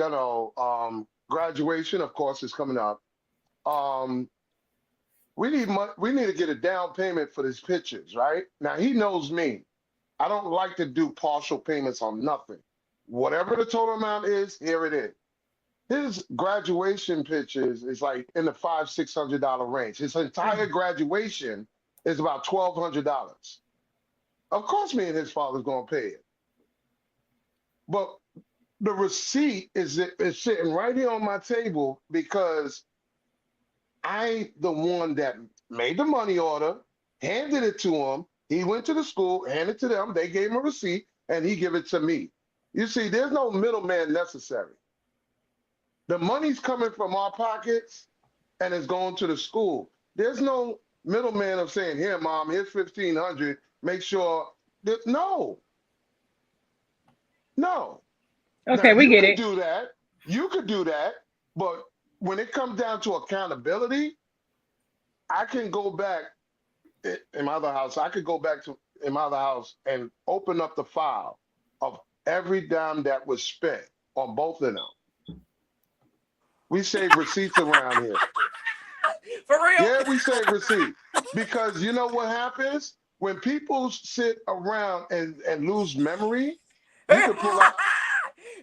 graduation, of course, is coming up. We need to get a down payment for these pictures, right? Now, he knows me. I don't like to do partial payments on nothing. Whatever the total amount is, here it is. His graduation pictures is like in the $500-$600 range. His entire graduation is about $1,200. Of course, me and his father's gonna pay it, but the receipt is sitting right here on my table because I the one that made the money order, handed it to him. He went to the school, handed it to them. They gave him a receipt, and he gave it to me. You see, there's no middleman necessary. The money's coming from our pockets, and it's going to the school. There's no middleman of saying, "Here, mom, here's $1,500. Make sure." No. Okay, now, we get it. You could do that, but when it comes down to accountability, I can go back in my other house. I could go back in my other house and open up the file of every dime that was spent on both of them. We save receipts around here. For real? Yeah, we save receipts. Because you know what happens? When people sit around and lose memory, you can pull out.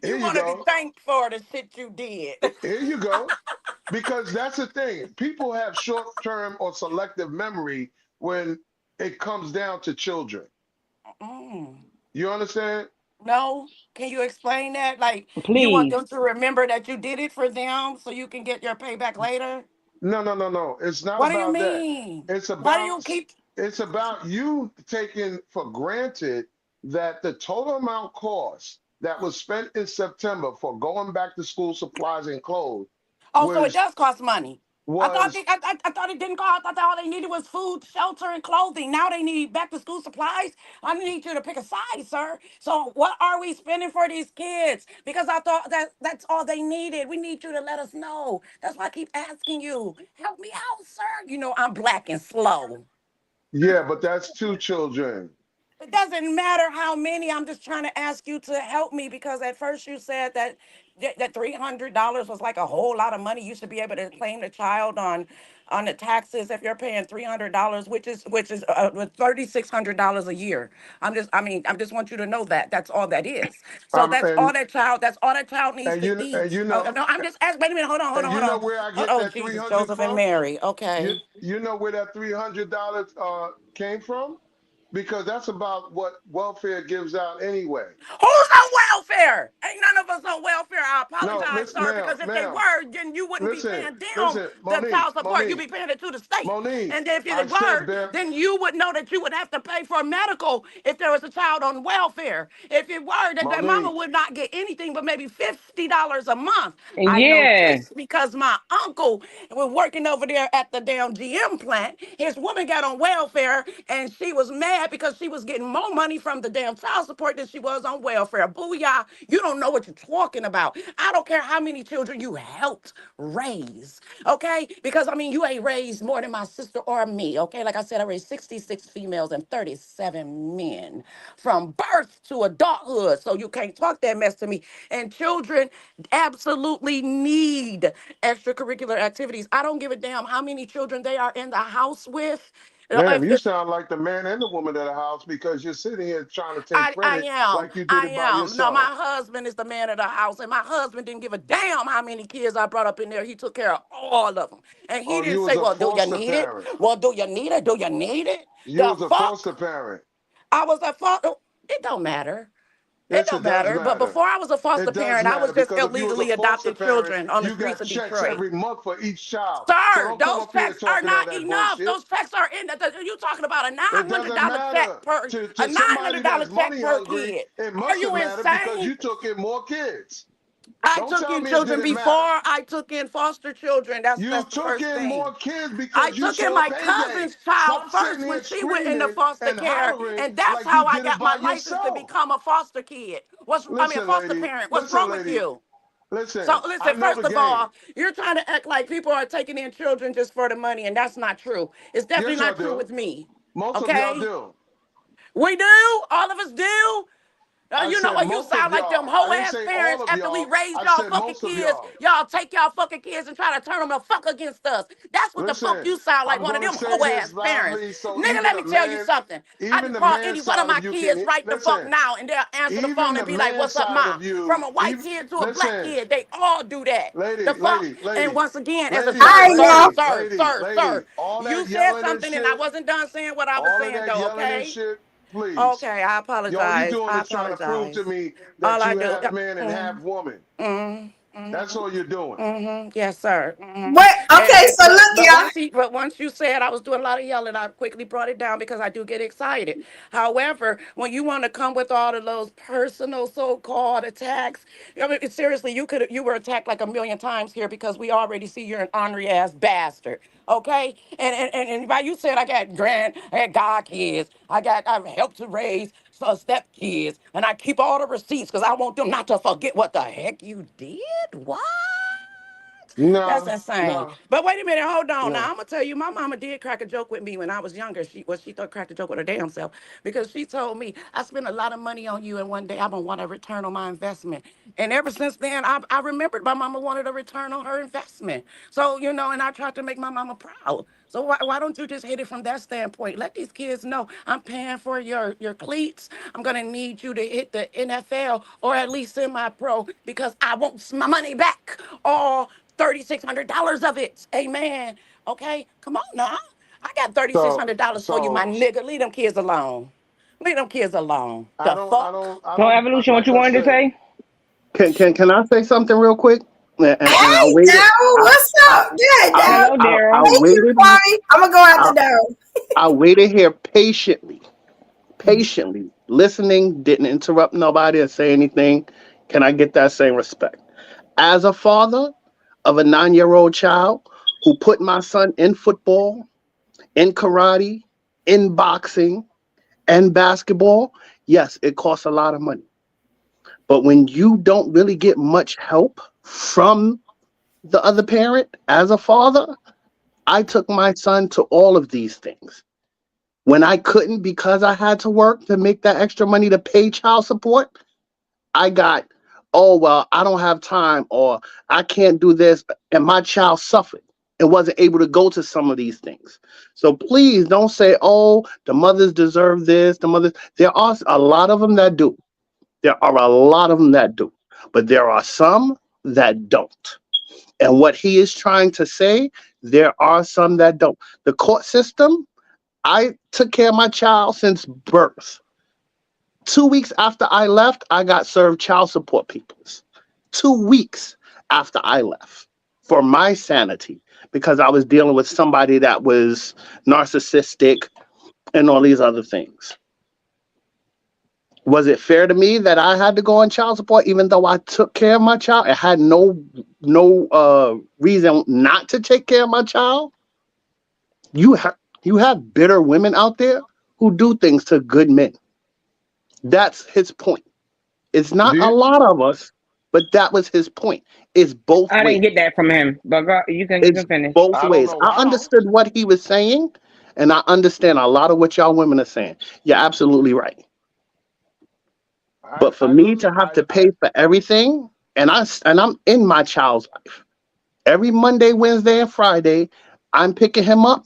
You want to be thanked for the shit you did. Here you go. Because that's the thing. People have short-term or selective memory when it comes down to children. You understand? No. Can you explain that? Like, Please. You want them to remember that you did it for them so you can get your payback later? No. It's not what about do you mean? that. It's about Why do you keep... It's about you taking for granted that the total amount cost that was spent in September for going back to school supplies and clothes. So it does cost money. I thought it didn't cost. I thought all they needed was food, shelter, and clothing. Now they need back to school supplies. I need you to pick a side, sir. So what are we spending for these kids? Because I thought that's all they needed. We need you to let us know. That's why I keep asking you. Help me out, sir. You know I'm black and slow. Yeah, but that's 2 children. It doesn't matter how many. I'm just trying to ask you to help me because at first you said that $300 was like a whole lot of money. You should be able to claim the child on the taxes if you're paying $300, which is $3,600 a year. I just want you to know that that's all that is. So that's all that child needs to eat. No, I'm just asking. Wait a minute. Hold on. You know where I get that Jesus, 300 Joseph from? and Mary. Okay. You know where that $300 came from? Because that's about what welfare gives out anyway. Who's on welfare? Ain't none of us on welfare. I apologize, No, sir, because if they were, then you wouldn't be paying down the child support. You'd be paying it to the state. And if it were, then you would know that you would have to pay for medical if there was a child on welfare. If it were, that their mama would not get anything but maybe $50 a month. I know this because my uncle was working over there at the damn GM plant. His woman got on welfare and she was mad because she was getting more money from the damn child support than she was on welfare. Booyah. y'all, you don't know what you're talking about. I don't care how many children you helped raise, okay? Because, I mean, you ain't raised more than my sister or me, okay? Like I said, I raised 66 females and 37 men from birth to adulthood, so you can't talk that mess to me. And children absolutely need extracurricular activities. I don't give a damn how many children they are in the house with. Damn, you sound like the man and the woman of the house because you're sitting here trying to take credit like you did it by No, my yourself. husband is the man of the house, and my husband didn't give a damn how many kids I brought up in there. He took care of all of them. And he Oh, didn't you say, was a well, do you foster need it? parent. Well, do you need it? Do you need it? You The was a foster fuck? parent. I was a foster. It don't matter. It Yes, don't it does matter. But matter. before I was a foster It does parent, I was matter just because if you was a illegally foster adopting parent, children on the you streets got of checks Detroit. every month for each child. So Sir, don't come those up here checks are talking all not that enough. bullshit. Those checks are in. You talking about a It doesn't $900 check matter per to a somebody that's $900 check money per hungry. kid? It Are must have you mattered because insane? you took in more kids. I Don't took tell in me it children didn't before matter. I took in foster children. That's You the took first in thing. more kids I because you took in saw my payday. cousin's child Stop sitting first when here she went into screaming foster and care, hollering and that's like how you I did it got my by license to yourself. become a foster kid. A Listen, foster lady. parent. What's Listen, wrong with lady. you? So Listen, I listen, never first of game. all, you're trying to act like people are taking in children just for the money, and that's not true. It's definitely Yes, y'all not true do. with me. Most of y'all Okay? do. We do. All of us do. I You know said what? You most of sound like them y'all. I hoe didn't ass say parents all of after we y'all. raised I y'all said fucking most of kids. y'all. Y'all take y'all fucking kids and try to turn them the fuck against us. That's what the fuck Listen, you sound like, I'm one of gonna them say hoe this ass parents. lively so Nigga, even let a me tell you man, something. I even can the call man any one of side my of you can kids right the fuck listen. now, and they'll answer the Even phone the and be like, man what's up, side ma? of From you, a white even kid to a black listen, kid, they all do that. The lady, fuck? lady, And lady, once again, as a All lady, sir, right, sir, y'all. lady, sir, lady, sir, sir. lady. All You that said yelling and something and I shit, wasn't done saying what I was all of saying that though, yelling and okay? shit, please. Okay, I All you apologize. doing I is trying to prove to apologize. me All that I you do, half man and half woman. That's all you're doing. yes, sir. Wait, okay, so look, y'all. But once you said I was doing a lot of yelling, I quickly brought it down because I do get excited. However, when you want to come with all of those personal so-called attacks, I mean, seriously, you were attacked like a million times here because we already see you're an ornery ass bastard. Okay, and by you said I had god kids, I've helped to raise step kids, and I keep all the receipts because I want them not to forget what the heck you did. What? That's No, insane. no, But wait a minute, hold on. Now no. I'm gonna tell you, my mama did crack a joke with me when I was younger. She thought cracked a joke with her damn self because she told me I spent a lot of money on you, and one day I'm gonna want a return on my investment. And ever since then, I remembered my mama wanted a return on her investment. So and I tried to make my mama proud. So why don't you just hit it from that standpoint? Let these kids know I'm paying for your cleats. I'm gonna need you to hit the NFL or at least semi-pro because I want my money back. All $3,600 of it. Amen. Okay, come on now. I got So, $3,600 for you, my so nigga. Leave them kids alone. Leave them kids alone. I The don't, I fuck? don't, I So, don't. Evolution, what Like you I wanted to said, say? Can I say something real quick? And I Hey, waited. Daryl, what's up? Yeah, I Daryl. Hello, I Daryl. Thank you, waited. Kwame. I'm gonna go I, after Daryl. I waited here patiently, listening. Didn't interrupt nobody or say anything. Can I get that same respect? As a father of a 9-year-old child who put my son in football, in karate, in boxing, and basketball, yes, it costs a lot of money. But when you don't really get much help from the other parent as a father, I took my son to all of these things. When I couldn't because I had to work to make that extra money to pay child support, I got, oh, well, I don't have time or I can't do this. And my child suffered and wasn't able to go to some of these things. So please don't say, oh, the mothers deserve this. There are a lot of them that do. There are a lot of them that do. But there are some that don't. And what he is trying to say, there are some that don't. The court system, I took care of my child since birth. 2 weeks after I left, I got served child support papers. 2 weeks after I left for my sanity because I was dealing with somebody that was narcissistic and all these other things. Was it fair to me that I had to go on child support even though I took care of my child? I had no reason not to take care of my child. You have bitter women out there who do things to good men. That's his point. It's not Do a you? lot of us, but that was his point. It's both I ways. didn't get that from him, but you It's can finish. both I don't ways. know I how. understood what he was saying, and I understand a lot of what y'all women are saying. You're absolutely right. But for I me believe. to have to pay for everything, and I'm in my child's life. Every Monday, Wednesday, and Friday, I'm picking him up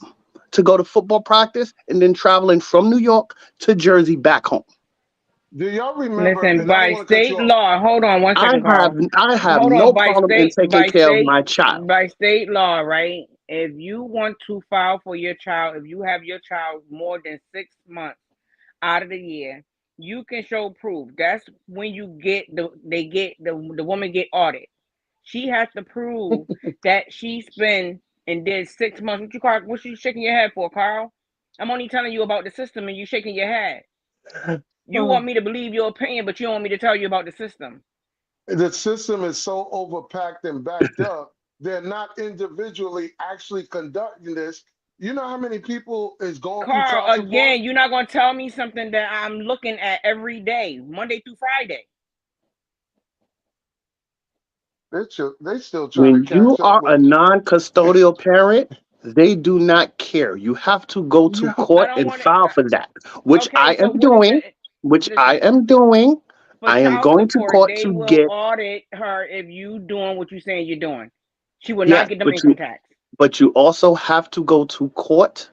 to go to football practice and then traveling from New York to Jersey back home. Do y'all remember? Listen, And I don't by want to cut you state off. law, hold on one I second, have Carl. I have Hold no on, problem in taking care of my child. by state law, right? If you want to file for your child, if you have your child more than 6 months out of the year, you can show proof. That's when you get the woman get audited. She has to prove that she spent and did 6 months. What you shaking your head for, Carl? I'm only telling you about the system and you shaking your head. You want me to believe your opinion, but you don't want me to tell you about the system. The system is so overpacked and backed up. They're not individually actually conducting this. You know how many people is going through Carl, child support? again, you're not going to tell me something that I'm looking at every day, Monday through Friday. They still trying to When you catch up are a with. non-custodial parent, they do not care. You have to go to Yo, I court don't and want file for that, to. which I Okay, so am what is doing. the Which I listen? am doing. For I am child going to support, court they to will get. audit her if you doing what you're saying you're doing. She will not Yes, get them but income tax. you also have to go to court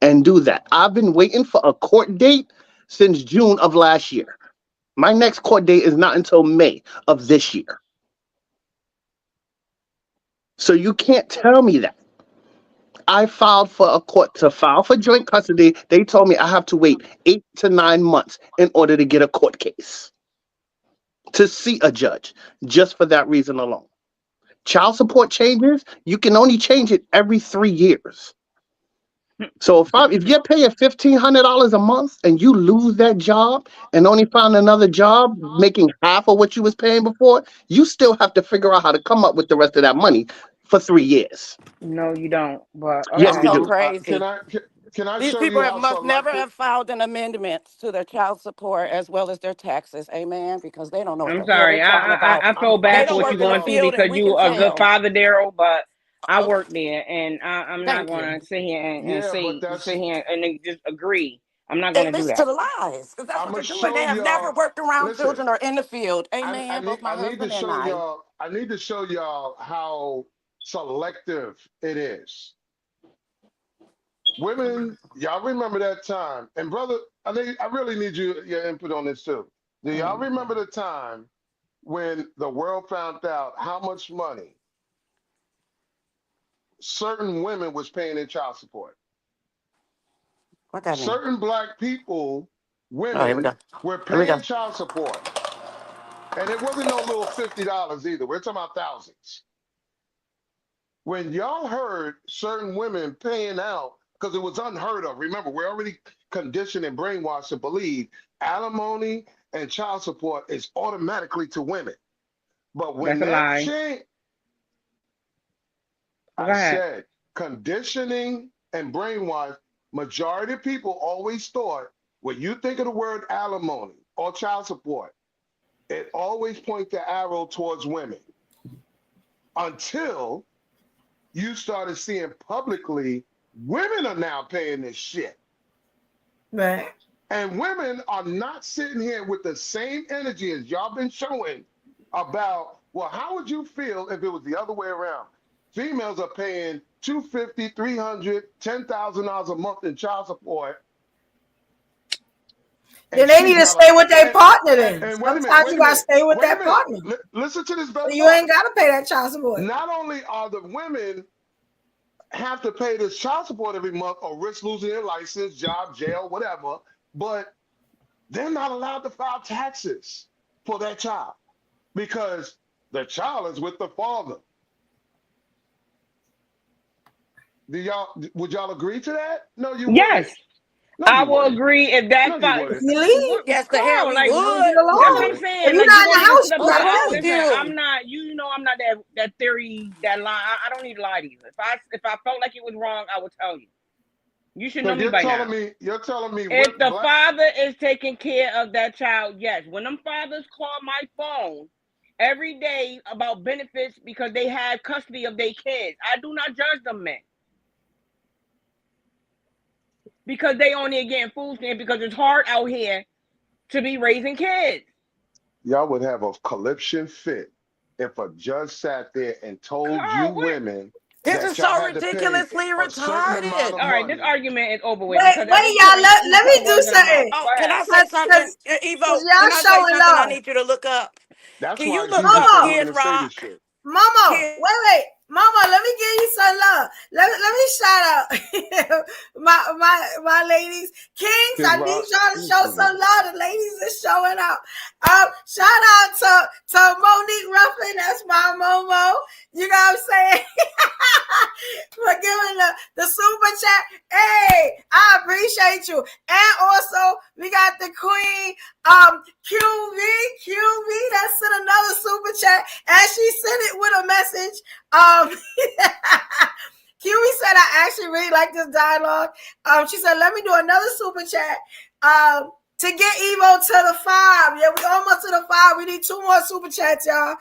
and do that. I've been waiting for a court date since June of last year. My next court date is not until May of this year. So you can't tell me that. I filed for a court to file for joint custody. They told me I have to wait 8 to 9 months in order to get a court case to see a judge, just for that reason alone. Child support changes, you can only change it every 3 years. So if you're paying $1,500 a month and you lose that job and only find another job making half of what you was paying before, you still have to figure out how to come up with the rest of that money for 3 years. No, you don't. But Yes, That's you okay. so do. can crazy. I can I These show people you have how must never selective? have filed an amendment to their child support as well as their taxes. Amen. Because they don't know what I'm the hell they're sorry. talking about. I feel They bad for don't what you're work in the going through field and because we you can are a good tell. father, Daryl. But I Okay. work there, and I'm not Thank going you. to sit here and Yeah, but sit that's. here and then just agree. I'm not going And to do listen to that. the lies. Because that's I'm what gonna they're doing. show They have never y'all. worked around Listen, children or in the field. Amen. Both my I need to husband and show I. y'all. I need to show y'all how selective it is. Women, y'all remember that time? And brother, I really need your input on this too. Do y'all remember the time when the world found out how much money certain women was paying in child support? What that mean? Certain black people, Oh, here we women, go. were Here we paying go. child support. And it wasn't no little $50 either. We're talking about thousands. When y'all heard certain women paying out, because it was unheard of. Remember, we're already conditioned and brainwashed to believe alimony and child support is automatically to women. But when That's a that lie. changed, Go I ahead. said conditioning and brainwash, majority of people always thought when you think of the word alimony or child support, it always points the arrow towards women until you started seeing publicly women are now paying this shit. Right. And women are not sitting here with the same energy as y'all been showing about, well, how would you feel if it was the other way around? Females are paying $250, $300, $10,000 a month in child support. Then they need to stay with their partner then. And Sometimes you gotta stay with wait a that minute. partner. Listen to this So best you ain't part. gotta pay that child support. Not only are the women have to pay this child support every month or risk losing their license, job, jail, whatever, but they're not allowed to file taxes for that child because the child is with the father. Would y'all agree to that? No, you wouldn't. Yes. No, I you will wouldn't. agree if that No, you fight. If wouldn't. you leave, Yes, the hell Carl, we like you leave would. it that's what alone. I'm If saying. you're Like you not in want the me to house, sit up you here? gotta I'm pay. with Listen, I'm you. not. You know, I'm not that theory, that lie. I don't need to lie to you. If I felt like it was wrong, I would tell you. You should So know me by now. you're telling me if the father is taking care of that child, yes. When them fathers call my phone every day about benefits because they have custody of their kids, I do not judge them, men. Because they only getting food stamps because it's hard out here to be raising kids. Y'all would have a conniption fit if a judge sat there and told you women This that is y'all so had to pay ridiculously a certain amount retarded. of All right, money. this argument is over with. Wait, Because y'all. Let me do something. Oh, can I say something? Evo, Y'all can I say showing something I love. need you to look up? That's Can why you look Jesus up said we're Kid gonna say this Rock? shit. Mama, wait. Mama, let me give you some love. Let me shout out my ladies. Kings, Kid I Rock. need y'all to show some love. The ladies are showing out. Shout out to Monique Ruffin. That's my Momo. You know what I'm saying? For giving the super chat. Hey, I appreciate you. And also, we got the queen, QV that sent another super chat, and she sent it with a message. QV said, I actually really like this dialogue. She said, let me do another super chat. To get Evo to the 5. Yeah, we almost to the 5. We need 2 more super chats, y'all.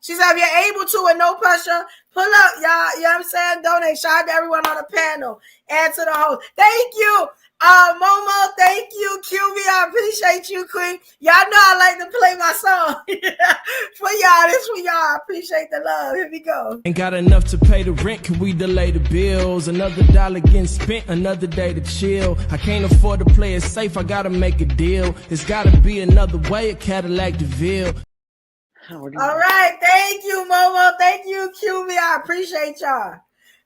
She said, if you're able to and no pressure, pull up, y'all. You know what I'm saying? Donate. Shout out to everyone on the panel and to the host. Thank you. Momo, thank you. QB, I appreciate you, Queen. Y'all know I like to play my song. For y'all, this for y'all. I appreciate the love. Here we go. Ain't got enough to pay the rent, can we delay the bills? Another dollar getting spent, another day to chill. I can't afford to play it safe, I gotta make a deal. It's gotta be another way, a Cadillac DeVille. All right, thank you, Momo. Thank you, QB. I appreciate y'all.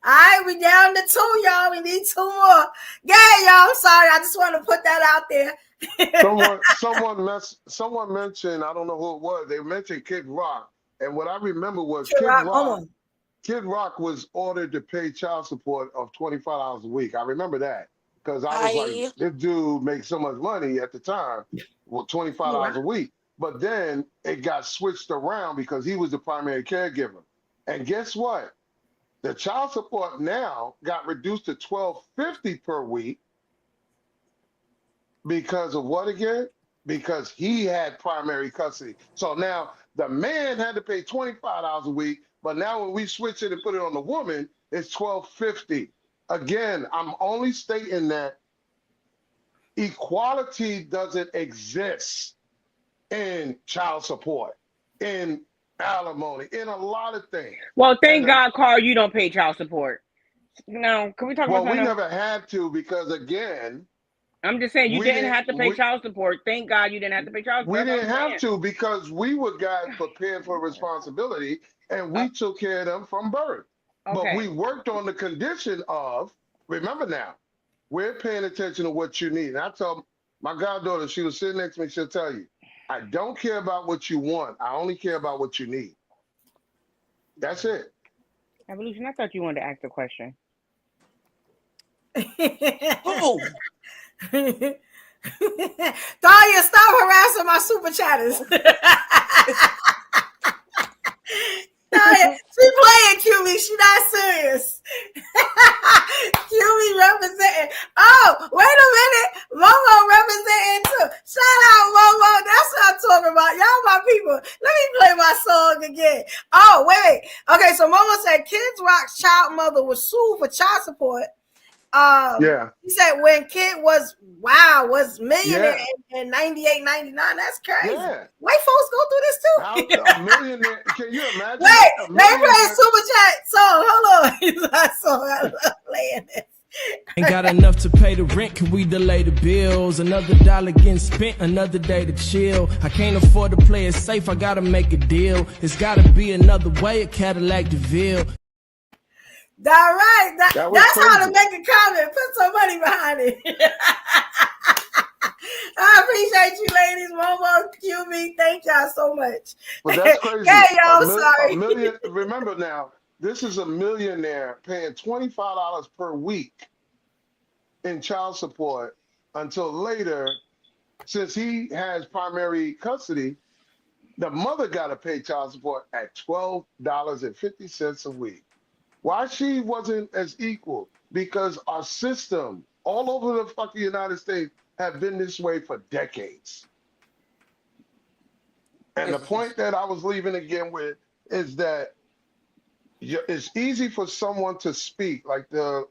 All right, we down to 2, y'all. We need 2 more. Yeah, y'all. I'm sorry. I just want to put that out there. Someone mentioned, I don't know who it was, they mentioned Kid Rock. And what I remember was Kid Rock was ordered to pay child support of $25 a week. I remember that because I was like, this dude makes so much money at the time with $25 a week. But then it got switched around because he was the primary caregiver. And guess what? The child support now got reduced to $12.50 per week because of what again? Because he had primary custody. So now the man had to pay $25 a week, but now when we switch it and put it on the woman, it's $12.50. Again, I'm only stating that equality doesn't exist in child support, in alimony, in a lot of things. Well, thank God, Carl, you don't pay child support. No, can we talk about something? Well, we never had to because, again, I'm just saying you didn't have to pay child support. Thank God you didn't have to pay child support. We didn't have to because we were guys prepared for responsibility and we took care of them from birth. Okay. But we worked on the condition of, remember now, we're paying attention to what you need. And I tell my goddaughter, she was sitting next to me, she'll tell you, I don't care about what you want. I only care about what you need. That's it. Evolution, I thought you wanted to ask a question. Oh. Dahlia, stop harassing my super chatters. Dahlia, she playing QB. She not serious. QB representing. Oh, wait a minute. Momo representing too. Shout out, Momo. That's what I'm talking about. Y'all my people. Let me play my song again. Oh, wait. Okay, so Momo said Kids Rock's child mother was sued for child support. He said when Kid was millionaire in 98, 99. That's crazy. Yeah. White folks go through this too. A millionaire. Can you imagine? Wait, let me play a super chat song. Hold on. I love playing this. Ain't got enough to pay the rent, can we delay the bills? Another dollar getting spent, another day to chill. I can't afford to play it safe, I gotta make a deal. It's gotta be another way, a Cadillac DeVille. All right, that's how to make a comment. Put some money behind it. I appreciate you, ladies. Momo, QB, thank y'all so much. But that's crazy. Yeah, y'all, sorry. Remember now, this is a millionaire paying $25 per week in child support until later, since he has primary custody, the mother got to pay child support at $12.50 a week. Why she wasn't as equal? Because our system all over the fucking United States have been this way for decades. And the point that I was leaving again with is that it's easy for someone to speak, like the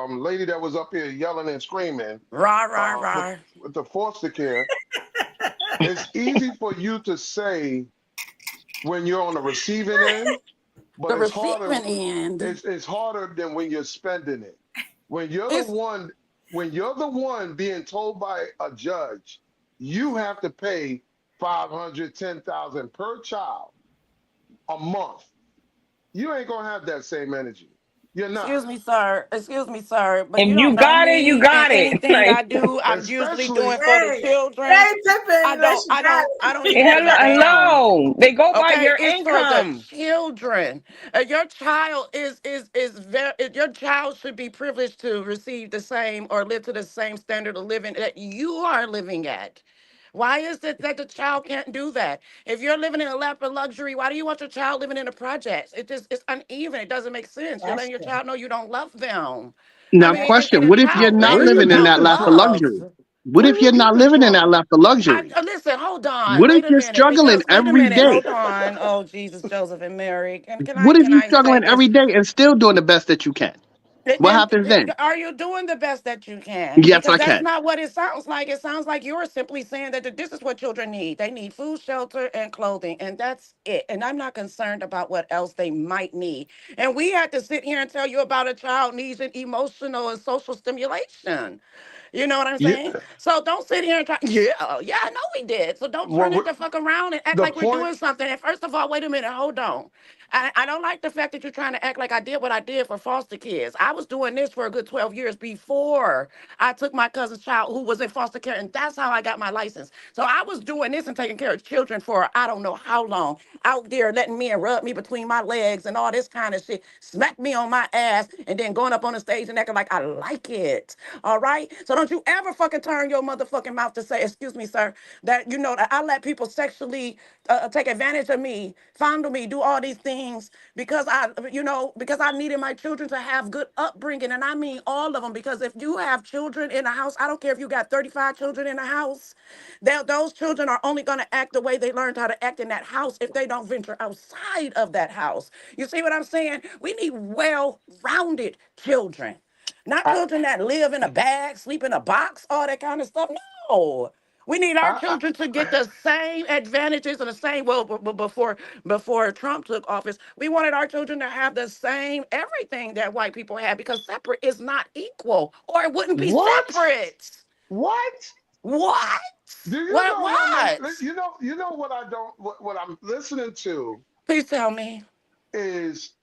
lady that was up here yelling and screaming Rah. with the foster care. It's easy for you to say when you're on the receiving end, but The it's harder. receiving end. It's harder than when you're spending it. When you're the one being told by a judge, you have to pay $510,000 per child a month. You ain't gonna have that same energy. You're not. Excuse me, sir. But If you you don't know got it, you me, and got it. anything I do, I'm usually doing for the children. I don't even give a damn. Hello. They go by Okay, your it's for the income. children. Your child is very. Your child should be privileged to receive the same or live to the same standard of living that you are living at. Why is it that the child can't do that? If you're living in a lap of luxury, why do you want your child living in the projects? It's uneven. It doesn't make sense. You're letting your child know you don't love them. I Now, mean, and question: a what if you're child not Where do raised you living in get without that this lap of from? love. luxury? What Where if do you you're get not this living in that from? lap of luxury? Listen, hold on. What if Wait a you're minute. struggling Because wait a every minute. day? Hold on. Oh, Jesus, Joseph, and Mary. What if Can you're I say struggling this? every day and still doing the best that you can? What happens then? Are you doing the best that you can? Yes, Because I that's can. not what it sounds like. It sounds like you're simply saying that this is what children need. They need food, shelter, and clothing, and that's it. And I'm not concerned about what else they might need. And we had to sit here and tell you about a child needs an emotional and social stimulation. You know what I'm Yeah. saying? So don't sit here and try. Yeah, I know we did. So don't turn it Well, the fuck around and act the like we're point. doing something. And first of all, wait a minute, hold on. I don't like the fact that you're trying to act like I did what I did for foster kids. I was doing this for a good 12 years before I took my cousin's child who was in foster care, and that's how I got my license. So I was doing this and taking care of children for I don't know how long, out there letting men rub me between my legs and all this kind of shit, smack me on my ass, and then going up on the stage and acting like I like it. All right? So don't you ever fucking turn your motherfucking mouth to say, excuse me, sir, that you know that I let people sexually take advantage of me, fondle me, do all these things because because I needed my children to have good upbringing. And I mean all of them, because if you have children in a house, I don't care if you got 35 children in a house, those children are only going to act the way they learned how to act in that house if they don't venture outside of that house. You see what I'm saying? We need well-rounded children. Not I, children that live in a bag, sleep in a box, all that kind of stuff. No. We need our I, children to get the same advantages and the same, well, before Trump took office, we wanted our children to have the same everything that white people have, because separate is not equal, or it wouldn't be what? separate. What? What? Do you What? know how many? What? You know what I don't. What I'm listening to Please tell me. is,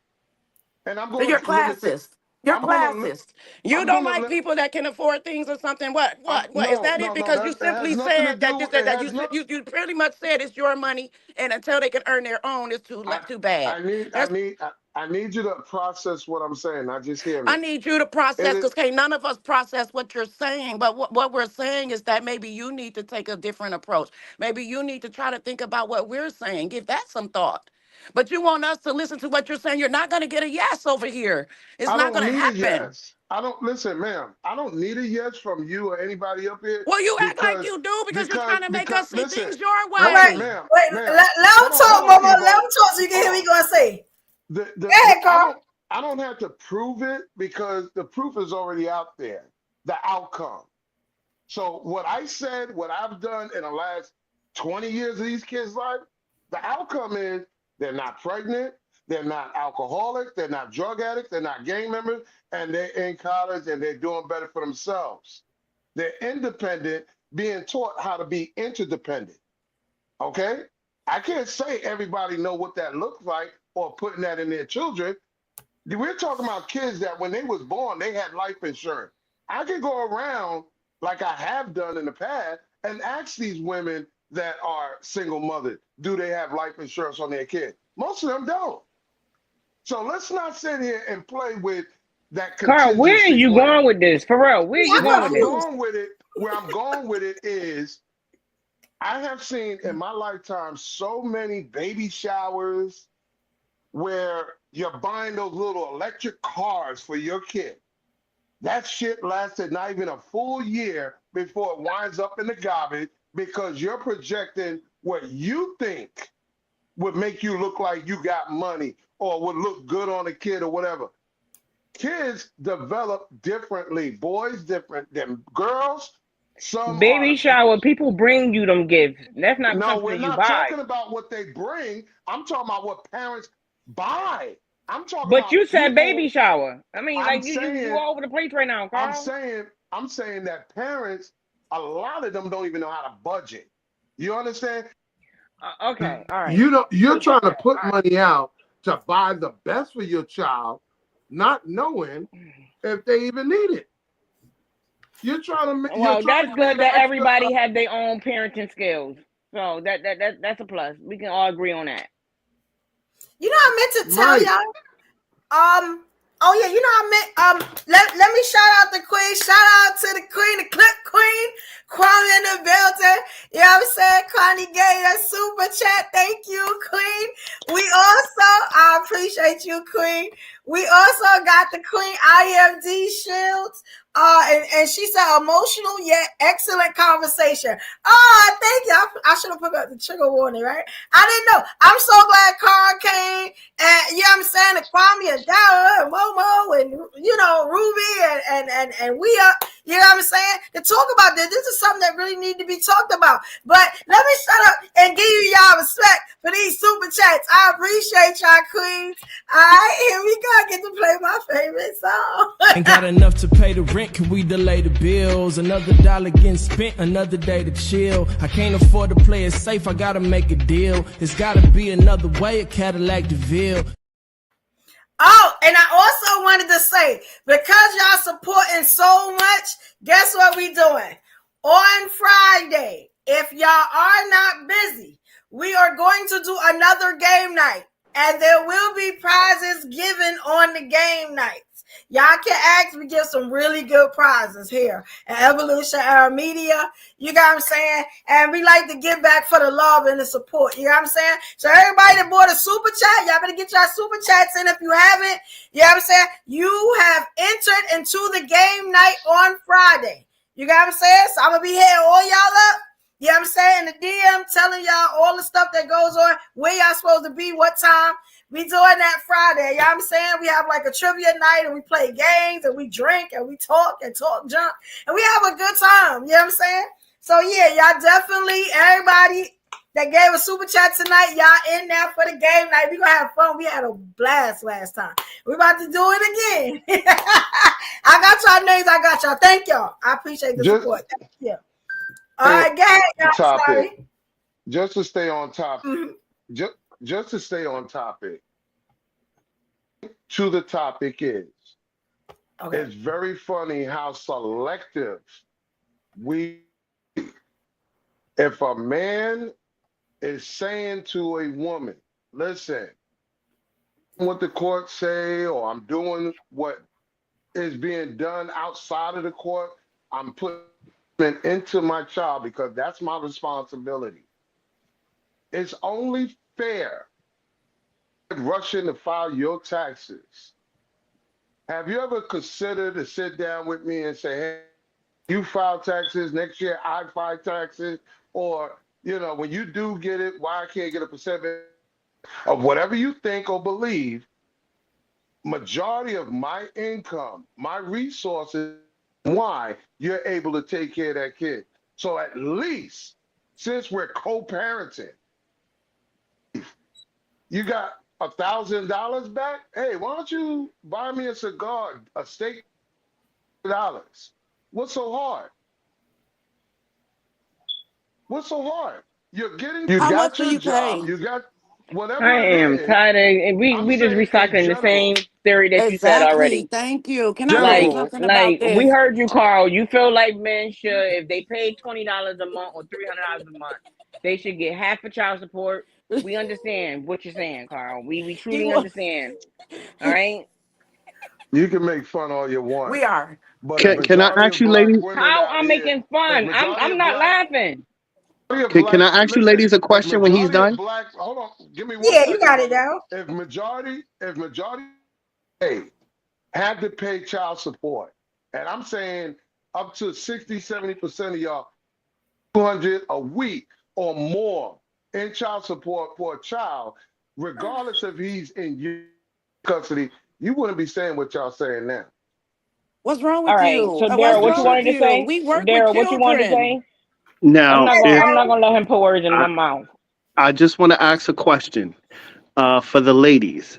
and I'm going You're to limit it. classist. You're classist. You I'm don't gonna like people that can afford things or something. What? Is no, that it? no, no. Because you That it has simply nothing to said that do. It has not. you pretty much said it's your money, and until they can earn their own, it's too bad. That's I need you to process what I'm saying. Not just hear I me. need you to It process, is. because can't none of us process what you're saying. But what we're saying is that maybe you need to take a different approach. Maybe you need to try to think about what we're saying. Give that some thought. But you want us to listen to what you're saying. You're not going to get a yes over here. It's I not don't going to need a happen. yes. I don't listen, ma'am. I don't need a yes from you or anybody up here Well, you act like because you do, because you're trying to make us see listen, things your All right, way. wait, ma'am. let him talk, Hold on, Momo. Let Evo. him talk so you can hear Hold what on. he gonna say. Go The ahead, Carl. I don't have to prove it because the proof is already out there. The outcome. So what I said, what I've done in the last 20 years of these kids' life, the outcome is they're not pregnant, they're not alcoholics, they're not drug addicts, they're not gang members, and they're in college and they're doing better for themselves. They're independent, being taught how to be interdependent. Okay? I can't say everybody know what that looks like or putting that in their children. We're talking about kids that when they was born, they had life insurance. I could go around like I have done in the past and ask these women that are single mothers, do they have life insurance on their kid? Most of them don't. So let's not sit here and play with that Carl, where are contingency you plan. going with this? For real, where are you going with this? Where I'm going with it is I have seen in my lifetime so many baby showers where You're buying those little electric cars for your kid. That shit lasted not even a full year before it winds up in the garbage because you're projecting what you think would make you look like you got money or would look good on a kid or whatever. Kids develop differently. Boys different than girls. Some Baby are. shower, people bring you them gifts. That's not No, something we're that you not buy. talking about what they bring. I'm talking about what parents buy. I'm talking But you about said people. baby shower. I mean, I'm like you saying, all over the place right now, I'm Carl. saying that parents, a lot of them don't even know how to budget. You understand? Okay, all right. You're trying to put money out to buy the best for your child, not knowing if they even need it. You're trying to. Well, that's good that extra, everybody have their own parenting skills. So that's a plus. We can all agree on that. You know, I meant to tell y'all. Oh yeah, you know I meant let me shout out the queen. Shout out to the queen, the clip queen, Kwame in the building. You know what I'm saying? Connie gave that super chat. Thank you, queen. We also, I appreciate you, queen. We also got the queen IMD Shields. And she said emotional yet excellent conversation. Oh, thank you. I should have put up the trigger warning, right? I didn't know. I'm so glad Carl came, and you know what I'm saying, and Kwame and Dara and Momo and Ruby and we are, you know what I'm saying, to talk about this. This is something that really need to be talked about. But let me shut up and give you y'all respect for these super chats. I appreciate y'all, queens. All right, here we go. I get to play my favorite song. Ain't got enough to pay the rent, can we delay the bills? Another dollar getting spent, another day to chill. I can't afford to play it safe, I gotta make a deal. It's gotta be another way, a Cadillac DeVille. Oh, and I also wanted to say, because y'all supporting so much, guess what we doing? On Friday, if y'all are not busy, we are going to do another game night. And there will be prizes given on the game nights. Y'all can ask, we give some really good prizes here at Evolution Era Media. You know what I'm saying? And we like to give back for the love and the support. You know what I'm saying? So everybody that bought a super chat, y'all better get y'all super chats in if you haven't. You know what I'm saying? You have entered into the game night on Friday. You know what I'm saying? So I'm going to be hitting all y'all up. You know what I'm saying? The DM telling y'all all the stuff that goes on, where y'all supposed to be, what time. We doing that Friday. You know what I'm saying? We have like a trivia night and we play games and we drink and we talk junk. And we have a good time. You know what I'm saying? So yeah, y'all definitely, everybody that gave a super chat tonight, y'all in there for the game night. We gonna have fun. We had a blast last time. We about to do it again. I got y'all names. I got y'all. Thank y'all. I appreciate the support. Thank you. All right, go ahead, y'all. Sorry. Just to stay on topic. Just to stay on topic. To the topic is, it's very funny how selective we. If a man is saying to a woman, listen, what the court say, or I'm doing what is being done outside of the court, I'm putting into my child because that's my responsibility. It's only fair rushing to file your taxes. Have you ever considered to sit down with me and say, hey, you file taxes, next year I file taxes, or, when you do get it, why I can't get a percentage of whatever you think or believe? Majority of my income, my resources, why you're able to take care of that kid. So at least, since we're co-parenting, you got $1,000 back? Hey, why don't you buy me a cigar, a steak, $1,000? What's so hard? What's so hard? You How much got do your you job, pay? you got whatever I am tired of we just recycling the same theory that you said Exactly. already. Thank you. Can I say something about this? We heard you, Carl. You feel like men should, if they pay $20 a month or $300 a month, they should get half of child support. We understand what you're saying, Carl. We truly understand. All right. You can make fun all you want. We are. But Can I ask you, ladies? How I'm making fun? I'm not laughing. Can I ask you ladies a question when he's done? Hold on, give me 1 Yeah, second. you got it, though. If majority had to pay child support, and I'm saying up to 60-70% of y'all, 200 a week or more in child support for a child, regardless if he's in your custody, you wouldn't be saying what y'all saying now. What's wrong All with right. you? So What's Daryl, what you wrong with wanted to you? say? We work with Daryl, what you wanted to children. say? Now, I'm not gonna let him put words in my mouth. I just want to ask a question for the ladies.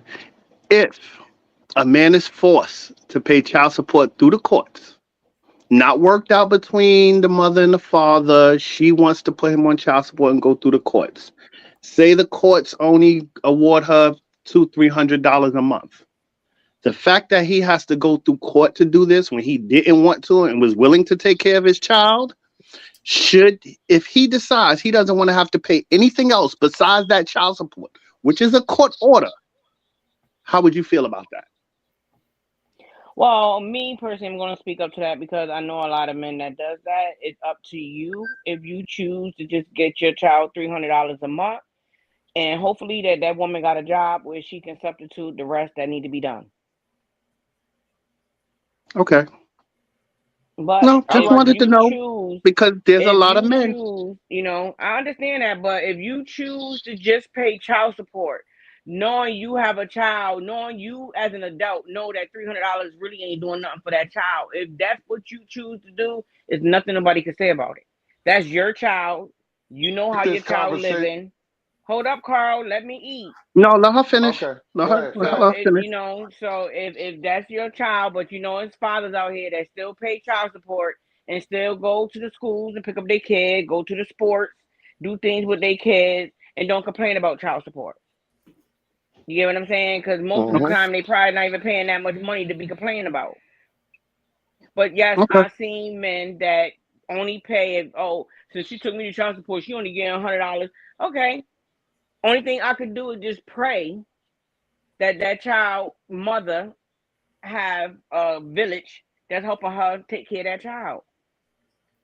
If a man is forced to pay child support through the courts, not worked out between the mother and the father, she wants to put him on child support and go through the courts. Say the courts only award her $200-300 a month. The fact that he has to go through court to do this when he didn't want to and was willing to take care of his child, if he decides he doesn't want to have to pay anything else besides that child support, which is a court order, how would you feel about that? Well, me personally, I'm going to speak up to that because I know a lot of men that does that. It's up to you if you choose to just get your child $300 a month, and hopefully that woman got a job where she can substitute the rest that need to be done. Okay. But No, just wanted to know because there's a lot of men. I understand that, but if you choose to just pay child support, knowing you have a child, knowing you as an adult know that $300 really ain't doing nothing for that child, if that's what you choose to do, there's nothing nobody can say about it. That's your child. You know how your child living. Hold up, Carl. Let me eat. No, let her finish. Okay. Let her finish. So if that's your child, but it's fathers out here that still pay child support and still go to the schools and pick up their kid, go to the sports, do things with their kids, and don't complain about child support. You get what I'm saying? Because most of the time they probably not even paying that much money to be complaining about. But yes, I've seen men that only pay since she took me to child support, she only getting $100. Okay. Only thing I could do is just pray that child mother have a village that's helping her take care of that child.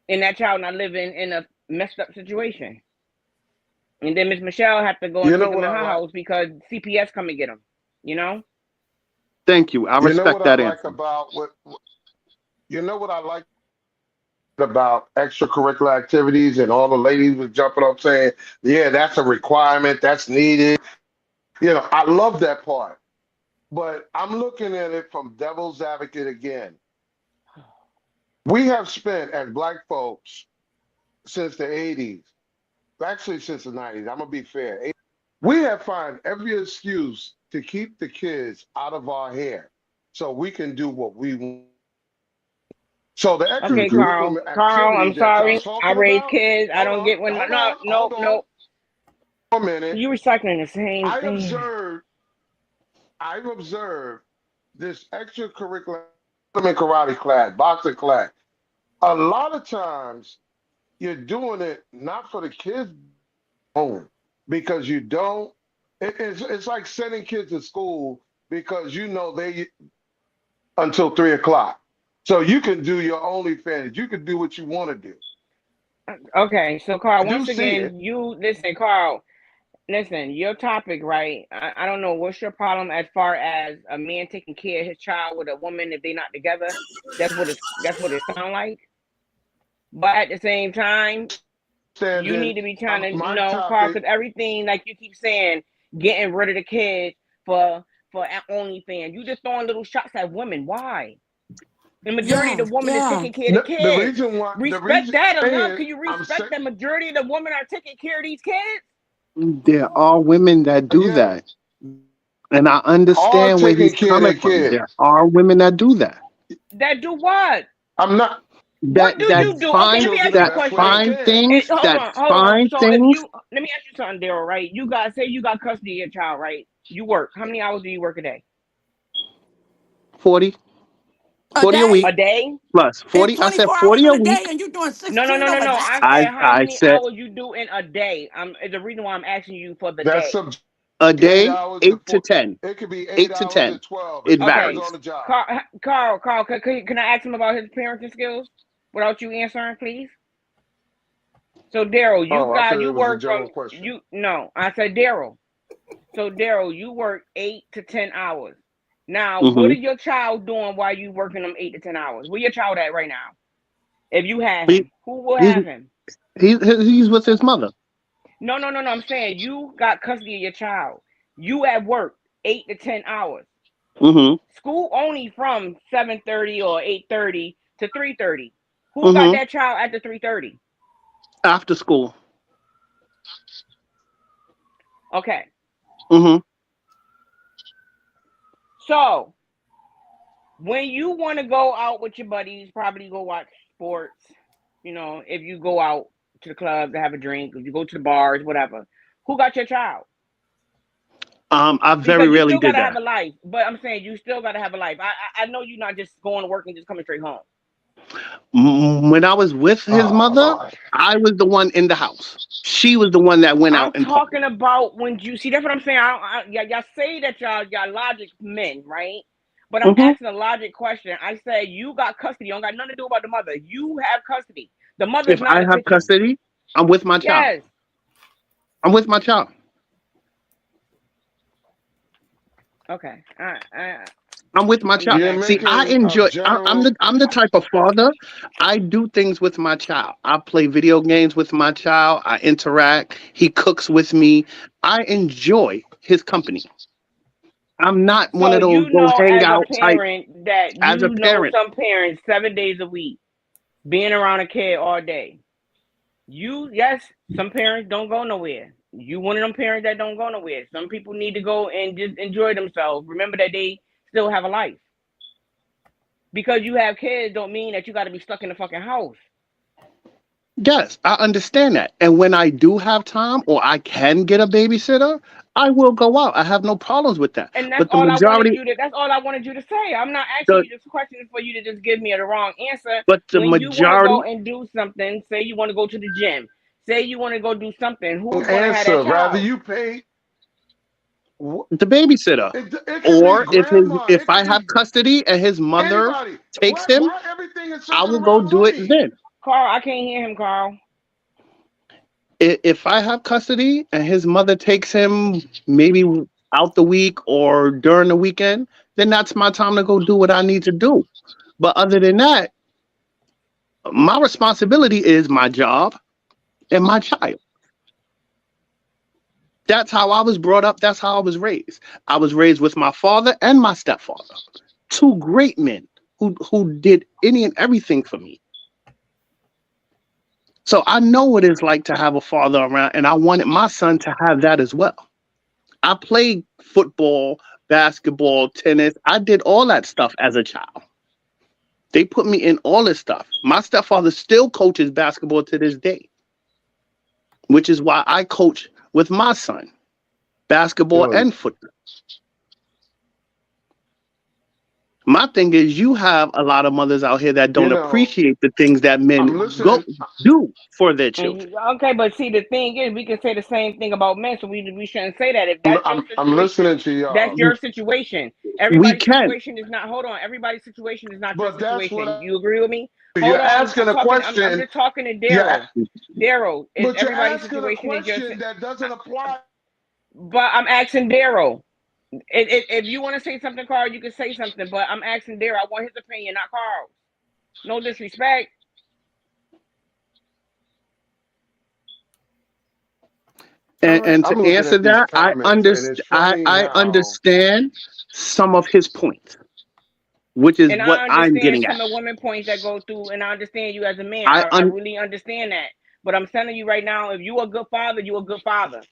And that child not living in a messed up situation. And then Miss Michelle have to go and take him in her house because CPS come and get him. Thank you. I respect that answer. You know what I like about extracurricular activities, and all the ladies was jumping up saying, yeah, that's a requirement, that's needed. I love that part. But I'm looking at it from devil's advocate again. We have spent, as Black folks, since the 80s, actually since the 90s, I'm going to be fair, we have found every excuse to keep the kids out of our hair so we can do what we want. So the extracurricular Carl, I'm sorry. I raise kids. I don't get Hold 1 minute. You recycling the same thing. I've observed this extracurricular karate class, boxing class. A lot of times you're doing it not for the kids home because you don't. It's like sending kids to school because they until 3 o'clock. So you can do your OnlyFans. You can do what you want to do. Okay, so Carl, once again, Carl, listen, your topic, right? I don't know what's your problem as far as a man taking care of his child with a woman if they're not together. That's what it sounds like. But at the same time, you need to be trying to Carl, because everything, like you keep saying, getting rid of the kids for OnlyFans. You just throwing little shots at women. Why? The majority of the women is taking care of the kids. The reason why respect that enough. Can you respect the majority of the women are taking care of these kids? There are women that do that. And I understand where he's coming from. There are women that do that. That do what? I'm not. What do you do? Okay, let me ask you a question. Find things. Hold on. So let me ask you something, Daryl, right? You got custody of your child, right? You work. How many hours do you work a day? 40. 40 a week. A day? Plus 40. I said 40 a week. Day and you're doing 16 No. I said how many hours you do in a day. The reason why I'm asking you for the day. A day, 8 to 10. It could be 8 to 10. 12. It varies. On the job. Carl, can I ask him about his parenting skills without you answering, please? So Daryl, I thought it you was a work general from question. no, I said Daryl. So Daryl, you work 8 to 10 hours. Now, what Mm-hmm. is your child doing while you working them 8 to 10 hours? Where your child at right now? If you have He, him, who will he's have him? he's with his mother. No. I'm saying you got custody of your child. You at work 8 to 10 hours. Mm-hmm. School only from 7:30 or 8:30 to 3:30. Who got Mm-hmm. that child at the 3:30? After school. Okay. Mm-hmm. So when you want to go out with your buddies, probably go watch sports. You know, if you go out to the club to have a drink, if you go to the bars, whatever. Who got your child? I very Because you rarely still did gotta that. have a life. But I'm saying you still gotta have a life. I know you're not just going to work and just coming straight home. When I was with his mother, I was the one in the house. She was the one that went I'm out and talking about when you see. That's what I'm saying. Y'all say that y'all logic men, right? But I'm Mm-hmm. asking a logic question. I say you got custody. You don't got nothing to do about the mother. You have custody. The mother's If not I in the have picture. custody, I'm with my child. Yes. I'm with my child. Okay. I'm with my child. You're See, I making a enjoy. general. I'm the type of father. I do things with my child. I play video games with my child. I interact. He cooks with me. I enjoy his company. I'm not one So of those you go know, hang as a out type. parent, that As a you know parent, some parents 7 days a week being around a kid all day. Yes, some parents don't go nowhere. You one of them parents that don't go nowhere. Some people need to go and just enjoy themselves. Remember that they still have a life. Because you have kids don't mean that you got to be stuck in the fucking house. yes, I understand that. And when I do have time or I can get a babysitter, I will go out. I have no problems with that. And that's But the all I wanted majority, you to. That's all I wanted you to say. I'm not asking the you this question for you to just give me the wrong answer. but the When you want to go majority, and do something, say you want to go to the gym, say you want to go do something, who's going to have that Answer. Rather child? you pay. the babysitter. It could be Or grandma. if It I could have be custody and his mother anybody. takes him, Why everything is I centered will go around do it money? then. Carl, I can't hear him, Carl. If I have custody and his mother takes him maybe out the week or during the weekend, then that's my time to go do what I need to do. But other than that, my responsibility is my job and my child. That's how I was brought up. That's how I was raised. I was raised with my father and my stepfather, two great men who did any and everything for me. So I know what it's like to have a father around, and I wanted my son to have that as well. I played football, basketball, tennis. I did all that stuff as a child. They put me in all this stuff. My stepfather still coaches basketball to this day, which is why I coach with my son, basketball Yo, and football. My thing is, you have a lot of mothers out here that you don't know, appreciate the things that I'm men go listening. do for their children. Okay, but see, the thing is, we can say the same thing about men, so we shouldn't say that. If that's your I'm situation, listening to that's y'all. your situation. We Everybody's can, situation is not. Hold on, everybody's situation is not your But that's what situation. You agree with me? you're Hold on, asking a I'm question. just talking to Yeah, Daryl. Daryl, is but you're everybody's asking a situation is your. question that doesn't apply. But I'm asking Daryl. If you want to say something, Carl, you can say something. But I'm asking Daryl. I want his opinion, not Carl's. No disrespect. and I'm to looking answer at these that, comments, and it's funny I how understand some of his points, which is And what I I'm understand getting at. some of the women points that go through, and I understand you as a man. I I un, really understand that. But I'm telling you right now, if you a good father, you a good father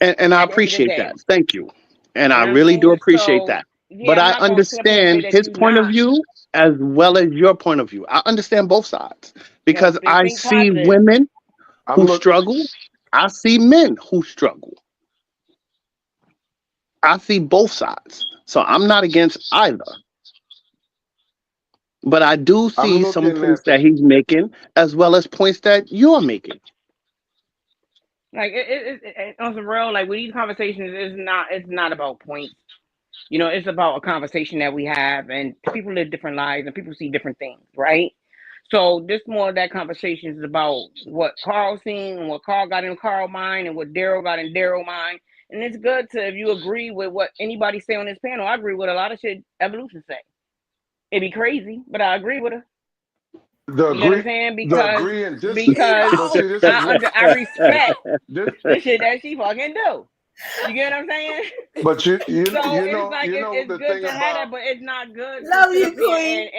and I at the end of the appreciate day. that. Thank you, and You I know what I'm really do saying? appreciate So that. yeah, But I'm I not gonna sit up here and say understand that his you point of not. view as well as your point of view. I understand both sides because I Think see positive. women I'm who look. struggle. I see men who struggle. I see both sides. So I'm not against either. But I do I'm see some looking points at that the. he's making as well as points that you're making. Like on some real, like with these conversations, it's not about points. You know, it's about a conversation that we have, and people live different lives, and people see different things, right? So this more of that conversation is about what Carl seen and what Carl got in Carl mind and what Daryl got in Daryl mind. And it's good to, if you agree with what anybody say on this panel, I agree with a lot of shit Evolution say. It'd be crazy, but I agree with her. The You know what I'm agree, saying? the agree and disagree. Because But see, this is I respect this, the shit that she fucking do. You get what I'm saying? but So you it's like it's the good thing to have about that, but it's not good to Love sit you, up here Queen.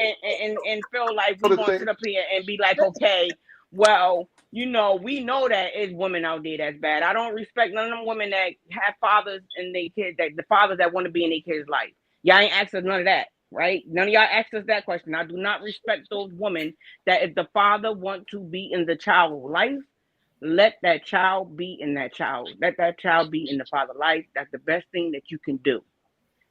and feel like we the gonna thing. sit up here and be like, okay, well, we know that it's women out there that's bad. I don't respect none of them women that have fathers and their kids, that the fathers that want to be in their kids' life. Y'all ain't asked us none of that, right? None of y'all asked us that question. I do not respect those women that if the father want to be in the child's life, let that child be in that child. Let that child be in the father's life. That's the best thing that you can do.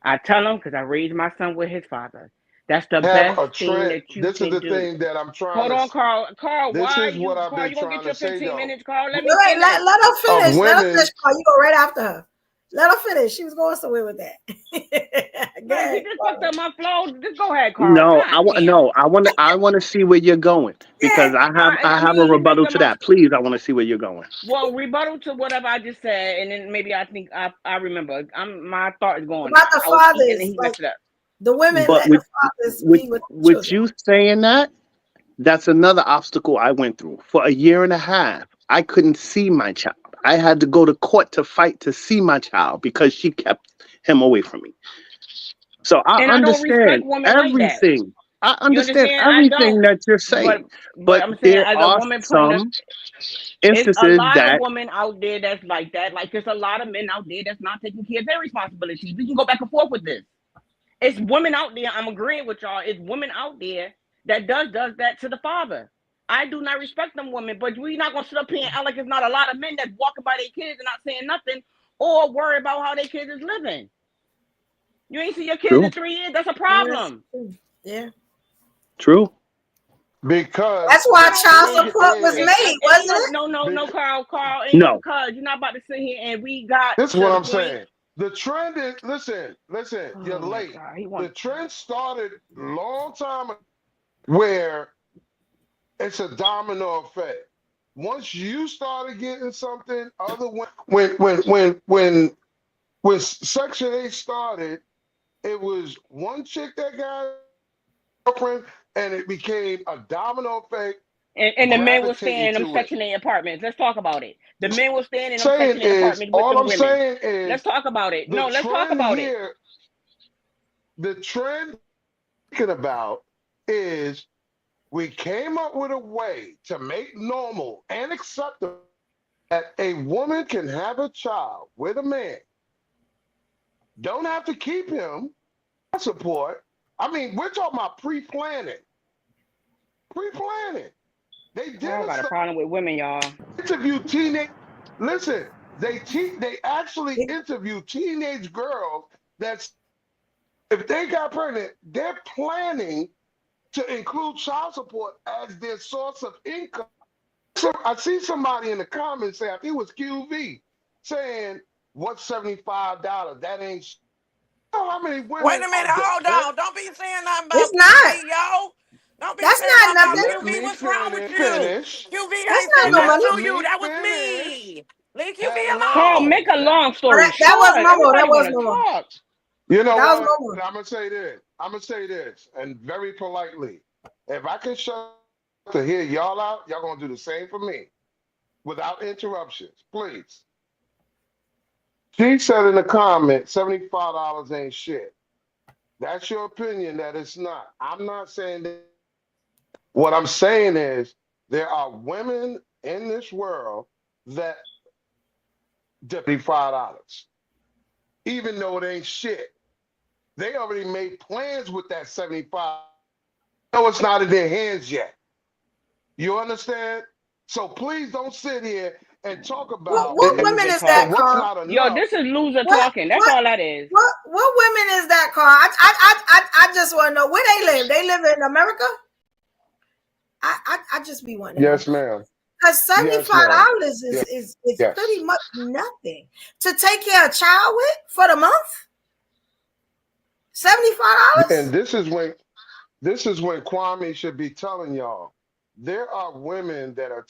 I tell him because I raised my son with his father. That's the Have best a thing trend. that you This is can the do. thing that I'm trying Hold to. on, Carl. Carl, This why is what you, I've Carl? been You gonna trying get your to say 15 though. minutes, Carl? Let me Wait, finish. let her finish. Of Let her women, finish, Carl. You go right after her. Let her finish. She was going somewhere with that. Go Man, she ahead, just fucked Carl. up my flow. Just go ahead, Carl. No, God damn. I want to see where you're going Yeah. because I have a You make rebuttal them to that. Please, I want to see where you're going. well, rebuttal to whatever I just said, and then maybe I think I remember. My thought is going About now. the I was eating and fathers, he like messed it up. the women But let the fathers be with the with children. you saying that, that's another obstacle I went through. For a year and a half, I couldn't see my child. I had to go to court to fight to see my child because she kept him away from me. So I And I don't respect understand women like that. everything. I You understand understand? I everything don't. that you're But saying. but But I'm saying there as a are woman putting some it's a instances lot of that women out there that's like that. Like there's a lot of men out there that's not taking care of their responsibilities. We can go back and forth with this. It's women out there. I'm agreeing with y'all. It's women out there that does that to the father. I do not respect them women, but we're not gonna sit up here and act like it's not a lot of men that's walking by their kids and not saying nothing or worry about how their kids is living. You ain't see your kids true, in 3 years. That's a Yes. problem. Yeah. true. because That's why the child thing support was is, made, Ain't wasn't it? no, because, Carl, ain't no No, cuz. You're not about to sit here and we got this is to what the I'm point. saying. The trend is listen, you're Oh my late. God, he The wants. trend started long time ago where it's a domino effect. Once you started getting something, other when Section 8 started, it was one chick that got a girlfriend, and it became a domino effect. And the men will stand Gravitating in them to it. Section 8 apartments. Let's talk about it. The men will stand in them Saying Section 8 is, apartments with all them I'm women. saying Let's is talk about it. the No, let's talk trend about it. here, the trend thinking about is we came up with a way to make normal and acceptable that a woman can have a child with a man, don't have to keep him, support. I mean, we're talking about pre-planning. Pre-planning. They did Carl a got a study, problem with women, y'all. interview teenage. Listen, they actually interview teenage girls that if they got pregnant, they're planning to include child support as their source of income. So I see somebody in the comments say, I think it was QV, saying, "What's $75? That ain't." You know how many Wait women a are minute, hold dependent? on. Don't be saying nothing It's about not. QV, yo. Don't be That's saying not nothing about nothing. Let QV. me What's wrong with finish. you? Finish. QV That's ain't not said no nothing Let money. to you. me That was finish. me. Leave QV Carl, Hello. make alone. a long Oh, story that was short. Momo. That Everybody was want to Momo. talk. You know That was what? Momo. I'm gonna say this. I'm gonna say this, and very politely. If I can shut to hear y'all out, y'all gonna do the same for me without interruptions, please. She said in the comment, $75 ain't shit. That's your opinion that it's not. I'm not saying that. What I'm saying is there are women in this world that $75, even though it ain't shit. They already made plans with that 75. No, it's not in their hands yet. You understand? So please don't sit here and talk This about What is women loser is that, talk. what's Carl? not Yo, enough. this is loser What talking. That's what all that is. what women is that, Carl? I just want to know where they live. They live in America? I just be wanting to know. Yes, ma'am. Because Yes, ma'am. $75 is pretty Yes. much nothing to take care of a child with for the month. $75? And this is when Kwame should be telling y'all. There are women that are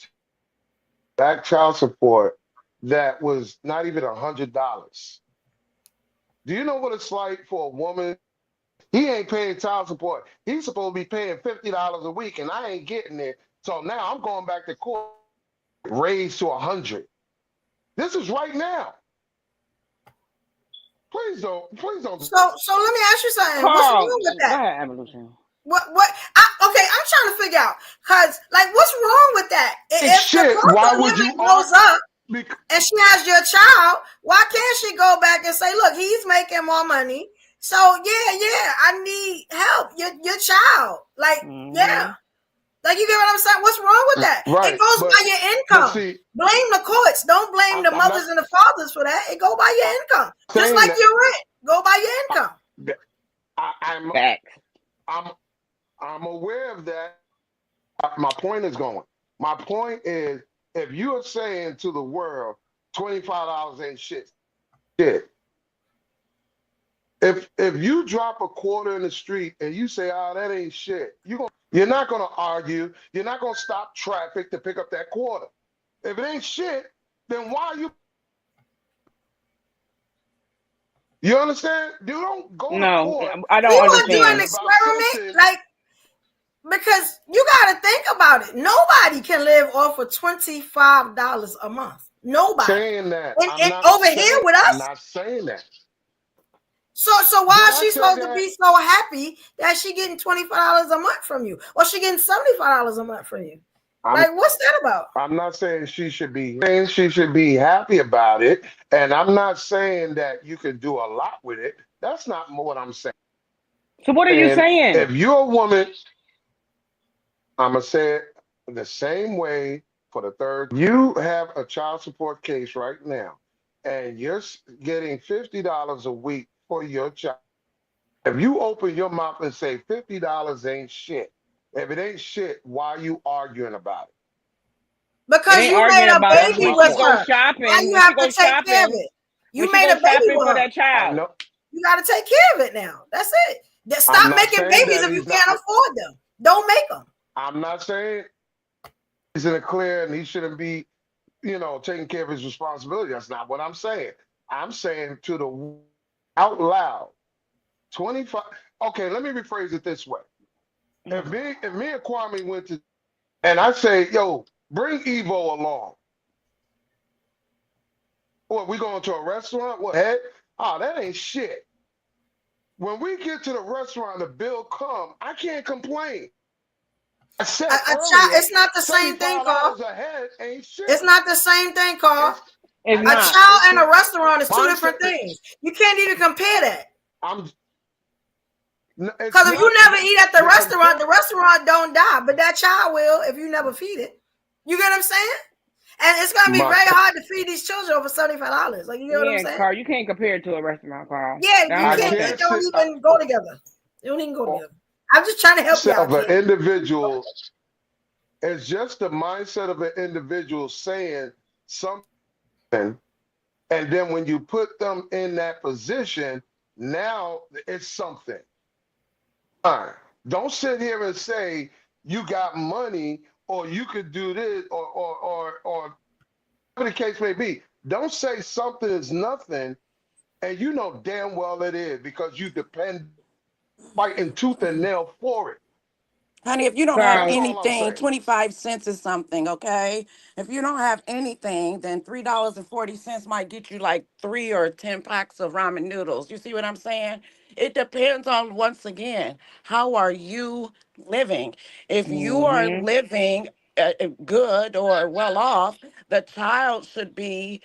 back child support that was not even $100. Do you know what it's like for a woman? He ain't paying child support. He's supposed to be paying $50 a week, and I ain't getting it. So now I'm going back to court, raised to 100. This is right now. Please don't. So let me ask you something. What's Carl, wrong with go that? ahead, Evolution. Okay, I'm trying to figure out, cause like, what's wrong with that? If the Shit, cost why of would living you goes up Bec- and she has your child, why can't she go back and say, look, he's making more money, so yeah, I need help. Your child, like, yeah. Like, you get what I'm saying? What's wrong with that? Right, It goes by your but income. see, Blame the courts. Don't blame the I'm not mothers and the fathers for that. It go by your income. Just saying like that. your rent. Go by your income. I'm Facts. I'm aware of that. My point is going. My point is, if you are saying to the world, $25 ain't shit. If you drop a quarter in the street and you say, "Oh, that ain't shit," you're not gonna argue. You're not gonna stop traffic to pick up that quarter. If it ain't shit, then why are you? You understand? You don't go to No, court I We don't want to do an understand. about experiment, something. like, because you got to think about it. Nobody can live off of $25 a month. Nobody. Saying that. And over here with I'm us. not saying that. So why Did is I she say supposed to that? be so happy that she getting $25 a month from you, or she getting $75 a month from you? Like, what's that about? I'm not saying she should be saying she should be happy about it. And I'm not saying that you can do a lot with it. That's not what I'm saying. So what are you And saying? if you're a woman, I'm gonna say it the same way for the third. You have a child support case right now, and you're getting $50 a week for your child. If you open your mouth and say $50 ain't shit, if it ain't shit, why are you arguing about it? It Because ain't you made arguing a about That's baby when my she with point. go her. Now shopping. you When she have to go take care of shopping, it. when You she made go a baby shopping with for her. that I child. know. You got to take care of it now. That's it. I'm Stop not making saying babies that if you he's not. can't afford them. Don't make them. I'm not saying he's in the clear and he shouldn't be, taking care of his responsibility. That's not what I'm saying. I'm saying to the out loud, 25. Okay, let me rephrase it this way. If me and Kwame went to and I say, yo, bring Evo along. What, we going to a restaurant? What head? Oh, that ain't shit. When we get to the restaurant, the bill come, I can't complain. I A said child, earlier, it's not the same thing, Carl. $75 a head ain't shit. It's not the same thing, Carl. It's It's A not. child it's and a restaurant is two different mindset. things. You can't even compare that. I'm it's Because if not you never eat at the the restaurant don't die, but that child will if you never feed it. You get what I'm saying? And it's gonna be my very hard to feed these children over $75. Like, you get what I'm Yeah, saying? Carl, you can't compare it to a restaurant, Carl. Yeah, I'm you not I gonna can't. say. They can't don't sit even go together. They don't even go together. I'm just trying to help y'all, of an kids. individual. It's just the mindset of an individual saying something, and then when you put them in that position, now it's something. All right. Don't sit here and say you got money or you could do this or whatever the case may be. Don't say something is nothing and you know damn well it is because you depend fighting tooth and nail for it. Honey, if you don't have That's Carl, all I'm anything, saying. 25 cents is something, okay? If you don't have anything, then $3.40 might get you like 3 or 10 packs of ramen noodles. You see what I'm saying? It depends on, once again, how are you living? If you are mm-hmm. living good or well off, the child should be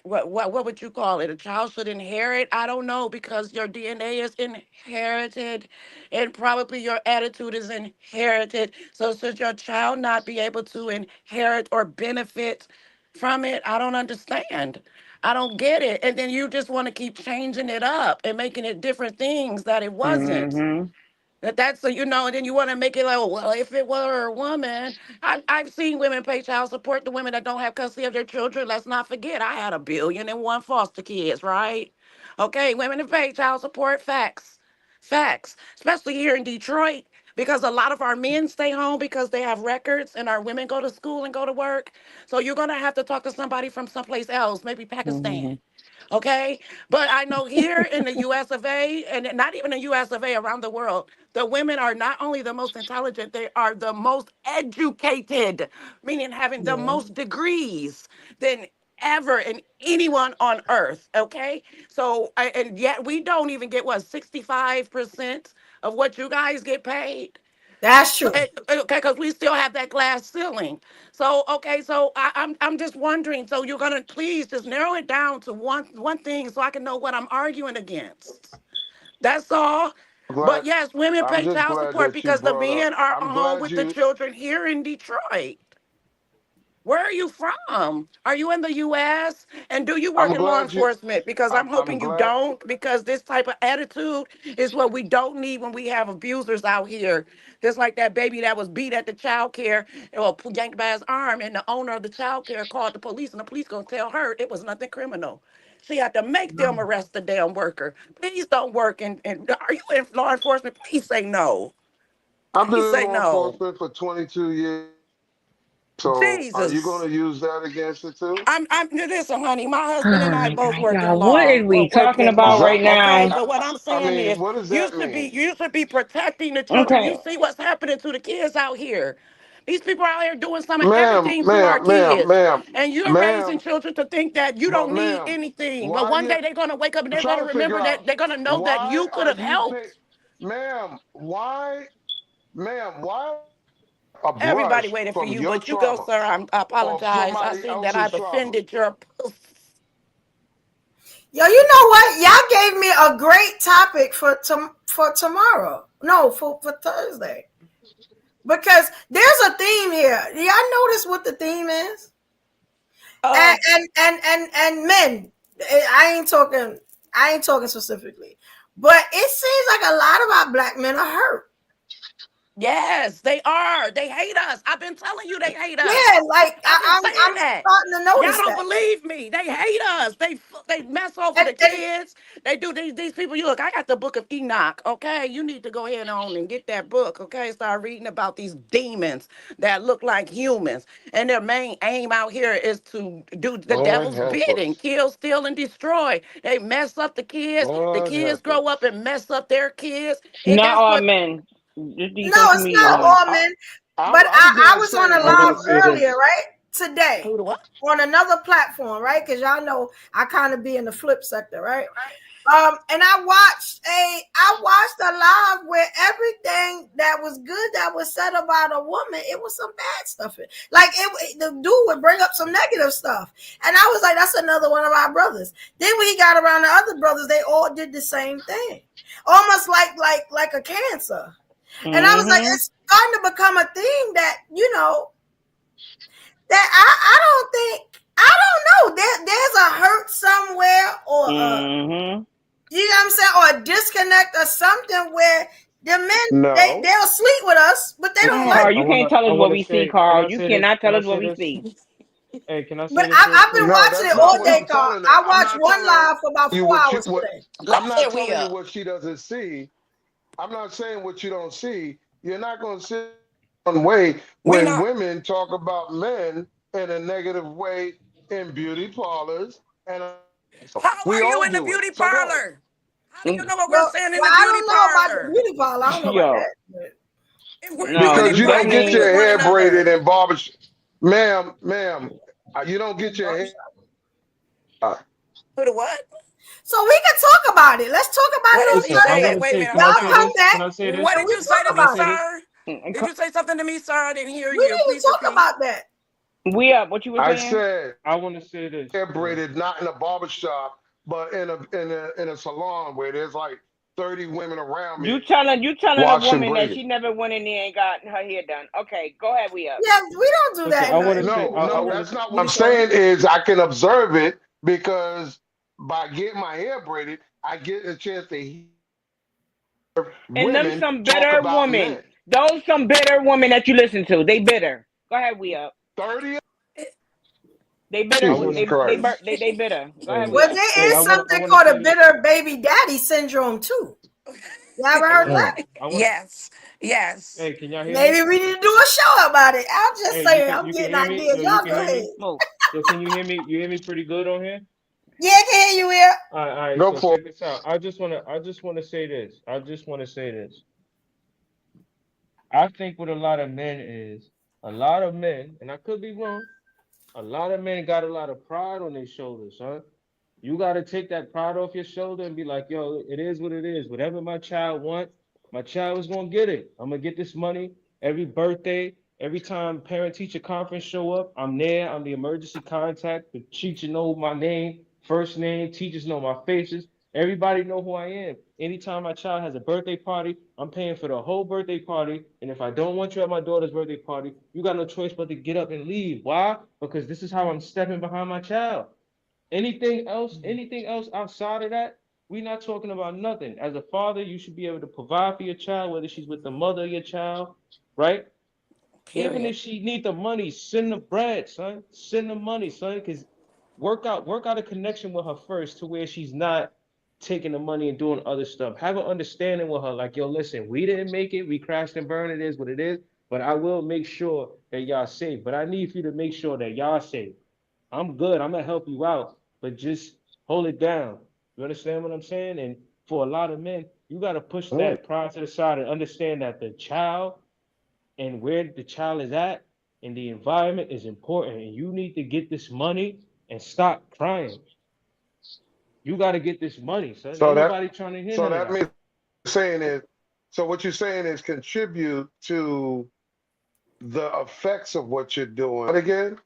what would you call it? A child should inherit? I don't know, because your DNA is inherited and probably your attitude is inherited. So should your child not be able to inherit or benefit from it? I don't understand. I don't get it. And then you just want to keep changing it up and making it different things that it wasn't. Mm-hmm. That's so, and then you want to make it like, "Oh, well, if it were a woman," I've seen women pay child support to women that don't have custody of their children. Let's not forget, I had 1,000,000,001 foster kids, right? Okay, women have paid child support, facts, especially here in Detroit. because a lot of our men stay home because they have records and our women go to school and go to work. So you're going to have to talk to somebody from someplace else, maybe Pakistan. Mhm. Okay. But I know here in the US of A, and not even the US of A, around the world, the women are not only the most intelligent, they are the most educated, meaning having the Yeah. most degrees than ever in anyone on earth. Okay. So, and yet we don't even get what, 65% of what you guys get paid. That's true. Okay, because we still have that glass ceiling. So okay, so I'm just wondering. So you're gonna please just narrow it down to one thing, so I can know what I'm arguing against. That's all. Glad. But yes, women I'm pay just child glad support that you because the brought up. men are I'm home glad with the you. children here in Detroit. Where are you from? Are you in the U.S.? And do you work I'm in law glad you. enforcement? Because I'm I'm hoping you glad. don't, because this type of attitude is what we don't need when we have abusers out here. Just like that baby that was beat at the child care or yanked by his arm, and the owner of the child care called the police, and the police gonna tell her it was nothing criminal. She had to make them arrest the damn worker. Please don't work and are you in law enforcement? Please say no. I've been Please in say law no. enforcement for 22 years. So are you Jesus. going to use that against it too? I'm listen, honey. My husband Oh and I my both God, work in y'all! What law are or we worked talking in about law. right Okay, now? but what I'm I saying mean, is, what does that mean? you should be protecting the children. You Okay. see what's happening to the kids out here. These people out here doing some and Ma'am, everything to our ma'am, ma'am, kids, ma'am, and you're raising ma'am, children to think that you but don't need ma'am, anything. But why one you, day they're gonna wake up and I'm they're gonna trying to figure remember out that they're gonna know that why you could are have you pay, helped. ma'am, why a Everybody brush waiting for from you, your but you go, trauma sir. I or apologize. I somebody see that else's I've trauma? offended your. Yo, you know what? Y'all gave me a great topic for tomorrow. No, for Thursday. Because there's a theme here. Y'all notice what the theme is? Uh, And men. I ain't talking specifically. But it seems like a lot of our black men are hurt. Yes, they are. They hate us. I've been telling you they hate us. Yeah, like I've been I'm saying that. starting to Y'all notice don't that. believe me. They hate us. They mess over And the kids. They do these people. You look, I got the book of Enoch. Okay, you need to go ahead on and get that book. Okay, start reading about these demons that look like humans, and their main aim out here is to do the Lord devil's help bidding, us. kill, steal, and destroy. They mess up the kids. The Lord kids help grow us. up and mess up their kids, and Not that's all what. men. Just be no, social it's media, not I'm, honey. all I, men. But I'm I just was on a saying I'm gonna live say because earlier, this. right? Today Who the what? on another platform, right? Because y'all know I kind of be in the flip sector, right? And I watched a live where everything that was good that was said about a woman, it was some bad stuff. Like the dude would bring up some negative stuff, and I was like, that's another one of our brothers. Then when he got around the other brothers, they all did the same thing, almost like a cancer. And I was like, Mm-hmm. it's starting to become a thing that that I don't think I don't know. There's a hurt somewhere or Mm-hmm. you know what I'm saying? Or a disconnect or something where the men no. they'll sleep with us, but they don't Mm. like. Carl, you can't tell I us what wanna we see, say. Can Carl. I You say this? cannot Can tell I us say what we this? see. Hey, can I But say this real I've been quick? No, watching that's it not all what day, I'm Carl. telling her. I I'm watched not one telling live for about you 4 what hours today. I'm There not we telling you are. what she doesn't see. I'm not saying what you don't see. You're not going to see one way We when not. women talk about men in a negative way in beauty parlors, and How we are you all in the do it. beauty So go. parlor? How do you know what we're Well, saying in well, the I beauty don't know about the parlor? beauty parlor. I don't know about Yo. that. But If we're No, doing Because it you you don't get privately your with definitely. one hair braided another. in ma'am, you don't get your hair. Who the what? so we can talk about it. Let's talk about What it did on she Listen, I Thursday. say? want to Wait a say. minute, Can I hold Y'all say on. come this? back Can I say What this? and did we you say talk to Can I me, about say it. this? sir? Did you say something to me, sir? I didn't hear We you. need to Please talk repeat. about that. We up. What you were I saying? said I want to say this. hair braided not in a barber shop, but in a salon where there's like 30 women around me You telling a watching woman that braiding. she never went in there and got her hair done. Okay, go ahead. We up. Yeah, we don't do Listen, that I in want to the say. No, I no, want that's to. not what I'm UK. saying is I can observe it because by getting my hair braided, I get a chance to hear And them women some talk bitter about women. men. Those some bitter women that you listen to. They bitter. Go ahead. We up. 30? They bitter. I Jesus want to. Christ. They bitter. Go ahead. We Hey, Well, up. there hey, is I want. I something want to called a say this. bitter baby daddy syndrome too. You ever heard of Mm. that? I want. Yes. Yes. Hey, can y'all hear me? Maybe we need to do a show about it. I'm just Hey, saying, I'm you can getting hear me? ideas. Yo, you Y'all can go hear ahead. me? Yo, can you hear me? You hear me pretty good on here? Yeah, I can hear you here. All right. Go So for check this out. I just wanna say this. I think what a lot of men is, a lot of men, and I could be wrong, a lot of men got a lot of pride on their shoulders, son. You got to take that pride off your shoulder and be like, yo, it is what it is. Whatever my child want, my child is gonna get it. I'm gonna get this money every birthday, every time parent teacher conference show up. I'm there. I'm the emergency contact. The teacher know my name, first name. Teachers know my faces. Everybody know who I am. Anytime my child has a birthday party, I'm paying for the whole birthday party. And if I don't want you at my daughter's birthday party, you got no choice but to get up and leave. Why? Because this is how I'm stepping behind my child. Anything else outside of that, we're not talking about nothing. As a father, you should be able to provide for your child, whether she's with the mother of your child, right? Even Period. if she need the money, send the bread, son. Send the money, son, because work out a connection with her first to where she's not taking the money and doing other stuff. Have an understanding with her, like, yo, listen, we didn't make it, we crashed and burned, it is what it is, but I will make sure that y'all safe. But I need you to make sure that y'all safe. I'm good. I'm gonna help you out, but just hold it down. You understand what I'm saying? And for a lot of men, you gotta push it. that pride to the side and understand that the child and where the child is at and the environment is important. And you need to get this money and stop crying. You gotta get this money, son. So Ain't that nobody trying to hear so none of that that. means saying is so what you're saying is contribute to the effects of what you're doing. But again,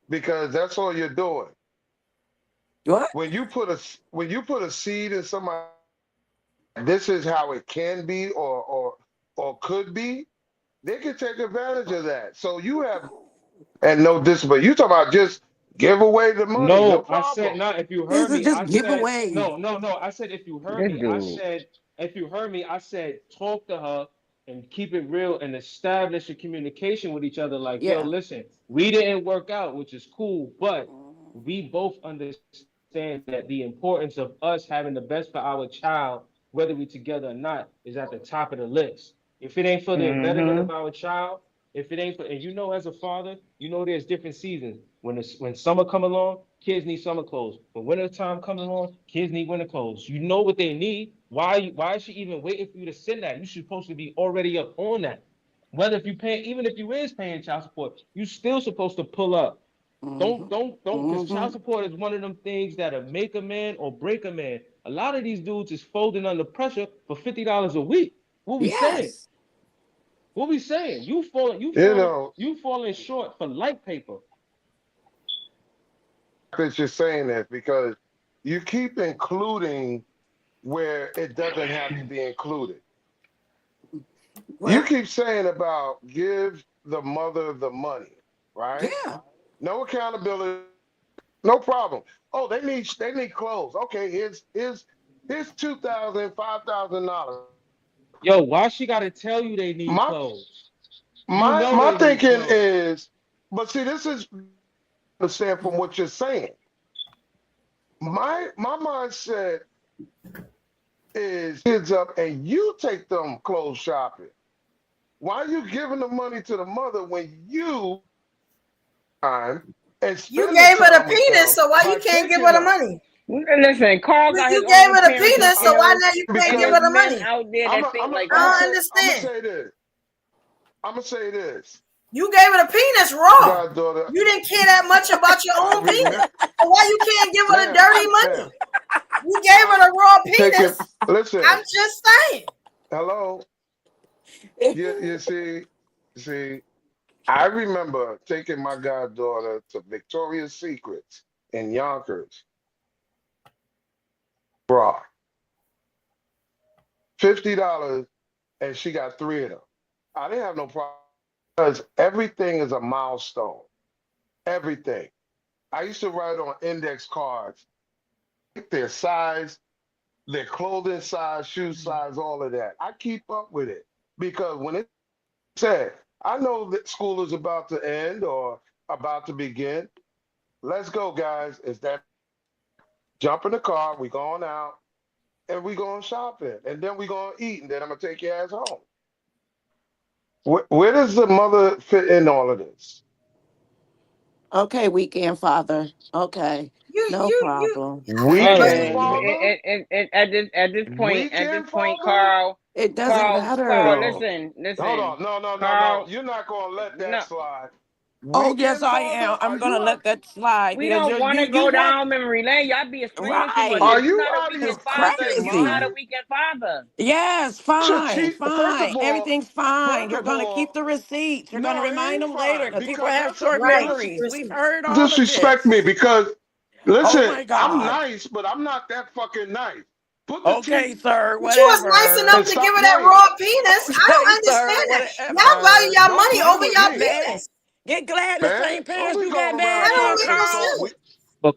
because that's all you're doing. What? When you put a seed in somebody, this is how it can be or could be, they can take advantage of that. So you have and no discipline. You talk about just give away the money, no No, I said problem. not. If you This heard is me, just I said giveaway. no. I said if you heard This me, dude. if you heard me, I said talk to her and keep it real and establish a communication with each other. Like, yo, Yeah. listen, we didn't work out, which is cool, but we both understand that the importance of us having the best for our child, whether we together or not, is at the top of the list. If it ain't for the betterment Mm-hmm. of our child, if it ain't for, and you know, as a father, you know there's different seasons. When summer come along, kids need summer clothes. When winter time comes along, kids need winter clothes. You know what they need. Why is she even waiting for you to send that? You should supposed to be already up on that. Whether if you pay, even if you is paying child support, you still supposed to pull up. Mm-hmm. Don't, because Mm-hmm. child support is one of them things that'll make a man or break a man. A lot of these dudes is folding under pressure for $50 a week. What we saying? Yes. What we saying? You know, You falling short for light paper. that you're saying that because you keep including where it doesn't have to be included. You Well, keep saying about give the mother the money, right? yeah. No accountability, no problem. Oh, they need clothes. Okay, here's $2,000, $5,000. Yo, why she gotta tell you they need My clothes? You know my they need thinking clothes. is, but see, this is understand from what you're saying. My mindset is kids up and you take them clothes shopping. Why are you giving the money to the mother when you time and You spend the gave her the time with penis, them so why you by can't give taking her the them? money? Listen, Carl got his You gave own her the parenting penis, so why skills, now you can't and give Because her there's the men money? out there that think like I that. don't understand. I'm gonna say this. You gave her the penis raw. Goddaughter, You didn't care that much about your I own penis. remember So why you can't give her the now, dirty now. money? You gave her the raw Taking penis. listen, I'm just saying. hello. You see, I remember taking my goddaughter to Victoria's Secrets in Yonkers, bra. $50 and she got three of them. I didn't have no problem because everything is a milestone. Everything. I used to write on index cards their size, their clothing size, shoe size, all of that. I keep up with it because when it said, I know that school is about to end or about to begin. Let's go, guys. It's that jump in the car, we going out, and we going shopping, and then we going to eat, and then I'm gonna take your ass home. Where does the mother fit in all of this? Okay, weekend father. Okay, no You. problem. Weekend Listen, father? at this Weekend point, father? It doesn't Carl, matter. No. listen, Hold listen, on. No. Carl. You're not gonna let that No, slide. Oh yes, Weekend I father? am. I'm gonna let that slide we because don't want to you go want down memory lane. Y'all be explaining too much. right. Are If you're you not a out of your It's weekend father, fucking you're not crazy. a mind? weekend father. Yes, So fine, she, first fine. of all, Everything's fine. first You're of gonna keep all, the receipts. You're gonna no, it remind ain't them later. fine Because people because have that's a short Right. Keep memories. the We've receipts. heard all of disrespect me this. because Oh listen, my I'm God. nice, but I'm not that fucking nice. Put the Okay, TV sir. But you was nice Whatever. enough and to give stop her that playing. raw penis. I Okay, don't sir. understand that. Y'all value Whatever. y'all Don't money play over with y'all Get me, mad. penis. Get glad in the man. same pants Always you got going That around mad don't in, talking make no about Carl. sense.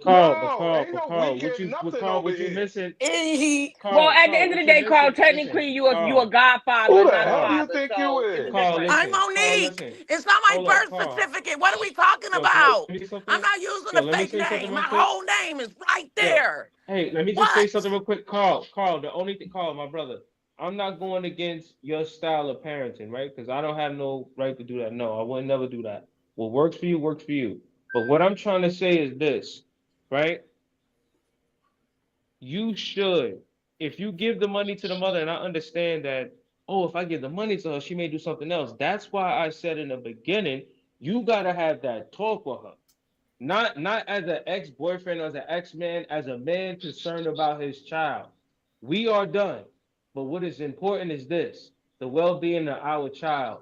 no, ain't no weekend nothing over What you here. missing? And he, Well, at the Carl, end of what the you day, Carl, missing? Listen, technically you a godfather Who and the not a hell do Carl, you father, think you so it's a is? difference. I'm Monique. listen. It's not my Hold up, birth Carl. certificate. What are we talking Yo, can I about? let me say I'm something? not using Yo, a let me fake say something name. real My quick. whole name is right Yo, there. hey, let me just say What? something real quick. Carl, the only thing, Carl, my brother, I'm not going against your style of parenting, right? Because I don't have no right to do that. No, I would never do that. What works for you, works for you. But what I'm trying to say is this, right? You should, if you give the money to the mother, and I understand that, oh, if I give the money to her, she may do something else. That's why I said in the beginning, you gotta have that talk with her. Not as an ex-boyfriend, as an ex-man, as a man concerned about his child. We are done. But what is important is this: the well-being of our child.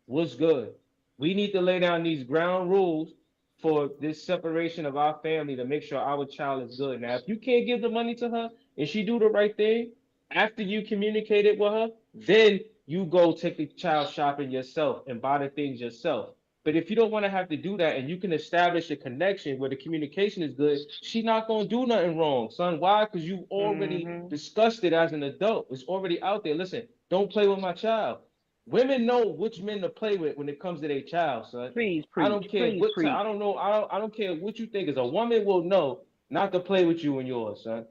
What's good? We need to lay down these ground rules for this separation of our family to make sure our child is good. Now, if you can't give the money to her and she do the right thing, after you communicate it with her, then you go take the child shopping yourself and buy the things yourself. But if you don't want to have to do that and you can establish a connection where the communication is good, she's not going to do nothing wrong, son. Why? Because you've already discussed it as an adult. It's already out there. Listen, don't play with my child. Women know which men to play with when it comes to their child, son. Please I preach, don't care please what preach. I don't know. I don't care what you think is a woman will know not to play with you and yours, son.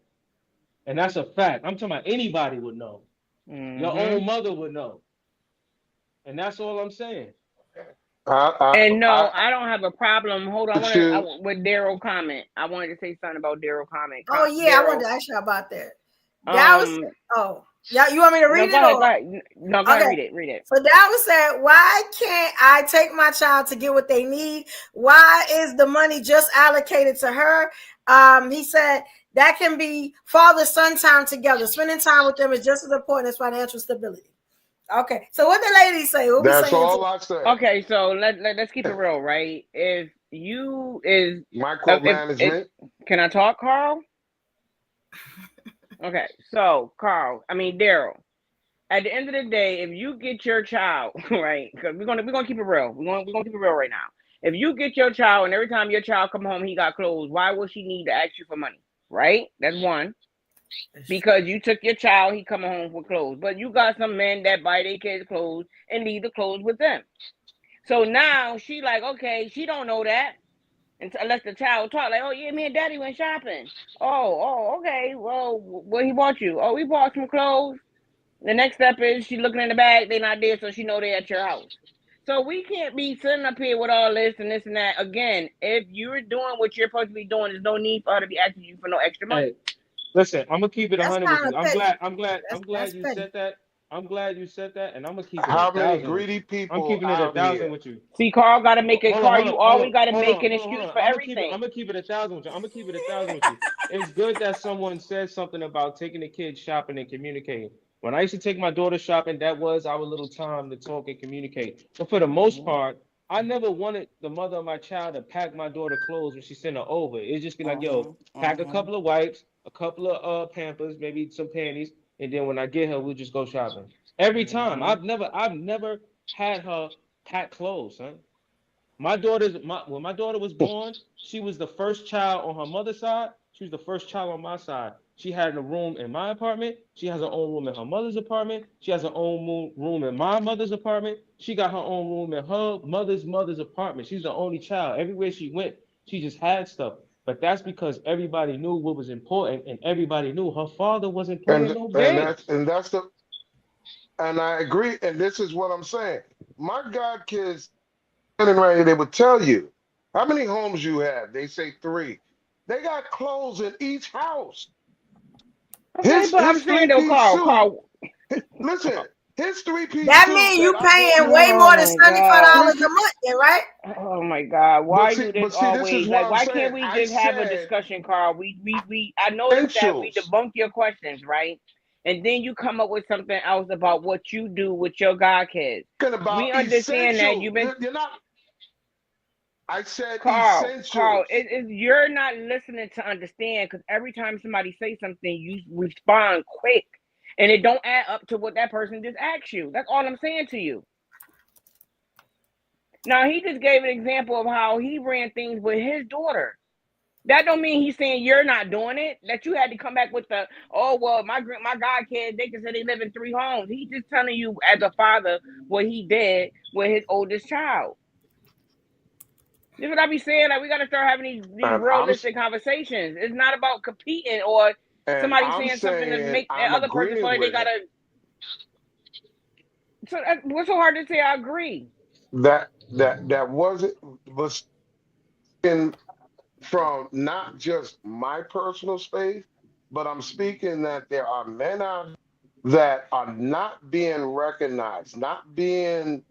And that's a fact. I'm talking about anybody would know. Your own mother would know. And that's all I'm saying. And no, I I don't have a problem. Hold on, with you. with Daryl comment. I wanted to say something about Daryl comment. Oh yeah, I wanted Daryl, to ask you about that. That was um, yeah. You want me to no, read go it ahead, or go ahead. No, go ahead, okay? read it. So that was said. Why can't I take my child to get what they need? Why is the money just allocated to her? He said that can be father-son time together. Spending time with them is just as important as financial stability. Okay, so what the ladies say? What we That's saying? all I said. Okay, so let's keep it real, right? If you is if Micromanagement. can I talk, Carl? Okay, so Carl, I mean Daryl. At the end of the day, if you get your child right, because we're gonna keep it real. We're gonna keep it real right now. If you get your child and every time your child come home he got clothes, why would she need to ask you for money? Right? That's one. Because you took your child, he coming home for clothes. But you got some men that buy their kids clothes and leave the clothes with them. So now she like, okay, she don't know that unless the child talk like, oh yeah, me and daddy went shopping. Oh, okay. Well, what he bought you? Oh, we bought some clothes. The next step is she looking in the bag. They not there, so she know they at your house. So we can't be sitting up here with all this and this and that. Again, if you're doing what you're supposed to be doing, there's no need for her to be asking you for no extra money. Hey, listen, I'm gonna keep it That's 100 with kind you. of petty. I'm glad That's you petty. said that. I'm glad you said that, and I'm gonna keep it a How many thousand with greedy you. I'm people keeping it a out thousand here? with you. See, Carl got to make it. Carl, you always got to make an Hold excuse on. for everything. I'm gonna keep it a thousand with you. I'm gonna keep it a thousand with you. It's good that someone said something about taking the kids shopping and communicating. When I used to take my daughter shopping, that was our little time to talk and communicate. But for the most part, I never wanted the mother of my child to pack my daughter clothes when she sent her over. It'd just be like, yo, pack a couple of wipes, a couple of Pampers, maybe some panties, and then when I get her, we'll just go shopping. Every time. I've never had her pack clothes, son. When my daughter was born, she was the first child on her mother's side. She was the first child on my side. She had a room in my apartment. She has her own room in her mother's apartment. She has her own room in my mother's apartment. She got her own room in her mother's apartment. She's the only child. Everywhere she went, she just had stuff. But that's because everybody knew what was important, and everybody knew her father wasn't playing And no and games. that's and that's the and I agree. And this is what I'm saying. my godkids standing right here, they would tell you how many homes you have. They say 3. They got clothes in each house. Okay, but I'm His saying though, three-piece suit. Carl. Listen, his three-piece That suit means you that I bought paying him. way more than Oh my God. $75 a month, then, right? Oh my God. Why you But just see, this is always what like? I'm Why can't saying. we I just have a said discussion, Carl? We. I noticed that we essentials. debunk your questions, right? And then you come up with something else about what you do with your God kids. Talking We about understand that you've essentials. been You're not. I said Carl. essentials. You're not listening to understand because every time somebody says something, you respond quick, and it don't add up to what that person just asked you. That's all I'm saying to you. Now he just gave an example of how he ran things with his daughter. That don't mean he's saying you're not doing it. That you had to come back with the my god kid, they can say they live in 3 homes. He's just telling you as a father what he did with his oldest child. This is what I be saying. Like we gotta start having these And realistic conversations. It's not about competing or somebody I'm saying something to saying make the I'm other person feel agreeing like they with him. gotta. So what's so hard to say? I agree. That was in from not just my personal space, but I'm speaking that there are men out that are not being recognized, not being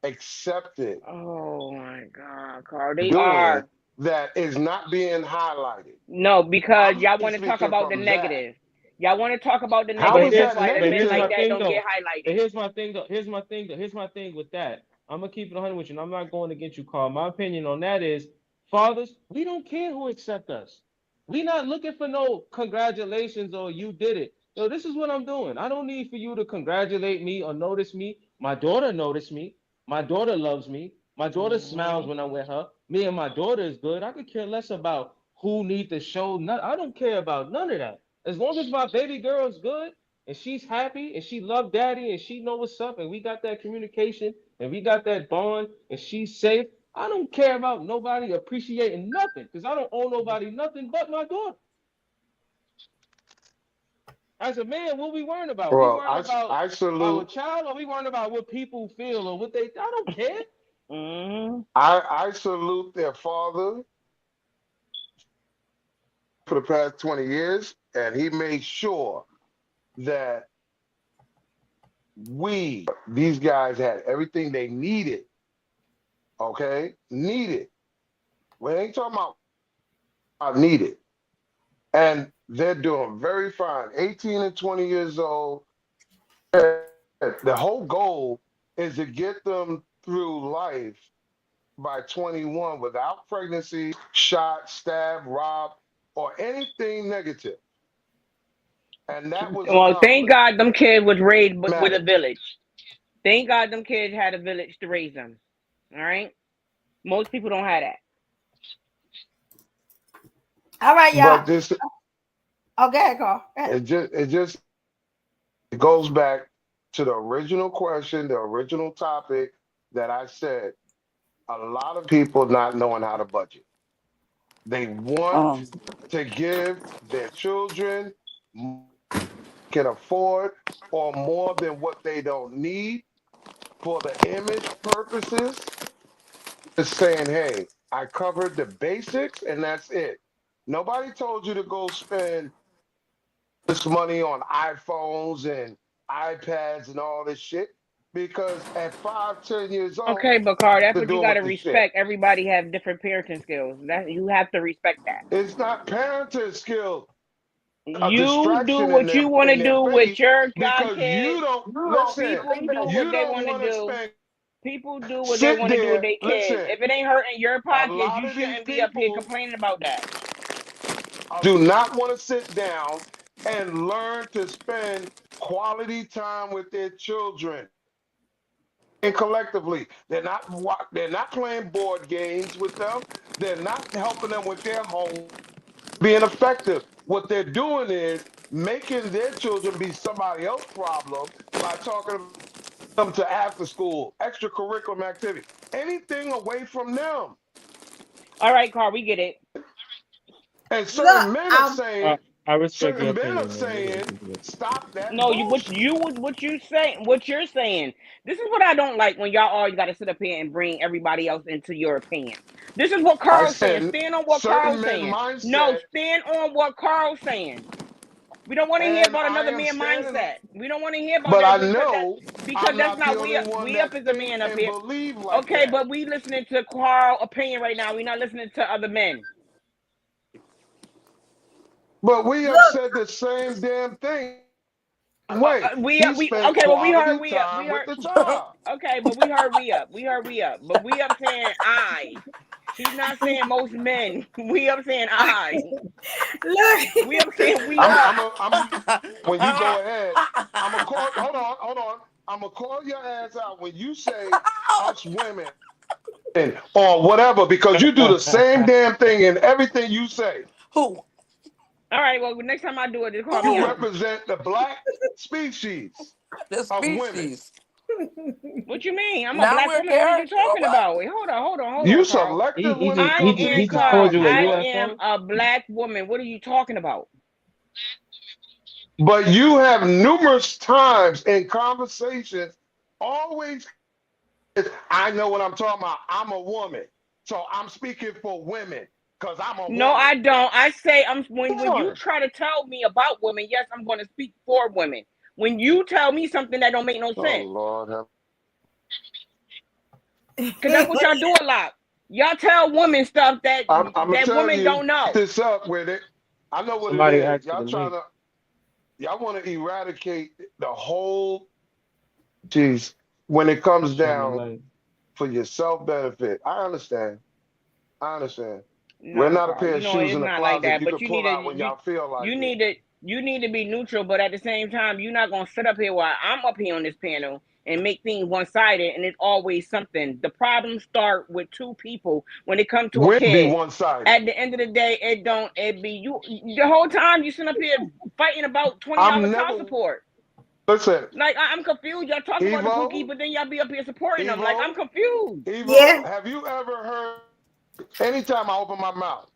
accepted, Oh my God, Carl, they doing are. that is not being highlighted. No, because I'm y'all only want to talk speaking about the from that. negative. Y'all want to talk about the How But is negative. That's here's that why the but men here's like my negative? that thing don't though. get But highlighted. here's my thing though. Here's my thing with that. I'm gonna keep it 100 with you. And I'm not going against you, Carl. My opinion on that is, fathers, we don't care who accept us. We not looking for no congratulations or you did it. Yo, this is what I'm doing. I don't need for you to congratulate me or notice me. My daughter noticed me. My daughter loves me. My daughter smiles when I'm with her. Me and my daughter is good. I could care less about who needs to show. I don't care about none of that. As long as my baby girl is good and she's happy and she love daddy and she know what's up and we got that communication and we got that bond and she's safe, I don't care about nobody appreciating nothing because I don't owe nobody nothing but my daughter. As a man, what we worrying about? We Well, worrying about I our salute child, or we worrying about what people feel or what they? I don't care. Mm-hmm. I salute their father for the past 20 years, and he made sure that these guys had everything they needed. Okay? Needed. We ain't talking about needed. And they're doing very fine. 18 and 20 years old. The whole goal is to get them through life by 21 without pregnancy, shot, stab, rob, or anything negative. And that was Well, thank accomplished. God them kids was raised with a Matter. village. Thank God them kids had a village to raise them. All right. Most people don't have that. All right, y'all. But this Oh, go ahead, Carl. Go ahead. it goes back to the original question, the original topic that I said. A lot of people not knowing how to budget. They want to give their children can afford or more than what they don't need for the image purposes. Just saying, hey, I covered the basics and that's it. Nobody told you to go spend this money on iPhones and iPads and all this shit because at 5, 10 years old, Okay, but Carl, that's they're what you doing got to with this shit. respect. Everybody have different parenting skills. That you have to respect that. It's not parenting skill, a You do distraction what you want to in their do with face your god because you kids. don't listen. People do what You they don't want to want to do. spend People do what they sit want to do with there. their kids. Listen, If it ain't hurting your a pockets, lot you of these shouldn't be up here people complaining about that. do not want to sit down and learn to spend quality time with their children. And collectively, they're not playing board games with them. They're not helping them with their home being effective. What they're doing is making their children be somebody else's problem by talking them to after school, extracurricular activity, anything away from them. All right, Carl, we get it. And Look, certain men are saying, I respect your Certain men opinion, are man. saying, stop that No, bullshit. what you're saying. This is what I don't like when y'all always got to sit up here and bring everybody else into your opinion. This is what I Carl's saying. said Stand on what certain Carl's men saying. No, mindset, stand on what Carl's saying. We don't want to hear and about I another am man's standing. mindset. We don't want to hear about But that I know because I'm that's not the not only one we that up as a think man up and here. believe like Okay, that. but we listening to Carl's opinion right now. We're not listening to other men. But we have said the same damn thing. Way he spent okay, well we quality we time with heard the child. okay, but we heard but we up saying I. He's not saying most men. We up saying I. Look. We up saying we up. When you go ahead, I'm gonna call. Hold on. I'm gonna call your ass out when you say us women or whatever because you do the same damn thing in everything you say. Who? All right, well next time I do it, just call me You out. represent the black species The of women. species. What you mean? I'm a Now black we're woman. What are you character or talking what? about? Wait, hold You on, Carl. selective He when it just I he comes just, to am he the just Carl. called you a child. I U.S. am woman. a black woman. What are you talking about? But you have numerous times in conversations always, I know what I'm talking about. I'm a woman. So I'm speaking for women because I'm a No, woman. I don't. I say Come when you on. try to tell me about women, yes, I'm going to speak for women. When you tell me something that don't make no Oh, sense, Lord. because that's what y'all do a lot. Y'all tell women stuff that I'm going to tell women you don't know. this up with it. I know what it Somebody is. asked for the link. Y'all want to eradicate the whole, geez, when it comes Send the down link. for your self benefit. I understand. We're No, not a Carl. pair You of know shoes it's in the not like closet that. you But can you need pull out to when y'all feel like it. you need to be neutral. But at the same time, you're not gonna sit up here while I'm up here on this panel and make things one sided. And it's always something. The problems start with two people when it comes to a When be kid. one sided. At the end of the day, it be you the whole time you sit up here fighting about $20 I'm child never, support. listen, Like I'm confused. Y'all talk about the Pookie, Evo, but then y'all be up here supporting them. Like I'm Evo, confused. Evo, Yeah. have you ever heard anytime I open my mouth?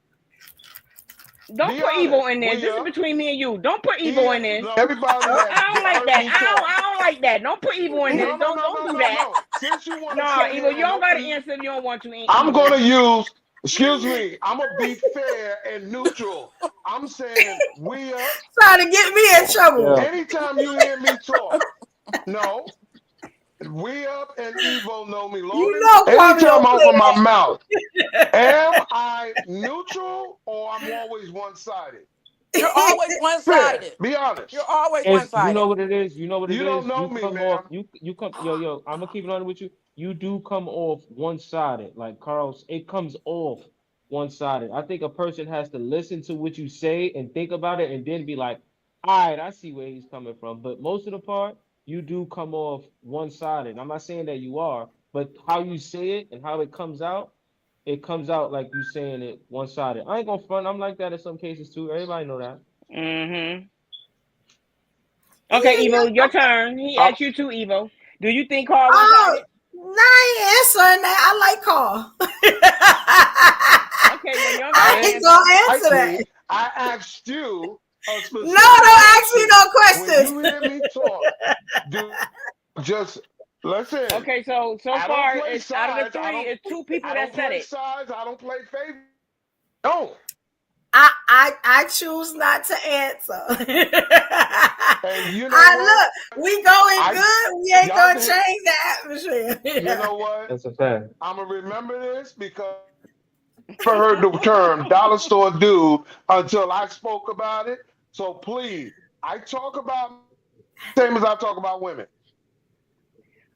Don't Be put Evo honest. in there. This is between me and you. Don't put He, Evo in there. everybody Oh, that I don't like heard that. me talk. I don't like that. Don't put Evo in No, this. no, no, Don't no, do no, that. no. Since you want to Nah, sit here Evo, you and don't gotta open, answer if you don't want to. I'm Evo. going to use, excuse me, I'm going to be fair and neutral. I'm saying we up. trying to get me in trouble. Yeah. Anytime you hear me talk, no, we up and Evo know me long. You know Kwame Anytime don't I play open my that. mouth, am I neutral or I'm always one-sided? You're always Fair. one-sided. Be honest. You're always If you know one-sided. what it is, you know what it You don't is. know You me, come off. ma'am. You come. Yo. I'm gonna keep it on with you. You do come off one-sided, like Carl's. It comes off one-sided. I think a person has to listen to what you say and think about it, and then be like, "All right, I see where he's coming from." But most of the part, you do come off one-sided. I'm not saying that you are, but how you say it and how it comes out like you saying it one-sided. I ain't gonna front. I'm like that in some cases too. Everybody know that. Mm-hmm. Okay, Yeah. Evo, your turn. He I'm, asked you too, Evo. Do you think Carl Oh, one-sided? no, I ain't answering that. I like Carl. Okay, well, you don't gotta I ain't answer. gonna answer that. I asked you a No, specific don't ask me question. no When questions. you hear me talk, do just listen. Okay, so I don't far play it's out of the sides. three, it's two people that said it. I don't play favorites. Don't. I choose not to answer. And you know I what? look, we going good. We ain't Y'all gonna think, change the atmosphere. you know what? That's a fact. I'm gonna remember this because I never heard the term dollar store dude until I spoke about it. So please, I talk about same as I talk about women.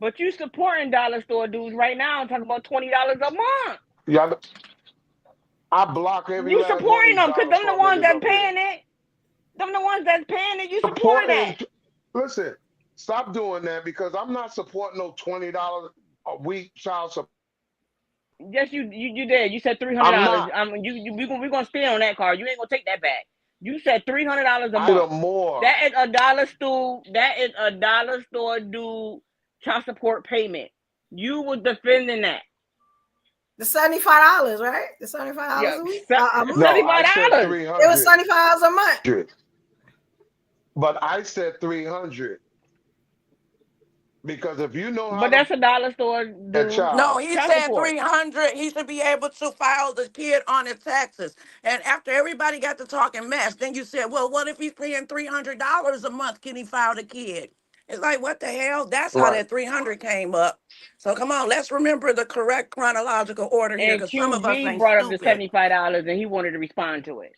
But you supporting dollar store dudes right now and talking about $20 a month. Y'all, I block every You last one of supporting these them because dollar them the store ones niggas that's up here. paying it. Them the ones that's paying it. You supporting that. Supporting, listen, stop doing that because I'm not supporting no $20 a week child support. Yes, you did. You said I'm $300. not. We gonna stay on that card. You ain't gonna take that back. You said $300 a I need a month. more. That is a dollar store. That is a dollar store dude child support payment. You was defending that. The $75, right? The $75 a week. A month. No, I said $75. 300. It was $75 a month. But I said 300 because if you know how But that's a dollar store, dude. No, he Child said support. 300. He should be able to file the kid on his taxes. And after everybody got to talking mess, then you said, well, what if he's paying $300 a month? Can he file the kid? It's like, what the hell? That's how Right. that 300 came up. So come on, let's remember the correct chronological order here, And because some of us QV ain't brought up the stupid. $75 and he wanted to respond to it.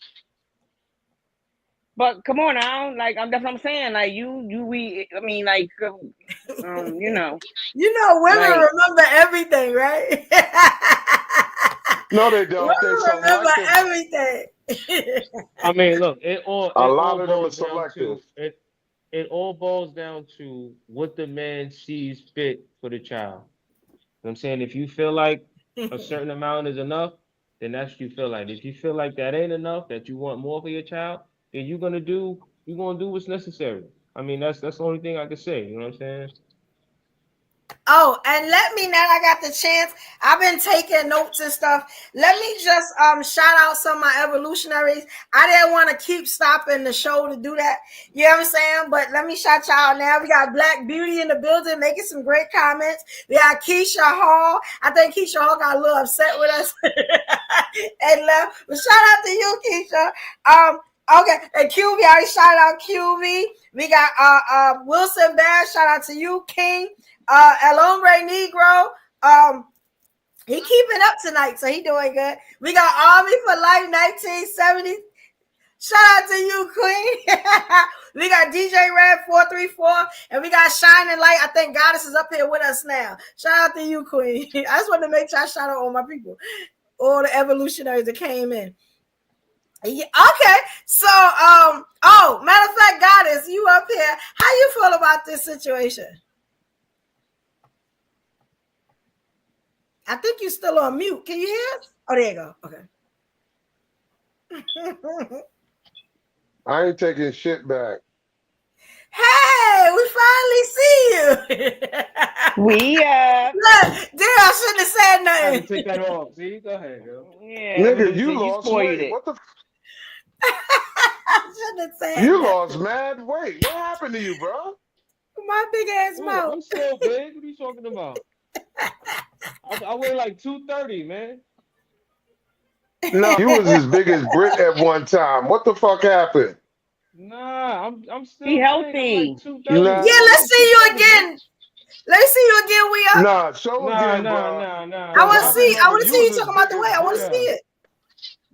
But come on now, like that's what I'm saying. Like I mean, like, you know. You know, women Like, remember everything, right? No, they don't. Women They're remember selective. everything. I mean, look, it A lot all of them are boils down selective. to it all boils down to what the man sees fit for the child. You know what I'm saying? If you feel like a certain amount is enough, then that's what you feel like. If you feel like that ain't enough, that you want more for your child, then you're gonna do what's necessary. I mean, that's the only thing I can say. You know what I'm saying? Oh, and let me, now I got the chance, I've been taking notes and stuff. Let me just shout out some of my evolutionaries. I didn't want to keep stopping the show to do that. You know what I'm saying? But let me shout y'all now. We got Black Beauty in the building making some great comments. We got Keisha Hall. I think Keisha Hall got a little upset with us and left. But shout out to you, Keisha. Okay, and QV, I already shout out QV. We got Wilson Bass, shout out to you, King. El Hombre Negro, he keeping up tonight, so he doing good. We got Army for Life 1970. Shout out to you, Queen. We got DJ Red 434, and we got Shining Light. I think Goddess is up here with us now. Shout out to you, Queen. I just want to make sure I shout out all my people, all the evolutionaries that came in. Yeah, okay, so matter of fact, Goddess, you up here. How you feel about this situation? I think you're still on mute. Can you hear us? Oh, there you go. Okay. I ain't taking shit back. Hey, we finally see you. Look, damn, I shouldn't have said I nothing. had to take that off. See, go ahead, girl. Yeah, Nigga, you lost weight. it. What the? I shouldn't have said You that. lost mad weight. What happened to you, bro? My big ass mouth. I'm still big. What are you talking about? I weigh like 230, man. No, you was as big as Brit at one time. What the fuck happened? Nah, I'm still He big. healthy. I'm like 230. Nah. Yeah, let's see you again. Let's see you again. We up. Nah, show again, bro. I want to see. I want to see you talking about the weight. I want to see it.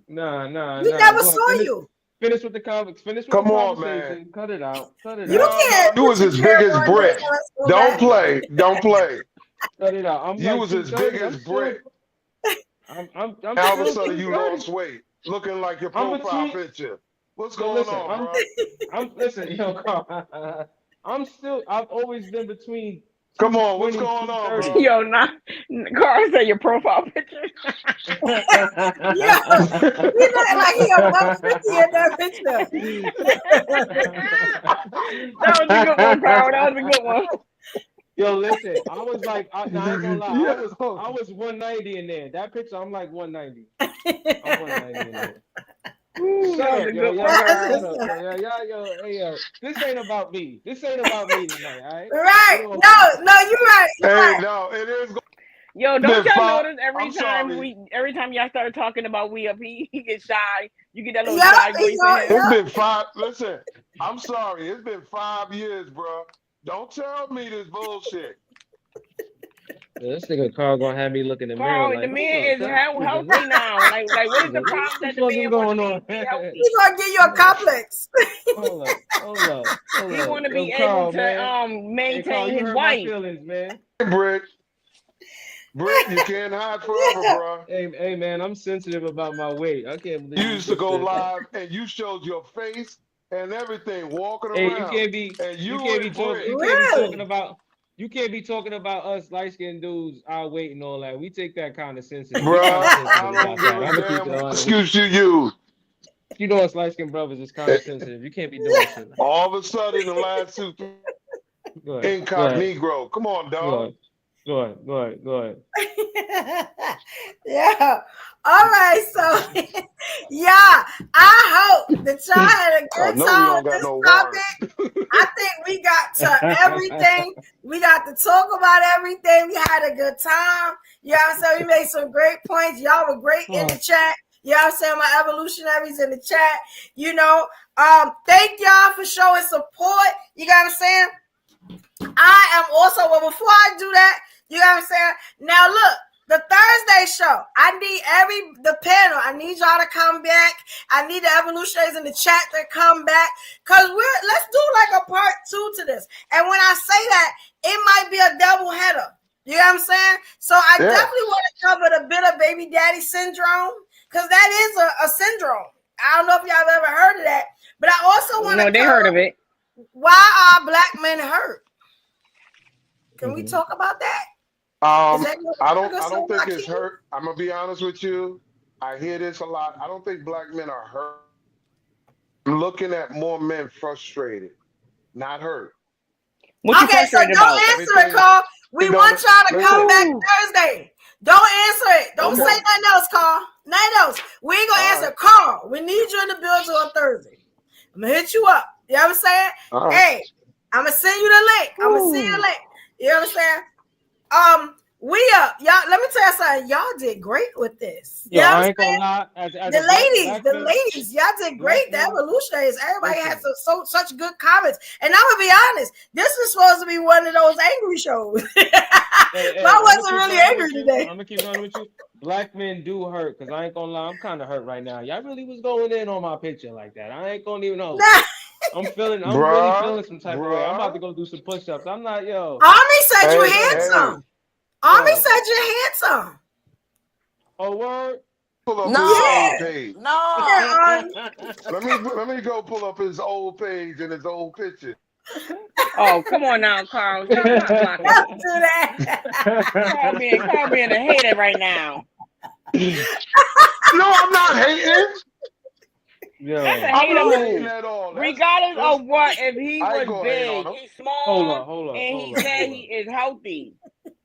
Nah. We never saw you. Finish with the conversation. Finish with Come the on, conversation. man. Cut it out. Cut it You out. can't. You was as big as Brit. Don't play. Don't play. Cut it out. You was as big as Brit. I'm All of a still sudden, you 230. lost weight, looking like your I'm profile between- picture. What's Yo, going listen, on, bro? listen, yo, Carl. I've always been between. Come on, what's 220, going on, 230. bro? Yo, nah. Carl said your profile picture. Yeah, he look like he a 150 in that picture. That was a good one, Carl. That was a good one. Yo, listen, I was like, I ain't gonna lie, I was 190 in there. That picture, I'm like 190. I'm 190 in there. Shut up, yo. Hey, yo. This ain't about me. This ain't about me tonight, all right? Right. No, you're right. You're Hey, right. no, it is. Yo, don't Been y'all five- notice I'm every time y'all start talking about we up, he gets shy. You get that little Yeah, shy voice in him. It's been 5. Listen, I'm sorry. It's been 5 years, bro. Don't tell me this bullshit. Yeah, this nigga Carl gonna have me look in the mirror. Carl, Like, the man is hold up, healthy now. Like what is the problem that the What the man fuck is wants going on? to be healthy? He's gonna give you a complex. Hold up. He want to be Yo, able Carl, to man. Hey, maintain Carl, you his hurt my wife. feelings, man. Brit, you can't hide forever, bro. Hey, man, I'm sensitive about my weight. I can't believe You used to go said that. live and you showed your face and everything walking Hey, around. you can't be talking about us light skinned dudes, our weight and all that. We take that kind of sensitive. Bro, I don't give a damn what excuse you use. You know us light skinned brothers is kind of sensitive. You can't be doing shit. All of a sudden, the last 2 incognito. Come on, dog. Go Go ahead. Yeah. All right. So, yeah, I hope that y'all had a I good know we time don't with got this no topic. I think we got to everything. We got to talk about everything. We had a good time. You know what I'm saying? We made some great points. Y'all were great in the chat. You know what I'm saying? My evolutionaries in the chat. You know, thank y'all for showing support. You know what I'm saying? I am also, well, before I do that, you know what I'm saying? Now look, the Thursday show, I need the panel, I need y'all to come back. I need the evolutionaries in the chat to come back. Cause let's do like a part 2 to this. And when I say that, it might be a double header. You know what I'm saying? So I definitely want to cover the bit of baby daddy syndrome. Cause that is a syndrome. I don't know if y'all have ever heard of that, but I also want to No, they heard of it. Why are black men hurt? Can we talk about that? I don't think it's hurt. I'm gonna be honest with you. I hear this a lot. I don't think black men are hurt. I'm looking at more men frustrated, not hurt. Okay, so don't answer it, Carl. We want y'all to come back Thursday. Don't answer it. Don't say nothing else, Carl. Nothing else. We ain't gonna answer. Carl, we need you in the building on Thursday. I'm gonna hit you up. You know what I'm saying? Hey, I'm gonna send you the link. I'm gonna send you the link. You know what I'm saying? We up. Y'all, let me tell you something. Y'all did great with this. You know what I'm saying? The ladies, y'all did great. The evolutionaries, everybody had such good comments. And I'm gonna be honest, this was supposed to be one of those angry shows. But I wasn't really angry today. I'm gonna keep running with you. Black men do hurt, because I ain't gonna lie, I'm kind of hurt right now. Y'all really was going in on my picture like that. I ain't gonna even know. I'm really feeling some type of way. I'm about to go do some push-ups. I'm not, Army said you handsome. Army said you're handsome. Oh, word? Pull up his old page. No. Let me go pull up his old page and his old picture. Oh, come on now, Carl. Don't do that. Carl being a hater right now. No, I'm not hating. That's a I'm not hater hating move. at all. Regardless of what, if he was big, he's small, hold on, and he said he is healthy.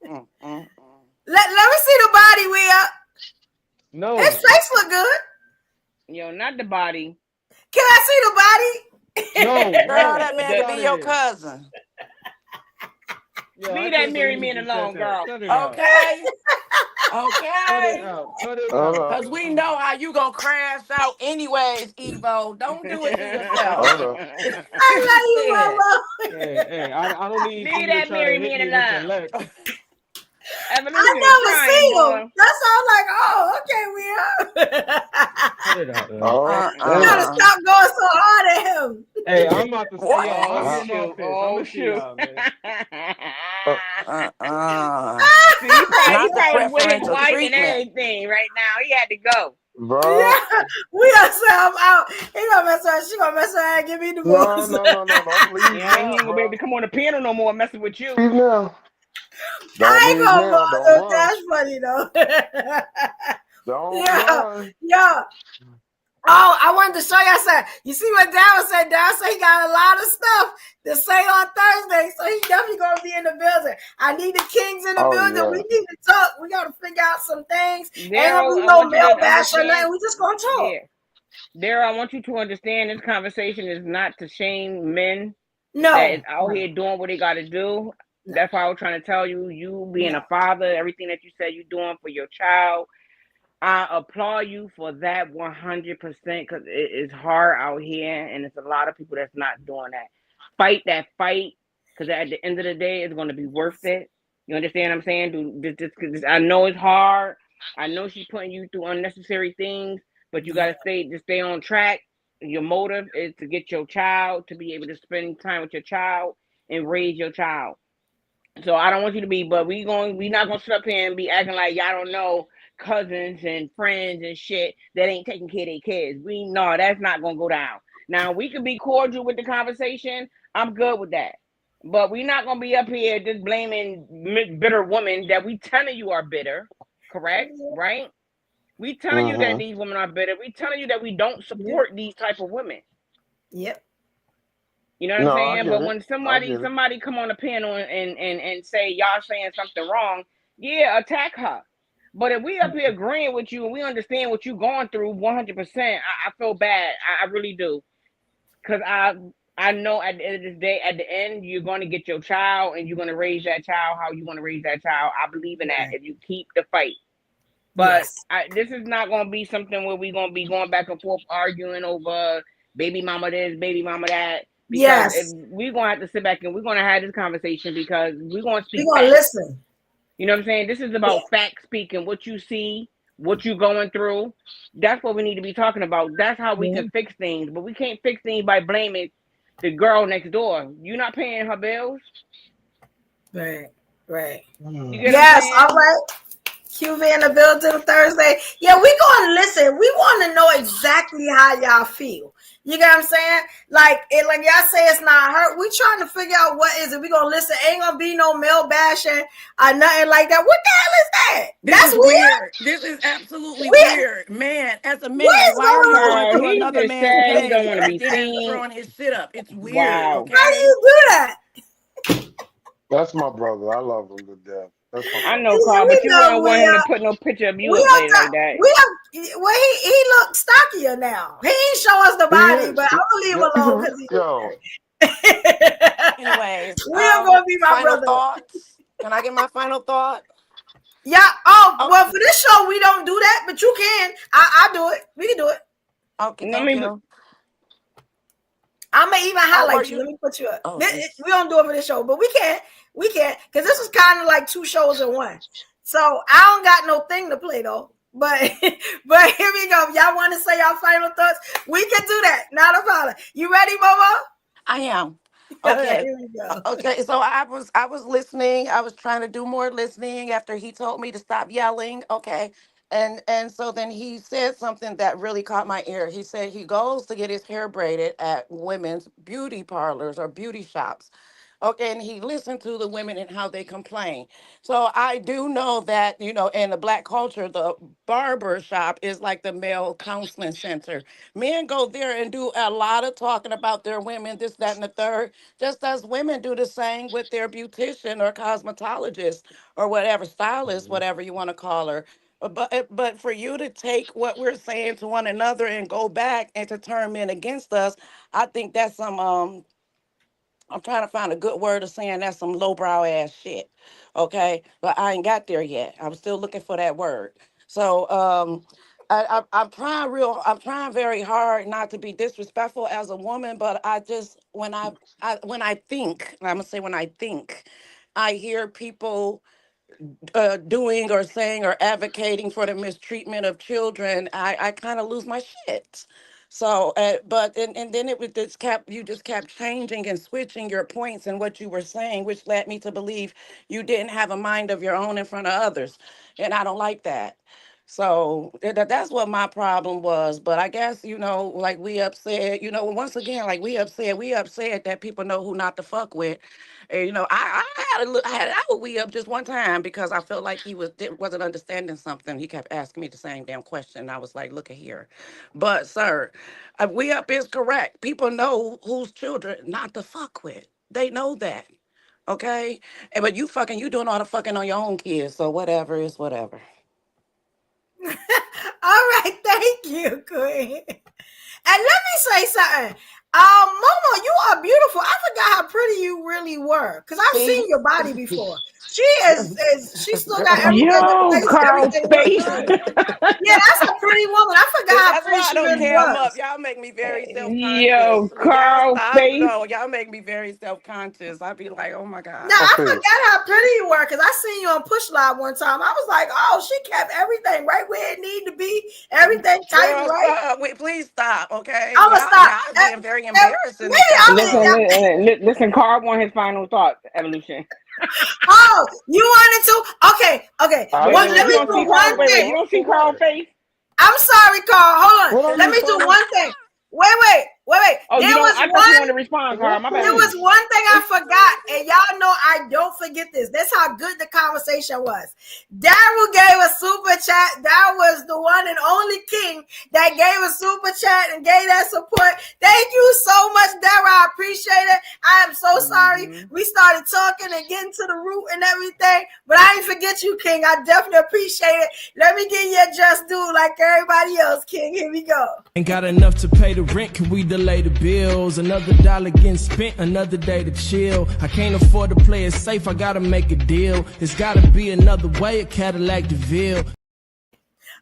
Let me see the body, we up. No. His face look good. Yo, not the body. Can I see the body? No. Girl, that man be your cousin. Leave that married man alone, girl. Okay. Okay. Cut it out. Because we know how you gonna crash out anyways, Evo. Don't do it to yourself. I love you, Mama. Hey, I don't need leave you that to try to married hit man me with your alone. leg. I never seen him. That's all I'm like, oh, okay, we are. You gotta stop going so hard at him. Hey, I'm about to say, oh, shoot. See, he probably with his wife and everything right now. He had to go. Yeah, we are so I'm out. He gonna mess around. She gonna mess around and give me divorce. No. Don't leave. Yeah, he ain't gonna be able to come on the piano no more messing with you. Leave now. I ain't gonna bother. That's funny though. Don't run. Yeah. Oh, I wanted to show you something. You see what Dad said? Dad said he got a lot of stuff to say on Thursday, so he's definitely gonna be in the building. I need the kings in the building. Yeah. We need to talk. We gotta figure out some things. Ain't gonna be no mail bash or nothing. We just gonna talk. Yeah. Daryl, I want you to understand this conversation is not to shame men that is out here doing what they gotta do. That's why I was trying to tell you, you being a father, everything that you said you're doing for your child, I applaud you for that 100% because it is hard out here and it's a lot of people that's not doing that. Fight that fight because at the end of the day, it's going to be worth it. You understand what I'm saying? I know it's hard. I know she's putting you through unnecessary things, but you got to stay on track. Your motive is to get your child to be able to spend time with your child and raise your child. So I don't want you to be, but we not gonna sit up here and be acting like y'all don't know cousins and friends and shit that ain't taking care of their kids. No, that's not gonna go down. Now we can be cordial with the conversation. I'm good with that. But we're not gonna be up here just blaming bitter women that we telling you are bitter, correct? Right? We telling you that these women are bitter. We telling you that we don't support these type of women. Yep. You know what No, I'm I saying? get But it. when I get it. somebody come on the panel and say y'all saying something wrong, yeah, attack her. But if we up here agreeing with you and we understand what you going through 100%, I feel bad. I really do. Because I know at the end of this day, at the end, you're going to get your child and you're going to raise that child how you want to raise that child. I believe in that if you keep the fight. But this is not going to be something where we're going to be going back and forth arguing over baby mama this, baby mama that. Because if we're going to have to sit back and we're going to have this conversation because we're going to speak We're going to facts. listen. You know what I'm saying? This is about fact speaking, what you see, what you're going through. That's what we need to be talking about. That's how we can fix things. But we can't fix things by blaming the girl next door. You're not paying her bills. Right. Yes, all right. QV in the building Thursday. Yeah, we going to listen. We want to know exactly how y'all feel. You get what I'm saying? Like y'all say it's not hurt. We trying to figure out what is it. We gonna listen. Ain't gonna be no male bashing or nothing like that. What the hell is that? That's weird. This is absolutely weird. Man, as a man, why are you going to he another just man's said he don't page want to be and then seen. throwing his shit up? It's weird. Wow. Okay. How do you do that? That's my brother. I love him to death. That's my I brother. know, Carl, but you don't want him to put no picture of you up later like that. Well, he look stockier now. He ain't show us the body, but I'm gonna leave him alone because he. Anyways, we are gonna be my final brother. thoughts. Can I get my final thought? Yeah. Well, for this show we don't do that, but you can. I do it. We can do it. Okay, thank you. I'm gonna even highlight you. Let me put you up. We don't do it for this show, but we can because this is kind of like two shows in one. So I don't got no thing to play though. But here we go. Y'all want to say your final thoughts? We can do that. Not a problem. You ready, Momo? I am. Okay. Okay. Here we go. Okay. So I was listening. I was trying to do more listening after he told me to stop yelling. Okay. And so then he said something that really caught my ear. He said he goes to get his hair braided at women's beauty parlors or beauty shops. Okay, and he listened to the women and how they complain. So I do know that, in the Black culture, the barber shop is like the male counseling center. Men go there and do a lot of talking about their women, this, that, and the third, just as women do the same with their beautician or cosmetologist or whatever, stylist, whatever you want to call her. But for you to take what we're saying to one another and go back and to turn men against us, I think that's some I'm trying to find a good word of saying that's some lowbrow ass shit. Okay. But I ain't got there yet. I'm still looking for that word. So I'm trying very hard not to be disrespectful as a woman, but I just when I think, I'm gonna say when I think, I hear people doing or saying or advocating for the mistreatment of children, I kind of lose my shit. So, and then you just kept changing and switching your points and what you were saying, which led me to believe you didn't have a mind of your own in front of others, and I don't like that. So that's what my problem was. But I guess, like we upset, once again, like we upset that people know who not to fuck with. And, I had it out with we up just one time because I felt like he wasn't understanding something. He kept asking me the same damn question. And I was like, look at here. But sir, we up is correct. People know whose children not to fuck with. They know that. Okay. But you doing all the fucking on your own kids. So whatever is whatever. All right, thank you, Queen. And let me say something. Momo, you are beautiful. I forgot how pretty you really were. Because I've seen your body before. She still got everything in place. Carl Everything face. Yeah, that's a pretty woman. I forgot how That's pretty why I she don't really cam was. up. Y'all make me very Yo, self-conscious. Y'all Carl stop. face. No, y'all make me very self-conscious. I'd be like, oh my God. No, I forgot how pretty you were because I seen you on Push Live one time. I was like, oh, she kept everything right where it needed to be. Everything tight and right. Stop. Wait, please stop, okay? I'm gonna stop. Y'all being very embarrassing to say. Listen, Carl want his final thoughts, Evolution. Oh, you wanted to? Okay. Let me do one thing. You don't see Carl face? I'm sorry, Carl. Hold on. Let me do one thing. Wait. Wait. Oh, you don't? I thought you wanted to respond, Carl. My bad. There was one thing I forgot, and y'all know I don't forget this. That's how good the conversation was. Daryl gave a super chat. That was the one and only king that gave a super chat and gave that support. Thank you so much, Daryl. I appreciate it. I am so sorry. We started talking and getting to the root and everything, but I didn't forget you, King. I definitely appreciate it. Let me give you a just due like everybody else, King. Here we go. Ain't got enough to pay the rent, can we delay the bills? Another dollar getting spent, another day to chill. I can't afford to play it safe, I gotta make a deal. It's gotta be another way, a Cadillac DeVille.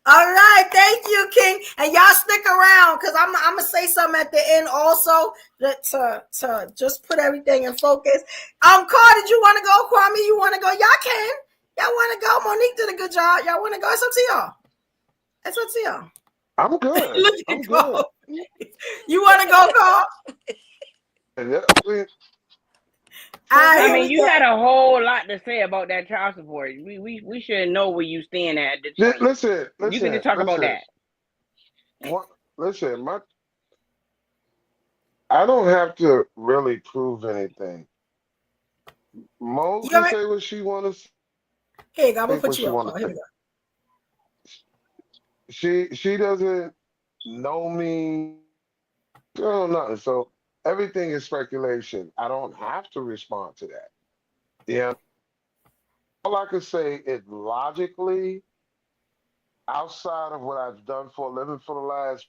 All right, thank you, King. And y'all stick around because I'm gonna say something at the end also to just put everything in focus. Carl, did you want to go? Kwame, you want to go? Y'all can. Y'all want to go? Monique did a good job. Y'all want to go? It's up to y'all. It's up to y'all. I'm good. I'm good. You want to go, Carl? I mean, you had a whole lot to say about that child support. We should know where you stand at this point. Listen. You can just talk about that. Listen, I don't have to really prove anything. Mo can say what she wants to say. Here you go. I'm gonna put you up. Here we go. She doesn't know me. She don't know nothing. So everything is speculation. I don't have to respond to that. Yeah. All I can say is logically, outside of what I've done for a living for the last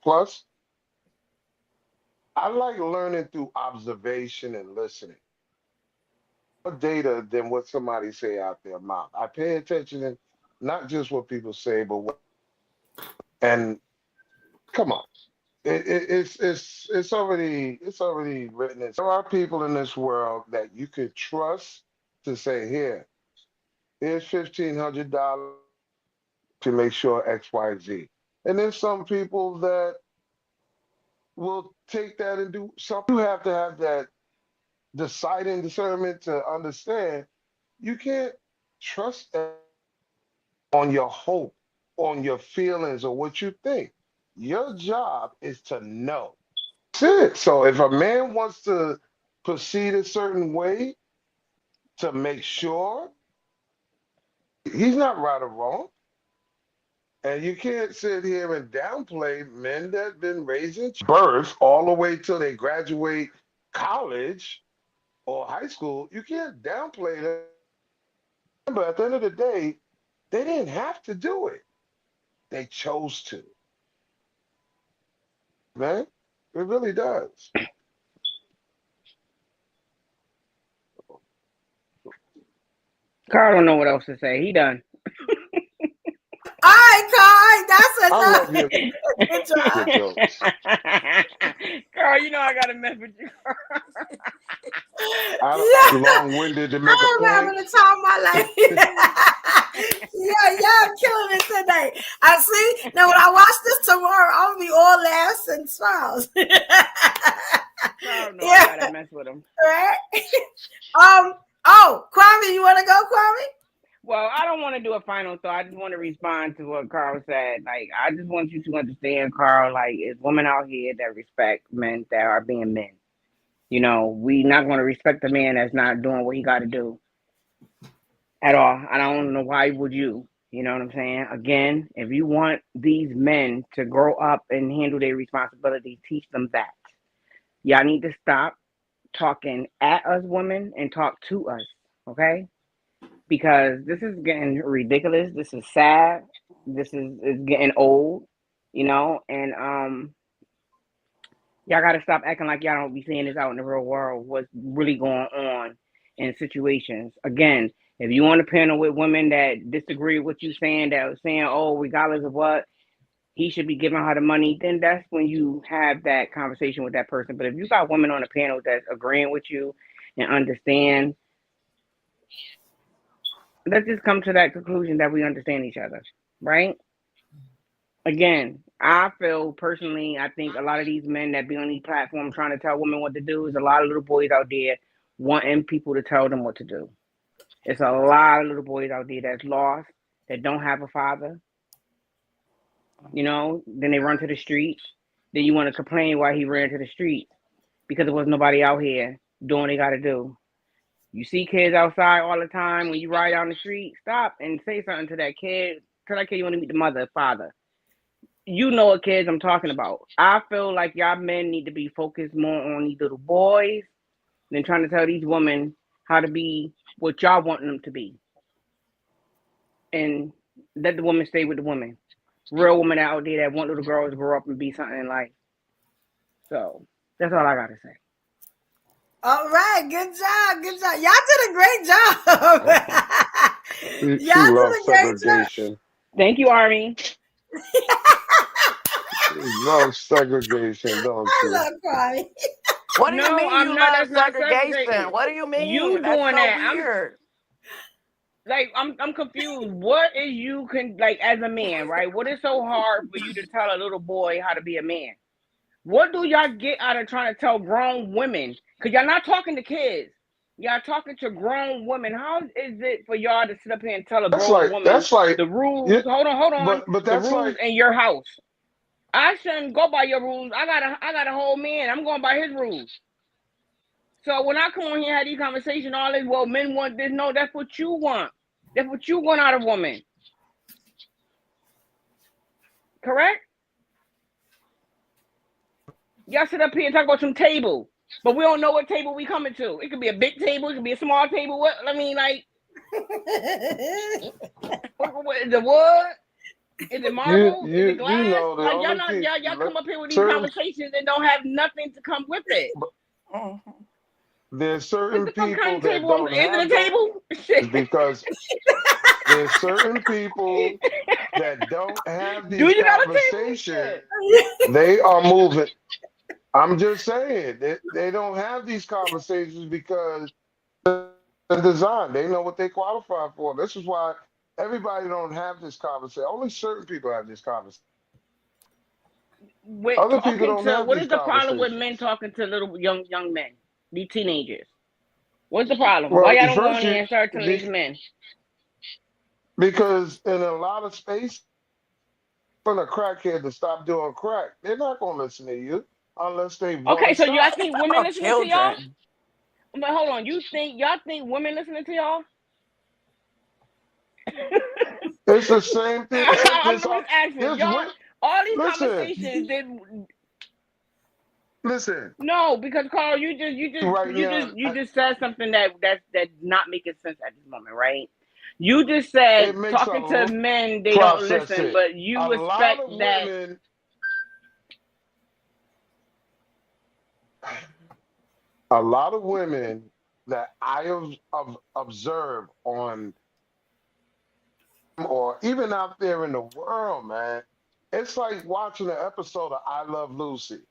plus, I like learning through observation and listening. More data than what somebody say out their mouth. I pay attention to not just what people say, but what. And come on, it's already written. There are people in this world that you could trust to say, here's $1,500 to make sure X, Y, Z. And there's some people that will take that and do something. You have to have that deciding discernment to understand you can't trust on your hope, on your feelings, or what you think. Your job is to know. That's it. So if a man wants to proceed a certain way to make sure he's not right or wrong, and you can't sit here and downplay men that have been raised in birth all the way till they graduate college or high school. You can't downplay them. Remember, at the end of the day, they didn't have to do it. They chose to. Man, it really does. Carl don't know what else to say. He done. All right, Carl. That's enough. Good job. Carl, you know I gotta mess with you. I'm long-winded to make a point. I'm having the time of my life. Y'all killing it today. I see. Now, when I watch this tomorrow, I'll be all laughs and smiles. Carl, no, I gotta mess with him. Right? Kwame, you want to go, Kwame? Well, I don't want to do a final thought. I just want to respond to what Carl said. Like, I just want you to understand, Carl, like, it's women out here that respect men that are being men. You know, we not going to respect a man that's not doing what he got to do at all. I don't know why would you. You know what I'm saying? Again, if you want these men to grow up and handle their responsibilities, teach them that. Y'all need to stop talking at us women and talk to us, okay? Because this is getting ridiculous. This is sad. This is getting old, you know, and y'all got to stop acting like y'all don't be seeing this out in the real world, what's really going on in situations. Again, if you on a panel with women that disagree with what you saying, that are saying, oh, regardless of what, he should be giving her the money, then that's when you have that conversation with that person. But if you got women on a panel that's agreeing with you and understand, let's just come to that conclusion that we understand each other, right? Again, I feel personally, I think a lot of these men that be on these platforms trying to tell women what to do is a lot of little boys out there wanting people to tell them what to do. It's a lot of little boys out there that's lost, that don't have a father. You know, then they run to the streets. then you want to complain why he ran to the street because there was nobody out here doing what they got to do. You see kids outside all the time. When you ride down the street, stop and say something to that kid. Tell that kid you want to meet the mother, father. You know what kids I'm talking about. I feel like y'all men need to be focused more on these little boys than trying to tell these women how to be what y'all want them to be. And let the woman stay with the woman. Real women out there that want little girls to grow up and be something in life. So that's all I got to say. All right, good job, good job. Y'all did a great job. Y'all did a great job. Thank you, Army. You love segregation, don't you? I love Army. What do you mean I'm you not, love that's segregation? What do you mean? You That's doing so that? weird. I'm confused. What is you can like as a man, right? What is so hard for you to tell a little boy how to be a man? What do y'all get out of trying to tell grown women? Because y'all not talking to kids. Y'all talking to grown women. How is it for y'all to sit up here and tell a grown woman the rules? Yeah, hold on. But the that's rules like, in your house. I shouldn't go by your rules. I got a whole man. I'm going by his rules. So when I come on here and have these conversations, all this, well, men want this. No, that's what you want. That's what you want out of a woman. Correct? Y'all sit up here and talk about some table, but we don't know what table we coming to. It could be a big table. It could be a small table. What? I mean, like, what is it wood? Is it marble? Is it glass? You know, like y'all come up here with these conversations and don't have nothing to come with it. There's certain people kind of that table don't have the table because there's certain people that don't have these conversations. They are moving. I'm just saying they don't have these conversations because the design. They know what they qualify for. This is why everybody don't have this conversation. Only certain people have this conversation. Other people don't have what these is the problem with conversations. men talking to little young men, these teenagers? What's the problem? Well, Why y'all don't go in here and start telling these men? Because in a lot of space, for the crackhead to stop doing crack, they're not going to listen to you unless they want to. Okay, so y'all think women listening to y'all? Children. But hold on, y'all think women listening to y'all? It's the same thing. I'm just asking y'all. All these conversations. Listen. No, because Carl, you just said something that's not making sense at this moment, right? You just said talking to men, they don't listen, but you expect that. A lot of women that I have observed on, or even out there in the world, man, it's like watching an episode of I Love Lucy.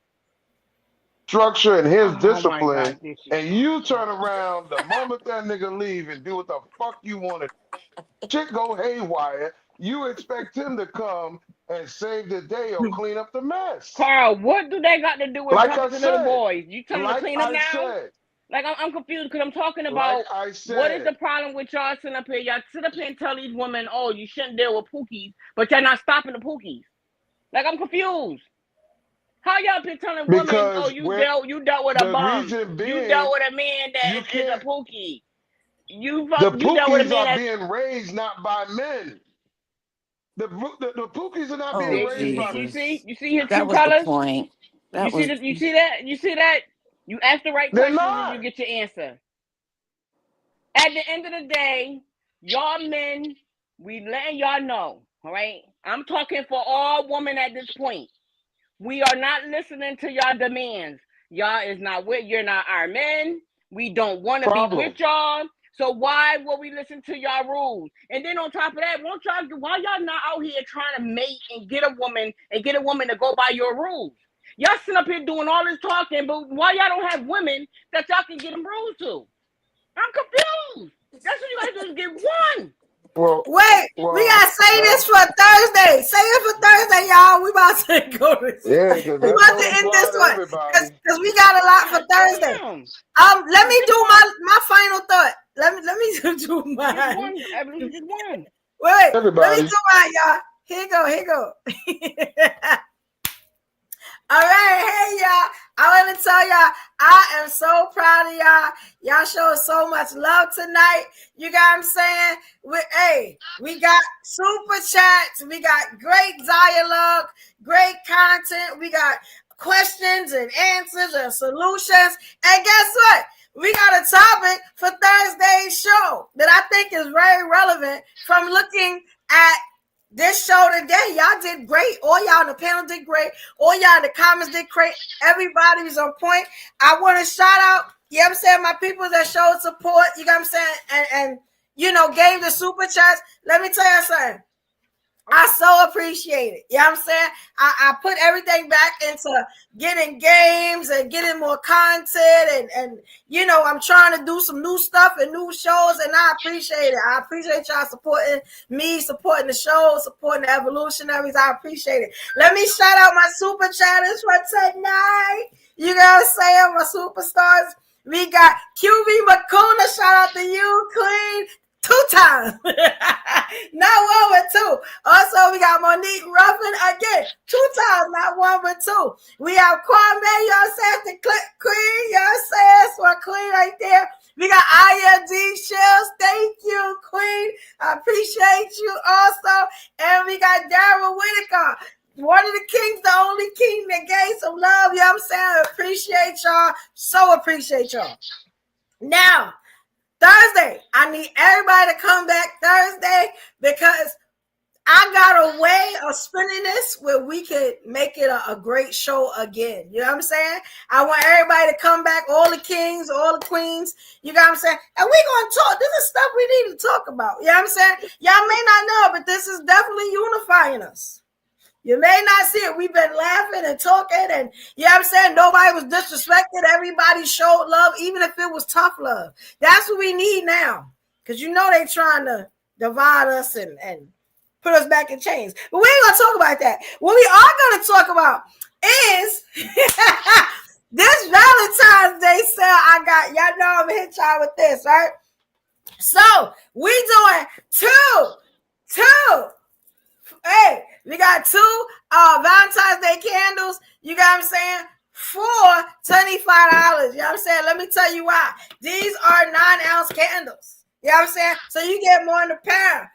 Structure and his discipline, and you turn around the moment that nigga leave and do what the fuck you want to. Shit go haywire. You expect him to come and save the day or clean up the mess. Carl, what do they got to do with talking to little boys? You tell them to clean up now? Like, I'm confused because I'm talking about what is the problem with y'all sitting up here? Y'all sit up here and tell these women, oh, you shouldn't deal with pookies, but y'all not stopping the pookies. Like, I'm confused. How y'all been telling women, oh, you dealt with a bum. You dealt with a man that is a pookie. You dealt with a man are being raised not by men. The pookies are not being raised by men. You see his that true was colors? The point. You see that? You ask the right questions and you get your answer. At the end of the day, y'all men, we letting y'all know, all right? I'm talking for all women at this point. We are not listening to y'all demands. You're not our men. We don't want to be with y'all. So why will we listen to y'all rules? And then on top of that, why y'all not out here trying to mate and get a woman to go by your rules? Y'all sitting up here doing all this talking, but why y'all don't have women that y'all can get them rules to? I'm confused. That's what you guys do is get one. Wait, we gotta say this for Thursday. Say it for Thursday, y'all. We about to go to we about to end this one because we got a lot for Thursday. Let me do my final thought. Let me do mine. Wait, let me do mine, y'all. Here you go. All right, hey y'all. I want to tell y'all, I am so proud of y'all. Y'all showed so much love tonight. You got what I'm saying? We got super chats. We got great dialogue, great content. We got questions and answers and solutions. And guess what? We got a topic for Thursday's show that I think is very relevant from looking at this show today. Y'all did great. All y'all on the panel did great. All y'all in the comments did great. Everybody was on point. I want to shout out, you know what I'm saying, my people that showed support, you know what I'm saying, and you know, gave the super chats. Let me tell you something. I so appreciate it. You know what I'm saying? I put everything back into getting games and getting more content and you know, I'm trying to do some new stuff and new shows, and I appreciate it. I appreciate y'all supporting me, supporting the show, supporting the evolutionaries. I appreciate it. Let me shout out my super chatters for tonight. You know what I'm saying? My superstars. We got QB Makuna. Shout out to you, Queen. 2 times. Not 1 but 2. Also, we got Monique Ruffin again. 2 times, not 1 but 2. We have Kwame, you know what I'm saying? The queen, you know what I'm saying? That's my queen right there. We got IMD Shells. Thank you, queen. I appreciate you also. And we got Daryl Whitaker. One of the kings, the only king that gave some love. You know what I'm saying? I appreciate y'all. So appreciate y'all. Now, Thursday, I need everybody to come back Thursday because I got a way of spinning this where we could make it a great show again. You know what I'm saying? I want everybody to come back, all the kings, all the queens. You know what I'm saying? And we're going to talk. This is stuff we need to talk about. You know what I'm saying? Y'all may not know, but this is definitely unifying us. You may not see it. We've been laughing and talking, and you know what I'm saying? Nobody was disrespected. Everybody showed love, even if it was tough love. That's what we need now. Because you know they trying to divide us and put us back in chains. But we ain't going to talk about that. What we are going to talk about is this Valentine's Day sale I got. Y'all know I'm going to hit y'all with this, right? So we doing two. Hey, we got 2 Valentine's Day candles. You got what I'm saying? For $25. You know what I'm saying? Let me tell you why. These are 9-ounce candles. You know what I'm saying? So you get more than a pound.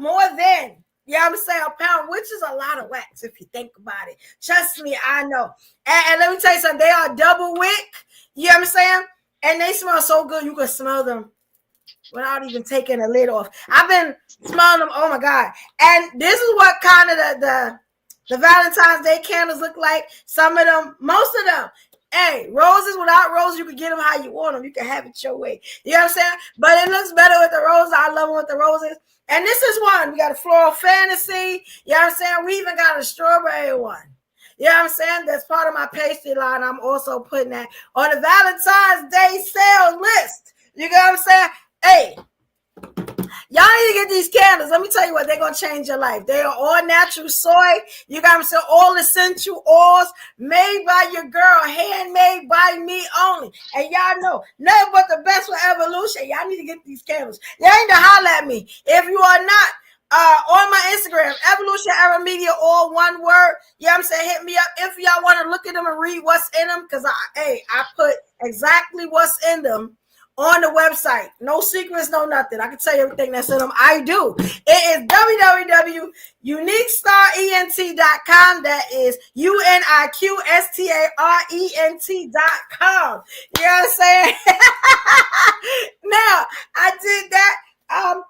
More than, you know what I'm saying, a pound, which is a lot of wax if you think about it. Trust me, I know. And let me tell you something. They are double wick. You know what I'm saying? And they smell so good. You can smell them without even taking the lid off. I've been smelling them. Oh my God. And this is what kind of the Valentine's Day candles look like. Some of them, most of them. Hey, roses without roses, you can get them how you want them. You can have it your way. You know what I'm saying? But it looks better with the roses. I love them with the roses. And this is one. We got a floral fantasy. You know what I'm saying? We even got a strawberry one. You know what I'm saying? That's part of my pastry line. I'm also putting that on the Valentine's Day sales list. You know what I'm saying? Hey, y'all need to get these candles. Let me tell you what, they're going to change your life. They are all natural soy. You got them, all essential oils made by your girl, handmade by me only. And y'all know, nothing but the best for evolution. Y'all need to get these candles. Y'all need to holler at me. If you are not on my Instagram, Evolution Era Media, all one word. You know what I'm saying? Hit me up if y'all want to look at them and read what's in them. Because I put exactly what's in them on the website. No secrets, no nothing. I can tell you everything that's in them. I do. It is www.UniqStarEnt.com. That is UniqStarEnt.com. You know what I'm saying? Now, I did that.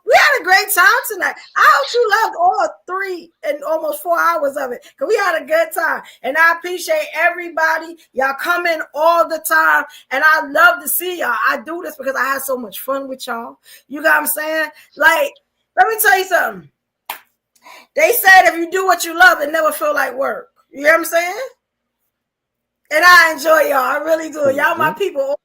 We had a great time tonight. I hope you loved all 3 and almost 4 hours of it, because we had a good time. And I appreciate everybody. Y'all come in all the time, and I love to see y'all. I do this because I had so much fun with y'all. You got what I'm saying? Like, let me tell you something. They said if you do what you love, it never feel like work. You hear what I'm saying? And I enjoy y'all. I really do. Y'all my people.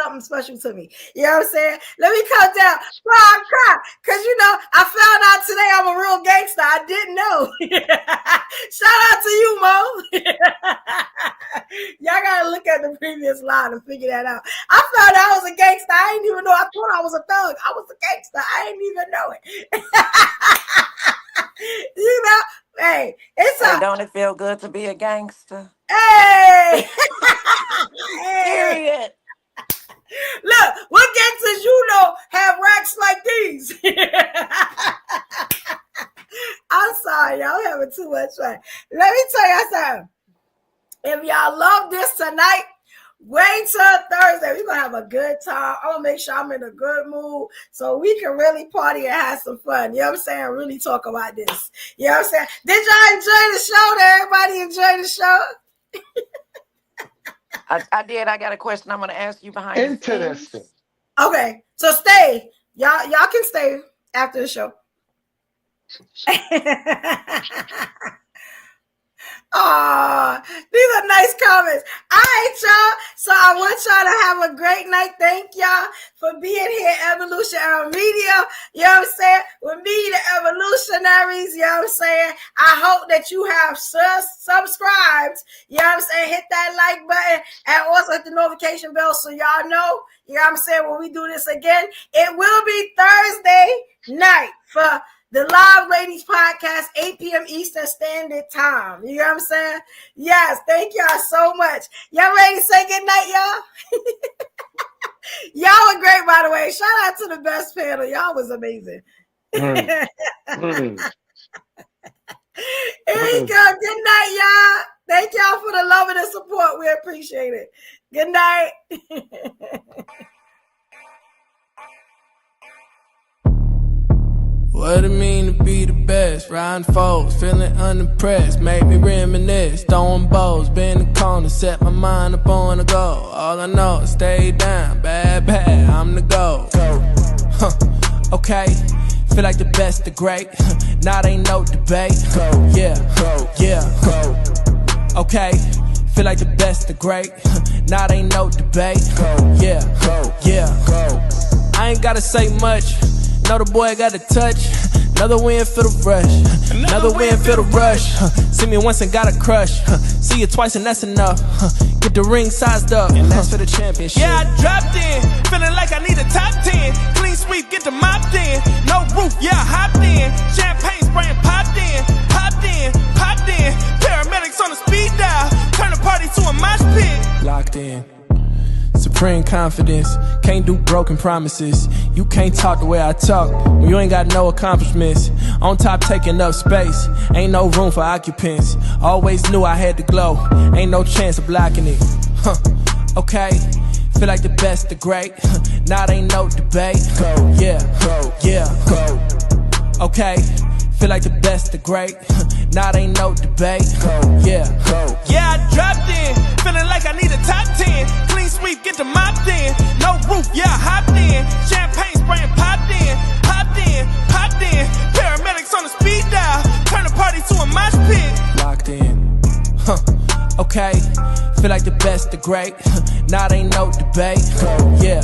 Something special to me. You know what I'm saying? Let me come down. Cry. Because, you know, I found out today I'm a real gangster. I didn't know. Shout out to you, Mo. Y'all got to look at the previous line and figure that out. I found out I was a gangster. I didn't even know. I thought I was a thug. I was a gangster. I didn't even know it. You know? Hey, it's Hey, don't it feel good to be a gangster? Hey! Period. Look, what gangsters you know have racks like these? I'm sorry, y'all having too much fun. Let me tell y'all something. If y'all love this tonight, wait till Thursday. We're going to have a good time. I'm going to make sure I'm in a good mood so we can really party and have some fun. You know what I'm saying? Really talk about this. You know what I'm saying? Did y'all enjoy the show? Did everybody enjoy the show? I did. I got a question I'm going to ask you behind the scenes. Okay, so stay. Y'all can stay after the show. Oh, these are nice comments. All right, y'all. So I want y'all to have a great night. Thank y'all for being here, Evolution Media. You know what I'm saying? With me, the Evolutionaries. You know what I'm saying? I hope that you have subscribed. You know what I'm saying? Hit that like button and also hit the notification bell so y'all know. You know what I'm saying? When we do this again, it will be Thursday night for the Live Ladies Podcast, 8 p.m. Eastern Standard Time. You know what I'm saying? Yes, thank y'all so much. Y'all ready to say good night, y'all? Y'all were great, by the way. Shout out to the best panel. Y'all was amazing. Here you go. Good night, y'all. Thank y'all for the love and the support. We appreciate it. Good night. What it mean to be the best? Riding foes, feeling unimpressed. Make me reminisce, throwing bows, bend the corner, set my mind up on a goal. All I know is stay down, bad, I'm the goal. Okay, feel like the best, the great. Not ain't no debate. Yeah. Okay, feel like the best, the great. Not ain't no debate. Yeah. I ain't gotta say much. Know the boy got a touch. Another win for the rush. Another win for the rush. See me once and got a crush. See you twice and that's enough. Get the ring sized up. And that's for the championship. Yeah, I dropped in. Feeling like I need a top 10. Clean sweep, get the mop in. No roof, yeah, I hopped in. Champagne spraying, popped in. Paramedics on the speed dial. Turn the party to a mosh pit. Locked in. Supreme confidence, can't do broken promises. You can't talk the way I talk when you ain't got no accomplishments. On top taking up space, ain't no room for occupants. Always knew I had to glow, ain't no chance of blocking it. Okay, feel like the best, the great. Not ain't no debate. Yeah. Okay, feel like the best, the great. Not ain't no debate. Yeah, I dropped in. Feeling like I need a top 10. Clean sweep, get the mop in. No roof, yeah, I hopped in. Champagne spraying, popped in. Paramedics on the speed dial. Turn the party to a mosh pit. Locked in. Okay, feel like the best, the great. Not ain't no debate. Yeah.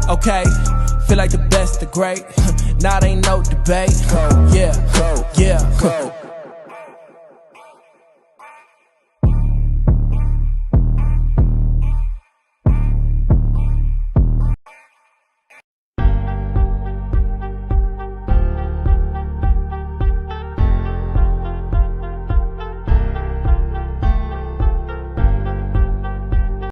Okay, feel like the best, the great. Not ain't no debate. Yeah.